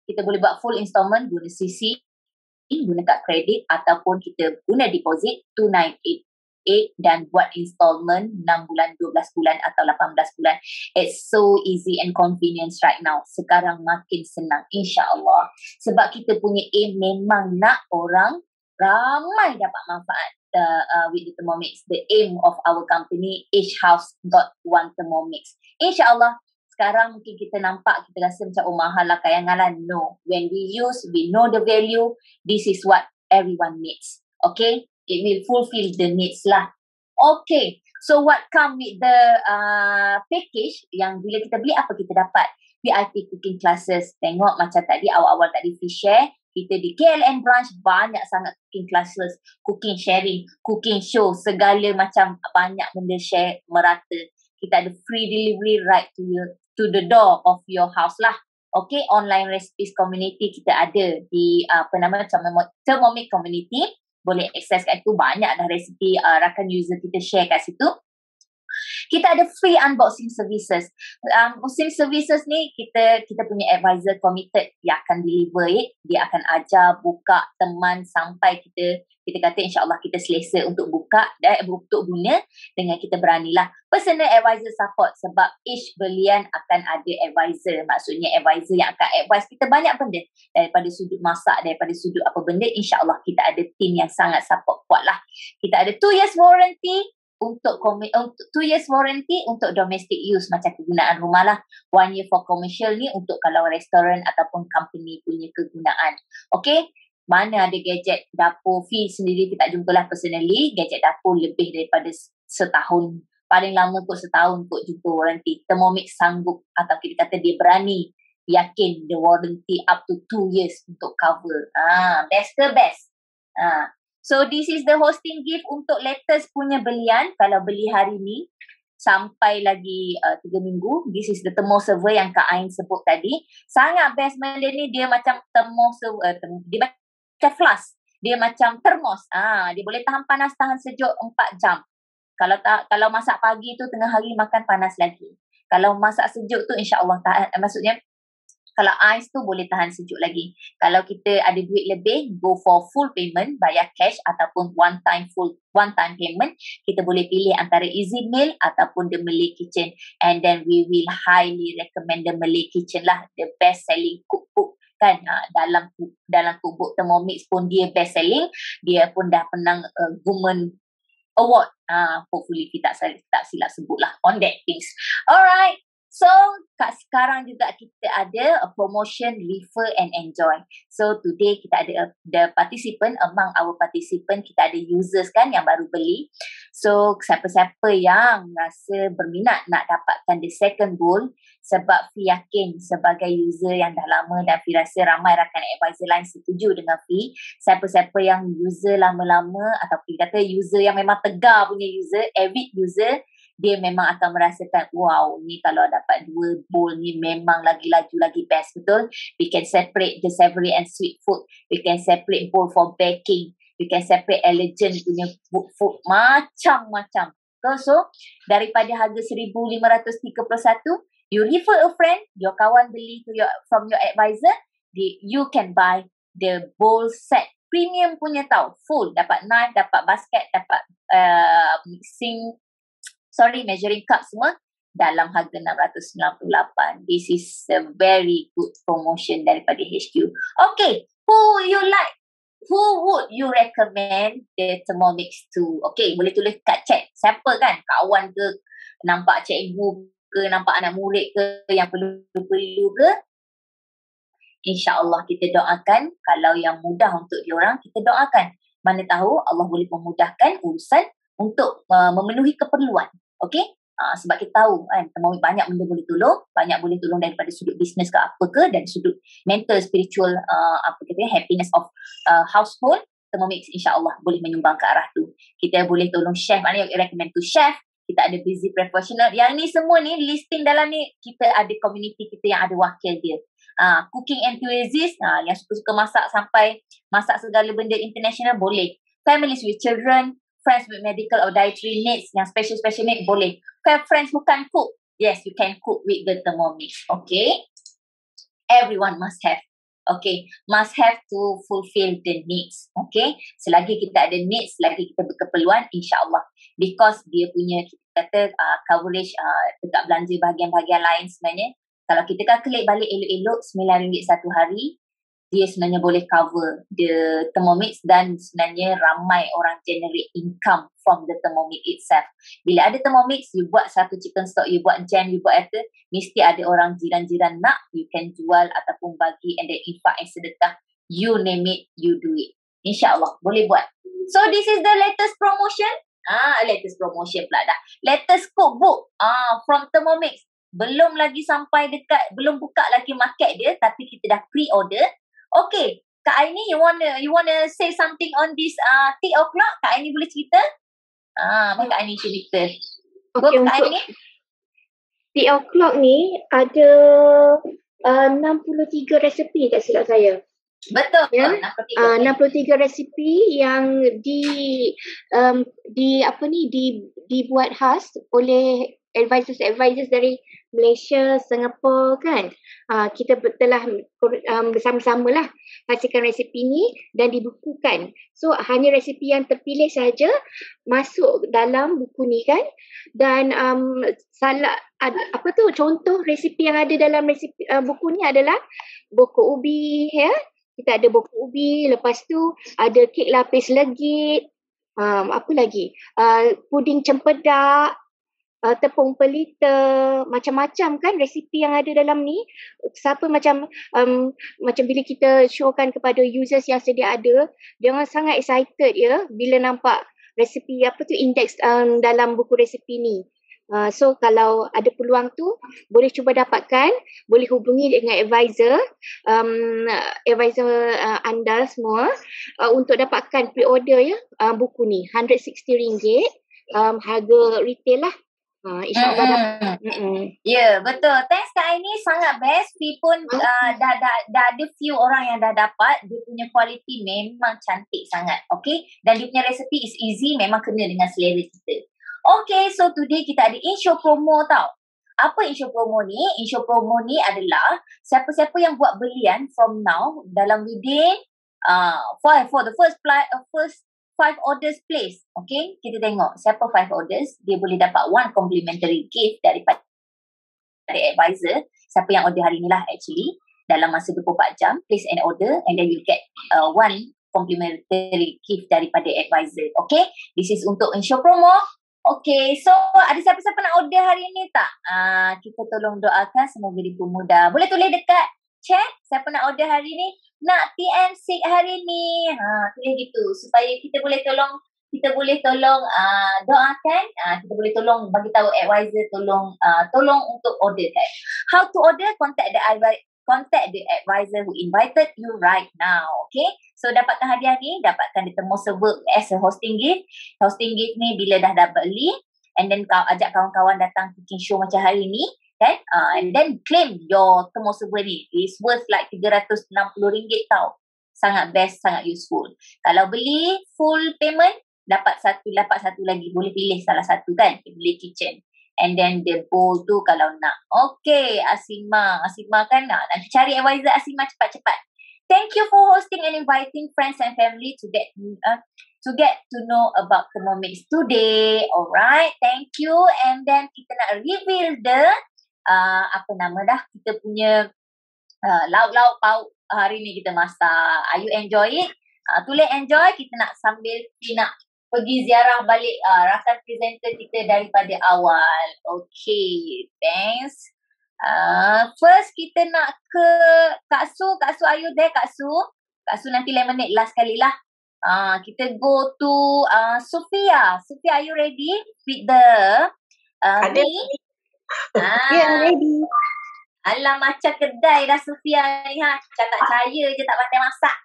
[SPEAKER 1] kita boleh buat full installment guna CC, guna kad kredit ataupun kita guna deposit 2988 dan buat installment 6 bulan, 12 bulan atau 18 bulan. It's so easy and convenient right now. Sekarang makin senang insya-Allah. Sebab kita punya aim memang nak orang ramai dapat manfaat with the Thermomix. The aim of our company, each house got one Thermomix. InsyaAllah, sekarang mungkin kita nampak, kita rasa macam mahal lah kayangan. No. When we use, we know the value. This is what everyone needs. Okay? It will fulfill the needs lah. Okay. So what come with the package yang bila kita beli, apa kita dapat? VIP cooking classes. Tengok macam tadi, awal-awal tadi Fi share. Kita di KLM branch banyak sangat cooking classes, cooking sharing, cooking show, segala macam banyak benda share merata. Kita ada free delivery right to the door of your house lah. Okay, online recipes community kita ada di Thermomix community. Boleh akses kat situ, banyak dah resipi rakan user kita share kat situ. Kita ada free unboxing services. Unboxing services ni kita punya advisor committed yang akan deliver it. Dia akan ajar, buka, teman sampai kita kata insyaAllah kita selesa untuk buka dan untuk guna dengan kita beranilah. Personal advisor support sebab each belian akan ada advisor. Maksudnya advisor yang akan advise kita banyak benda. Daripada sudut masak, daripada sudut apa benda, insyaAllah kita ada team yang sangat support kuat lah. Kita ada 2 years warranty. Untuk 2 years warranty untuk domestic use macam kegunaan rumah lah. 1 year for commercial ni untuk kalau restoran ataupun company punya kegunaan. Okay, mana ada gadget dapur Fi sendiri kita tak jumpa lah personally. Gadget dapur lebih daripada setahun. Paling lama kot setahun kot jumpa warranty. Thermomix sanggup atau kita kata dia berani yakin the warranty up to 2 years untuk cover. Best ke best. So this is the hosting gift untuk latest punya belian. Kalau beli hari ni sampai lagi 3 minggu. This is the thermo server yang Kak Ain sebut tadi. Sangat best benda ni. Dia macam thermo server. Dia macam flask. dia macam termos. Dia boleh tahan panas, tahan sejuk 4 jam. Kalau masak pagi tu tengah hari makan panas lagi. Kalau masak sejuk tu insya-Allah tahan, maksudnya kalau ais tu boleh tahan sejuk lagi. Kalau kita ada duit lebih, go for full payment, bayar cash ataupun one time payment. Kita boleh pilih antara Easy Meal ataupun The Malay Kitchen. And then we will highly recommend The Malay Kitchen lah. The best selling cookbook kan. Dalam cookbook Thermomix pun dia best selling. Dia pun dah menang Women Award. Hopefully kita tak silap sebut lah on that things. Alright. So, kat sekarang juga kita ada a promotion refer and enjoy. So, today kita ada the participant, among our participant, kita ada users kan yang baru beli. So, siapa-siapa yang rasa berminat nak dapatkan the second goal, sebab Fi yakin sebagai user yang dah lama dan Fi rasa ramai rakan advisor lain setuju dengan Fi, siapa-siapa yang user lama-lama atau Fi kata user yang memang tegar punya user, avid user, dia memang akan merasakan wow, ni kalau dapat 2 bowl ni memang lagi laju, lagi best, betul? We can separate the savory and sweet food. We can separate bowl for baking. We can separate elegant punya food macam-macam. So daripada harga 1,531, you refer a friend, your kawan beli from your advisor, you can buy the bowl set. Premium punya tau, full. Dapat knife, dapat basket, dapat measuring cup semua dalam harga 698. This is a very good promotion daripada HQ. Okay, who would you recommend the Thermomix to? Okay, boleh tulis kat chat. Siapa kan? Kawan ke? Nampak cikgu ke? Nampak anak murid ke? Yang perlu ke? InsyaAllah kita doakan. Kalau yang mudah untuk diorang, kita doakan. Mana tahu Allah boleh memudahkan urusan untuk memenuhi keperluan. Okay? Sebab kita tahu kan, Thermomix banyak benda boleh tolong. Banyak boleh tolong daripada sudut bisnes ke apa ke, dan sudut mental, spiritual, happiness of household. Thermomix insyaAllah boleh menyumbang ke arah tu. Kita boleh tolong chef, mana yang recommend to chef. Kita ada busy professional. Yang ni semua ni, listing dalam ni, kita ada community kita yang ada wakil dia. Cooking enthusiast, yang suka-suka masak sampai masak segala benda international boleh. Families with children, friends with medical or dietary needs, yang special need boleh. Friends who can cook, yes, you can cook with the Thermomix. Okay, everyone must have. Okay, must have to fulfill the needs. Okay, selagi kita ada needs, selagi kita berkeperluan, insyaAllah. Because dia punya, kita kata coverage dekat belanja bahagian-bahagian lain sebenarnya, kalau kita calculate balik elok-elok RM9 satu hari, dia sebenarnya boleh cover the Thermomix, dan sebenarnya ramai orang generate income from the Thermomix itself. Bila ada Thermomix, you buat satu chicken stock, you buat jam, you buat apa, mesti ada orang jiran-jiran nak, you can jual ataupun bagi, and then infak and sedekah, you name it, you do it. InsyaAllah, boleh buat. So this is the latest promotion. Latest promotion pula dah. Latest cookbook from Thermomix. Belum lagi sampai dekat, belum buka lagi market dia, tapi kita dah pre-order. Okay, Kak Aini, you wanna say something on this tea o'clock? Kak Aini boleh cerita? Kak Aini cerita.
[SPEAKER 4] Okay, untuk tea o'clock ni ada 63 resepi tak silap saya.
[SPEAKER 1] Betul.
[SPEAKER 4] Ya? 63 resepi yang dibuat khas oleh advisors dari Malaysia, Singapura kan. Kita telah bersama-sama lah hasilkan resepi ni dan dibukukan. So hanya resepi yang terpilih saja masuk dalam buku ni kan. Dan contoh resepi yang ada dalam resepi buku ni adalah bokor ubi ya. Kita ada bokor ubi, lepas tu ada kek lapis legit. Apa lagi? Puding cempedak, tepung pelita, macam-macam kan resepi yang ada dalam ni. Siapa macam bila kita showkan kepada users yang sedia ada, dia orang sangat excited ya bila nampak resepi index dalam buku resepi ni. So kalau ada peluang tu boleh cuba dapatkan, boleh hubungi dengan advisor anda semua untuk dapatkan pre-order ya buku ni RM160 harga retail lah. InsyaAllah dapat.
[SPEAKER 1] Ya, betul. Thanks Kak Aini, sangat best. Fee pun dah ada few orang yang dah dapat. Dia punya quality memang cantik sangat. Okay. Dan dia punya recipe is easy. Memang kena dengan selera kita. Okay, so today kita ada in-show promo tau. Apa in-show promo ni? In-show promo ni adalah siapa-siapa yang buat belian from now dalam within for the first 5 orders place. Okay, kita tengok siapa 5 orders, dia boleh dapat 1 complimentary gift daripada advisor. Siapa yang order hari ni lah actually, dalam masa 24 jam, place an order and then you get 1 complimentary gift daripada advisor. Okay, this is untuk in-show promo. Okay, so ada siapa-siapa nak order hari ni tak? Kita tolong doakan semoga dipermudah. Boleh tulis dekat chat siapa nak order hari ni, nak TM6 hari ni. Tulis gitu supaya kita boleh tolong doakan, kita boleh tolong bagi tahu advisor tolong untuk order kan. How to order? Contact the advisor who invited you right now. Okay, so dapatkan hadiah ni, dapatkan the thermoserver as a hosting gift. Hosting gift ni bila dah beli, and then kau ajak kawan-kawan datang cooking show macam hari ni kan, and then claim your thermoserver ni. It's worth like RM360 tau. Sangat best, sangat useful. Kalau beli full payment, dapat satu lagi, boleh pilih salah satu kan, beli kitchen. And then the bowl tu kalau nak. Okay, Asima kan nanti cari advisor Asima cepat-cepat. Thank you for hosting and inviting friends and family to get to know about Thermomix today. Alright, thank you. And then kita nak reveal the kita punya lauk-lauk pauk hari ni kita masak. Are you enjoy it? Tulis enjoy. Kita nak sambil nak pergi ziarah balik rakan presenter kita daripada awal. Okay, thanks. First kita nak ke Kak Su. Kak Su, are you there Kak Su? Kak Su nanti lemonade last kali lah. Kita go to Sophia. Sophia, are you ready with the
[SPEAKER 11] ada.
[SPEAKER 1] Yeah, ready. Alah, macam kedai dah Sophia ni Macam tak percaya je tak pandai masak.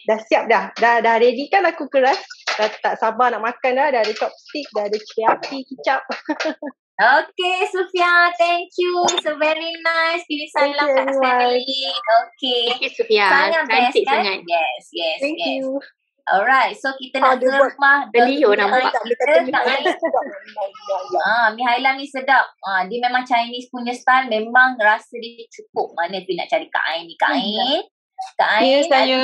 [SPEAKER 7] Dah siap dah. Dah ready kan aku keras. Dah tak sabar nak makan dah. Dah ada chopstick, dah ada teriyaki, kicap.
[SPEAKER 1] Okay, Sophia, thank you. It's a very nice. Kirim salam kat family. Okay.
[SPEAKER 4] Thank you, Sophia.
[SPEAKER 1] Sangat best
[SPEAKER 4] Cantik
[SPEAKER 1] kan?
[SPEAKER 4] sangat.
[SPEAKER 1] Yes.
[SPEAKER 7] Thank you.
[SPEAKER 1] Alright, so kita nak ke rumah
[SPEAKER 4] Leo nampak.
[SPEAKER 1] Mihailam ni sedap. Dia memang Chinese punya style, memang rasa dia cukup. Mana tu nak cari kain ni, kain.
[SPEAKER 11] Ya, saya.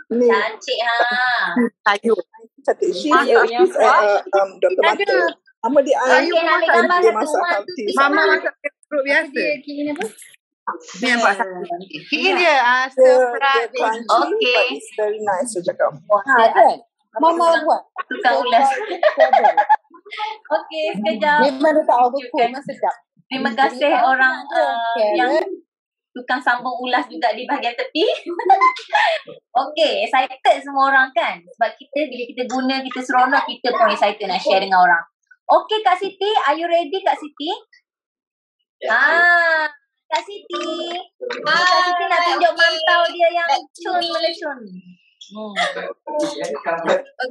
[SPEAKER 1] Cantik
[SPEAKER 11] Ayu. Cantik. She's Dr. Mata. Nama dia Ayu. Dia masak healthy.
[SPEAKER 10] Mama masak perut biasa.
[SPEAKER 4] Ini apa?
[SPEAKER 10] Dia nampak sakit. Ini dia
[SPEAKER 11] Dia crunchy, but it's very nice saya cakap.
[SPEAKER 10] kan? Mama buat.
[SPEAKER 1] Tukang ulas. Okay, sekejap.
[SPEAKER 10] Memang dia tak overcook, memang sedap.
[SPEAKER 1] Terima kasih orang yang tukang sambung ulas juga di bahagian tepi. Okay, excited semua orang kan? Sebab bila kita guna, kita seronok, kita pun excited nak share dengan orang. Okay, Kak Siti, are you ready Kak Siti? Kak Siti. Kak Siti nak tunjuk mantau dia yang cun melecun.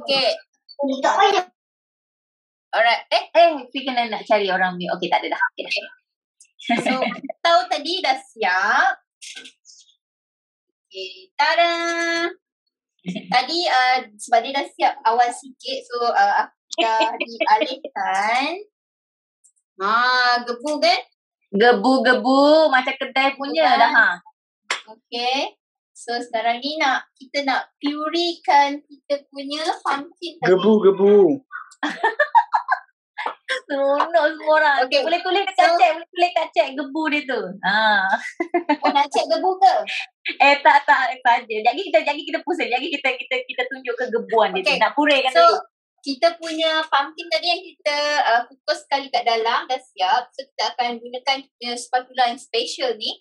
[SPEAKER 1] Okay. Alright. Fi kena nak cari orang ni. Okay, tak ada dah. Okay, dah.
[SPEAKER 3] So, tahu tadi dah siap. Okay, tada. Tadi sebab dia dah siap awal sikit, so dah dialihkan. Gebu kan?
[SPEAKER 1] Gebu-gebu macam kedai punya dah.
[SPEAKER 3] Okay. So sekarang ni kita nak purekan kita punya pumpkin.
[SPEAKER 11] Gebu-gebu.
[SPEAKER 1] Seronok semua orang. Okay, boleh tulis dekat chat. Boleh tulis kat chat gebu dia tu.
[SPEAKER 3] Nak cek gebu ke?
[SPEAKER 1] Tak saja. Jadi kita pusing. Jadi kita tunjuk kegebuan dia tu. Nak purekan dulu.
[SPEAKER 3] Kita punya pumpkin tadi yang kita kukus sekali kat dalam dah siap. So kita akan gunakan punya spatula yang special ni.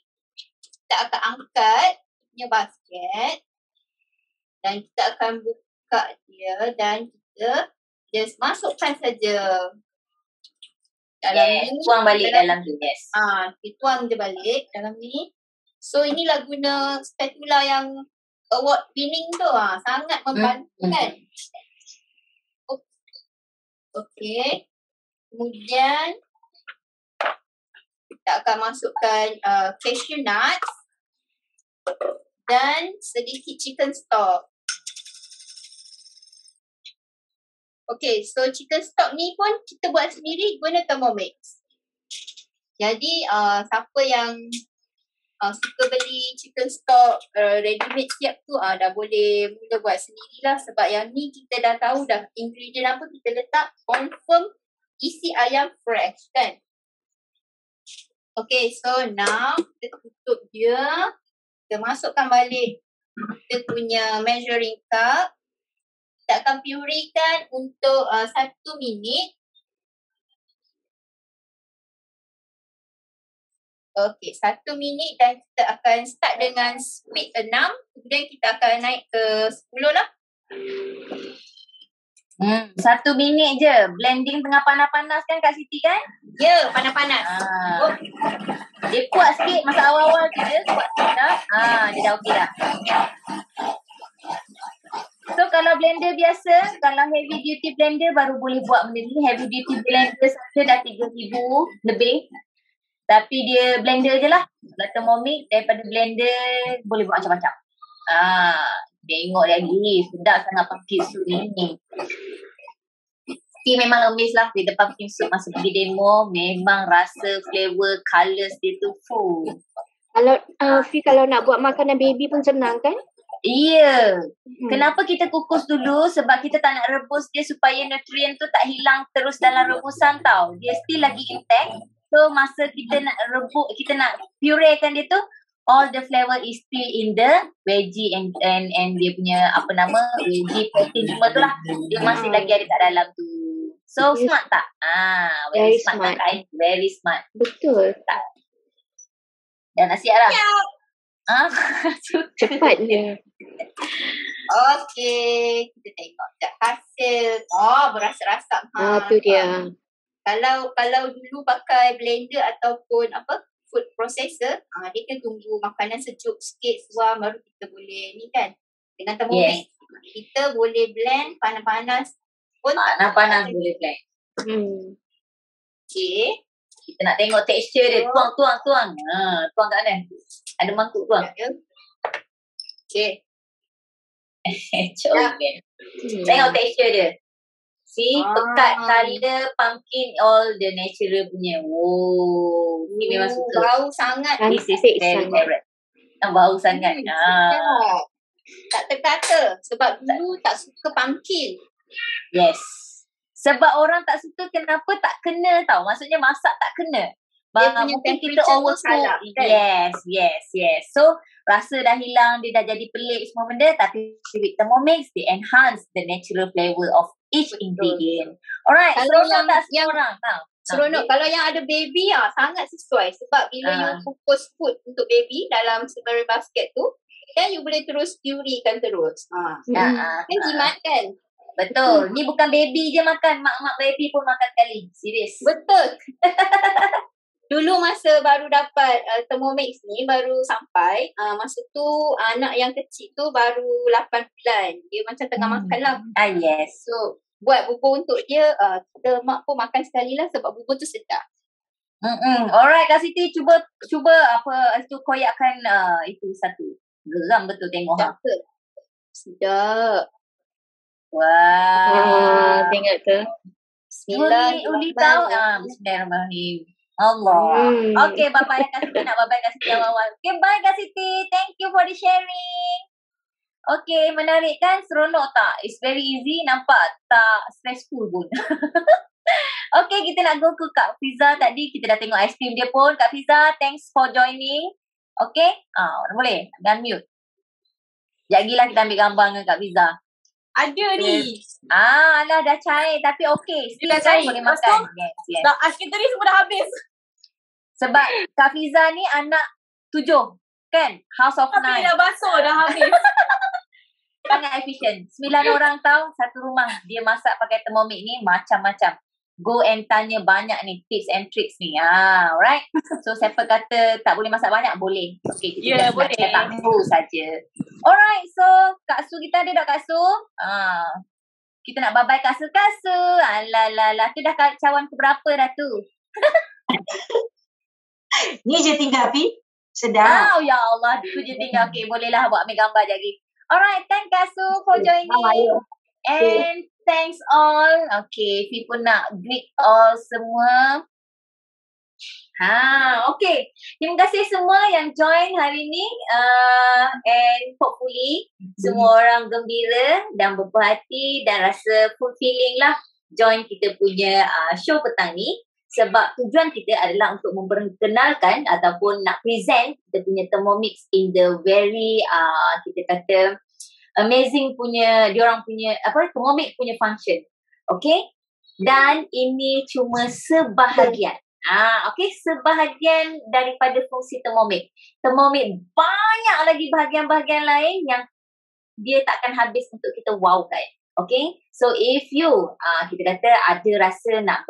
[SPEAKER 3] Kita akan angkat punya basket. Dan kita akan buka dia dan kita just masukkan saja.
[SPEAKER 1] Tuang balik dalam tu. Yes.
[SPEAKER 3] Kita tuang dia balik dalam ni. So inilah guna spatula yang award winning tu. Sangat membantu kan. Okey. Kemudian kita akan masukkan cashew nuts dan sedikit chicken stock. Okay, so chicken stock ni pun kita buat sendiri guna Thermomix. Jadi siapa yang suka beli chicken stock ready made siap tu dah boleh mula buat sendirilah, sebab yang ni kita dah tahu dah ingredient apa kita letak, confirm isi ayam fresh kan. Okay, so now kita tutup dia, kita masukkan balik kita punya measuring cup. Kita akan purekan untuk 1 minit. Okey, 1 minit dan kita akan start dengan speed 6. Kemudian kita akan naik ke 10 lah.
[SPEAKER 1] 1 minit je. Blending tengah panas-panas kan Kak Siti kan?
[SPEAKER 3] Ya, panas-panas.
[SPEAKER 1] Dia kuat sikit masa awal-awal je. Kuat sikit dah. Dia dah okey dah. So kalau blender biasa, kalau heavy duty blender baru boleh buat benda ni. Heavy duty blender saja dah 3,000 lebih. Tapi dia blender je lah. Kalau Thermomix daripada blender boleh buat macam-macam. Tengok lagi. Sedap sangat pumpkin soup ni. Memang amazed lah with the pumpkin soup masa pergi demo. Memang rasa, flavor, colours dia tu full.
[SPEAKER 4] Kalau kalau nak buat makanan baby pun senang kan?
[SPEAKER 1] Iya. Kenapa kita kukus dulu? Sebab kita tak nak rebus dia supaya nutrien tu tak hilang terus dalam rebusan tau. Dia still lagi intact. So masa kita nak rebus, kita nak purekan dia tu, all the flavor is still in the veggie and dia punya apa nama, veggie protein semua tu lah. Dia masih lagi ada kat dalam tu. So smart tak? Very smart tak? Very smart.
[SPEAKER 4] Betul.
[SPEAKER 1] Tak. Dan nasihat lah.
[SPEAKER 4] Cepatnya.
[SPEAKER 3] Okey, kita tengok hasil. Berasa-rasa.
[SPEAKER 4] Tu dia.
[SPEAKER 3] Kalau dulu pakai blender ataupun food processor, dia kan tunggu makanan sejuk sikit suam baru kita boleh ni kan. Dengan Thermomix kita boleh blend panas-panas pun.
[SPEAKER 1] Panas-panas boleh blend.
[SPEAKER 3] Okey.
[SPEAKER 1] Kita nak tengok tekstur dia. Tuang. Tuang kat mana? Ada mangkuk tuang.
[SPEAKER 3] Okay.
[SPEAKER 1] Tengok tekstur dia. See, pekat colour pumpkin, all the natural punya. Wow. Ni memang suka.
[SPEAKER 3] Bau sangat.
[SPEAKER 1] This is very favorite. Bau sangat.
[SPEAKER 3] Tak terkata. Sebab dulu tak suka pumpkin.
[SPEAKER 1] Yes. Sebab orang tak suka, kenapa tak kena tau. Maksudnya masak tak kena. Mungkin kita overcook. Yes. So rasa dah hilang, dia dah jadi pelik semua benda. Tapi with Thermomix, they enhance the natural flavour of each ingredient. Alright,
[SPEAKER 3] kalau
[SPEAKER 1] yang orang tahu.
[SPEAKER 3] Seronok. Kalau yang ada baby sangat sesuai. Sebab bila you kukus food untuk baby dalam sebagai basket tu, kan you boleh terus purekan terus. Kan jimat kan?
[SPEAKER 1] Betul. Ni bukan baby je makan. Mak-mak baby pun makan sekali. Serius.
[SPEAKER 3] Betul. Dulu masa baru dapat Thermomix ni, baru sampai. Masa tu anak yang kecil tu baru 8 bulan. Dia macam tengah makan lah.
[SPEAKER 1] Yes.
[SPEAKER 3] So, buat bubur untuk dia, kita mak pun makan sekali lah sebab bubur tu sedap.
[SPEAKER 1] Alright, Kak Siti cuba apa itu koyakkan itu satu. Geram betul tengok.
[SPEAKER 3] Sedap.
[SPEAKER 4] Wah. Tengok tu.
[SPEAKER 1] Bismillahirrahmanirrahim. Allah. Okay, bye-bye Kak Siti. Nak bye-bye Kak Siti awal-awal. Okay, bye Kak Siti. Thank you for the sharing. Okay, menarik kan? Seronok tak? It's very easy. Nampak? Tak stressful pun. Okay, kita nak go ke Kak Fiza tadi. Kita dah tengok ice cream dia pun. Kak Fiza, thanks for joining. Okay? Boleh? Dan mute. Sekejap lagi lah kita ambil gambar dengan Kak Fiza.
[SPEAKER 9] Ada ni.
[SPEAKER 1] Alah dah cair. Tapi okay. Still
[SPEAKER 9] dah cair.
[SPEAKER 1] boleh makan. Yes.
[SPEAKER 9] Dah ice cream tadi semua dah habis.
[SPEAKER 1] Sebab Kak Fiza ni anak 7. Kan? House of 9.
[SPEAKER 9] Tapi dah basuh, dah habis.
[SPEAKER 1] Sangat efisien. 9 orang tahu satu rumah. Dia masak pakai Thermomix ni macam-macam. Go and tanya banyak ni tips and tricks ni. Alright. So siapa kata tak boleh masak banyak? Boleh. Okay, kita just boleh. Nak tahu saja. Alright. So Kak Su kita ada tak Kak Su? Kita nak bye-bye kasut-kasut. Alah. Tu dah cawan keberapa dah tu?
[SPEAKER 2] Ni je tinggal, Pi. Sedap.
[SPEAKER 1] Oh, ya Allah. Tu je tinggal. Okay, bolehlah buat ambil gambar je lagi. Alright, thank Kasut for joining. And thanks all. Okay, Fi pun nak greet all semua. Okay. Terima kasih semua yang join hari ni. And hopefully semua orang gembira dan berhati dan rasa fulfilling lah join kita punya show petang ni. Sebab tujuan kita adalah untuk memperkenalkan ataupun nak present kita punya Thermomix in the very kita kata amazing punya diorang punya Thermomix punya function. Okay? Dan ini cuma sebahagian. Okay, sebahagian daripada fungsi Thermomix. Thermomix banyak lagi bahagian-bahagian lain yang dia takkan habis untuk kita wowkan. Okay? So if you kita kata ada rasa nak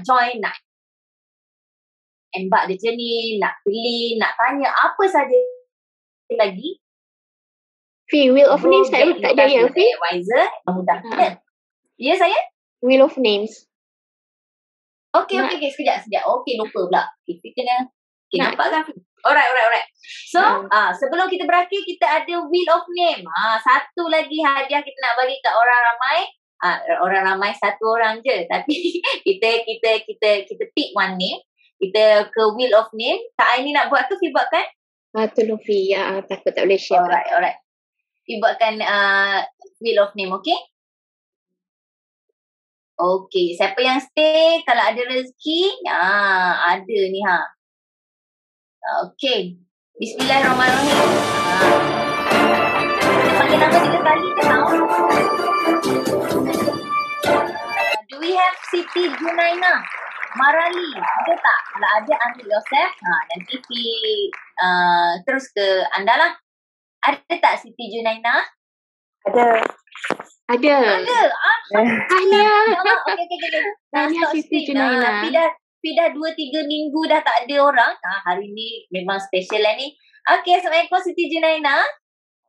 [SPEAKER 1] join, nak embark the journey, nak beli, nak tanya apa saja lagi.
[SPEAKER 4] Wheel of Names tak jaya,
[SPEAKER 1] advisor memudahkan. Ya saya?
[SPEAKER 4] Wheel of Names.
[SPEAKER 1] Okay, sekejap. Okay, lupa pula. Kita kena nampak kan? Alright. So, sebelum kita berakhir, kita ada Wheel of Name. Satu lagi hadiah kita nak bagi kat orang ramai. Orang ramai satu orang je. Tapi kita pick one name. Kita ke Wheel of Name. Kak Aini nak buat tu, Fi buatkan?
[SPEAKER 4] Tolong Fi. Takut tak boleh share.
[SPEAKER 1] Alright. Fi buatkan Wheel of Name, okay? Okay, siapa yang stay kalau ada rezeki, ada ni Okay. Bismillahirrahmanirrahim. Kita panggil nama 3 kali ke tahu? Do we have Siti Junaina? Marali, ada tak? Kalau ada, ambil yourself. Nanti terus ke anda lah. Ada tak Siti Junaina?
[SPEAKER 4] Ada.
[SPEAKER 1] Tahniah.
[SPEAKER 4] Tahniah Siti Junaina.
[SPEAKER 1] Fi dah 2-3 minggu dah tak ada orang. Hari ni memang special lah ni. Okay, Assalamualaikum Siti Junaina.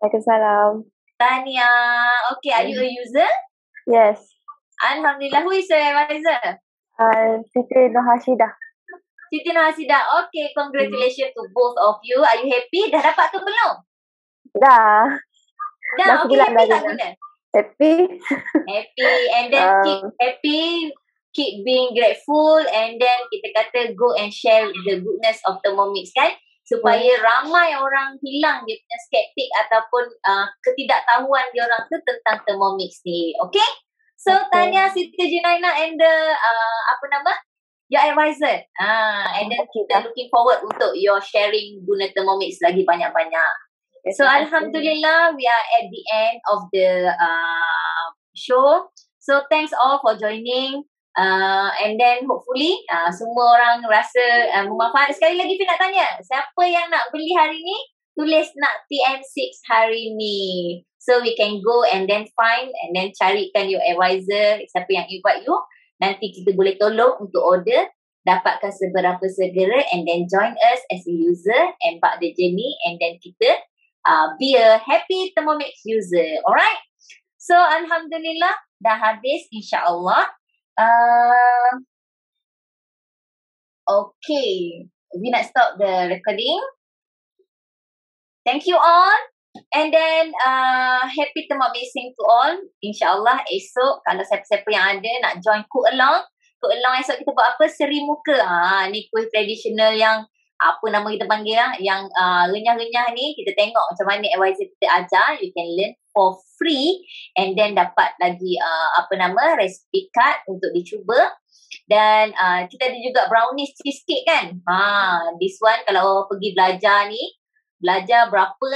[SPEAKER 12] Waalaikumsalam.
[SPEAKER 1] Tahniah. Okay, are you a user?
[SPEAKER 12] Yes.
[SPEAKER 1] Alhamdulillah. Who is your advisor?
[SPEAKER 12] Siti Nurhashidah.
[SPEAKER 1] Siti Nurhashidah. Okay, congratulations to both of you. Are you happy? Dah dapat ke belum?
[SPEAKER 12] Dah.
[SPEAKER 1] Okay, happy tak guna?
[SPEAKER 12] Happy.
[SPEAKER 1] And then keep happy, keep being grateful, and then kita kata go and share the goodness of Thermomix kan, supaya ramai orang hilang dia punya skeptik ataupun ketidaktahuan dia orang tu tentang Thermomix ni. Okay? So tanya Siti Junaina and the your advisor. And then kita looking forward untuk your sharing guna Thermomix lagi banyak-banyak. So Alhamdulillah, we are at the end of the show. So thanks all for joining. And then hopefully semua orang rasa bermanfaat. Sekali lagi Fi nak tanya, siapa yang nak beli hari ni, tulis nak TM6 hari ni. So we can go and then find and then carikan your advisor, siapa yang invite you. Nanti kita boleh tolong untuk order, dapatkan seberapa segera and then join us as a user, embark the journey and then kita be a happy Thermomix user. Alright? So Alhamdulillah dah habis insyaAllah. Okay. We nak stop the recording. Thank you all. And then happy Thermomixing to all. InsyaAllah esok kalau siapa-siapa yang ada nak join cook along esok kita buat apa? Seri muka. Ni kuih tradisional yang apa nama kita panggil lah, yang renyah-renyah ni. Kita tengok macam mana advisor kita ajar. You can learn for free and then dapat lagi recipe card untuk dicuba. Dan kita ada juga brownies cheesecake kan. This one kalau pergi belajar belajar berapa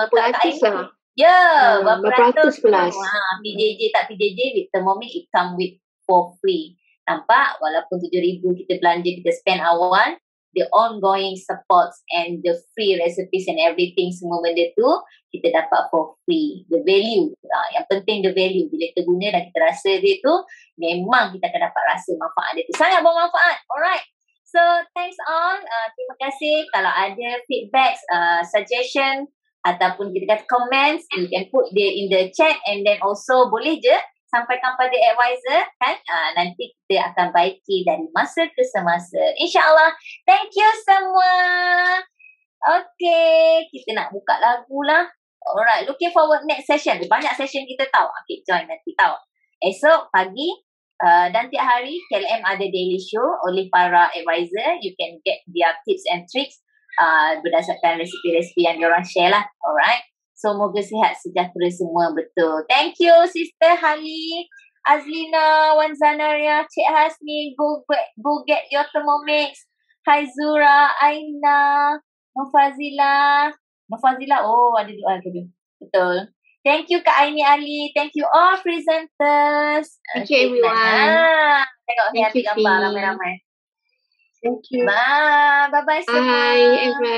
[SPEAKER 4] beratus lah.
[SPEAKER 1] Ya,
[SPEAKER 4] beratus plus.
[SPEAKER 1] PJJ tak PJJ with Thermomix it come with for free. Nampak? Walaupun 7,000 kita belanja, kita spend awal, the ongoing supports and the free recipes and everything, semua benda tu kita dapat for free. The value, yang penting the value. Bila kita guna dan kita rasa dia tu, memang kita akan dapat rasa manfaat dia tu. Sangat bermanfaat. Alright. So thanks all. Terima kasih. Kalau ada feedback, suggestion, ataupun kita kata comments, you can put in the chat, and then also boleh je sampaikan pada advisor kan. Nanti kita akan baiki dari masa ke semasa. InsyaAllah. Thank you semua. Okay, kita nak buka lagu lah. Alright, looking forward next session. Banyak session kita tahu. Okay, join nanti tahu. Esok pagi dan tiap hari KLM ada daily show oleh para advisor. You can get their tips and tricks berdasarkan resipi-resipi yang diorang share lah. Alright. So, moga sihat sejahtera semua betul. Thank you, Sister Hali, Azlina, Wan Zanaria, Cik Hasni, go get your Thermomix. Hai Zura, Aina, Nufazila, oh ada doa tadi. Betul. Thank you Kak Aini Ali. Thank you all presenters.
[SPEAKER 4] Thank you everyone.
[SPEAKER 1] Tengok ni hati gambar ramai-ramai.
[SPEAKER 7] Thank you.
[SPEAKER 1] Bye. Bye-bye semua.
[SPEAKER 4] Bye everyone.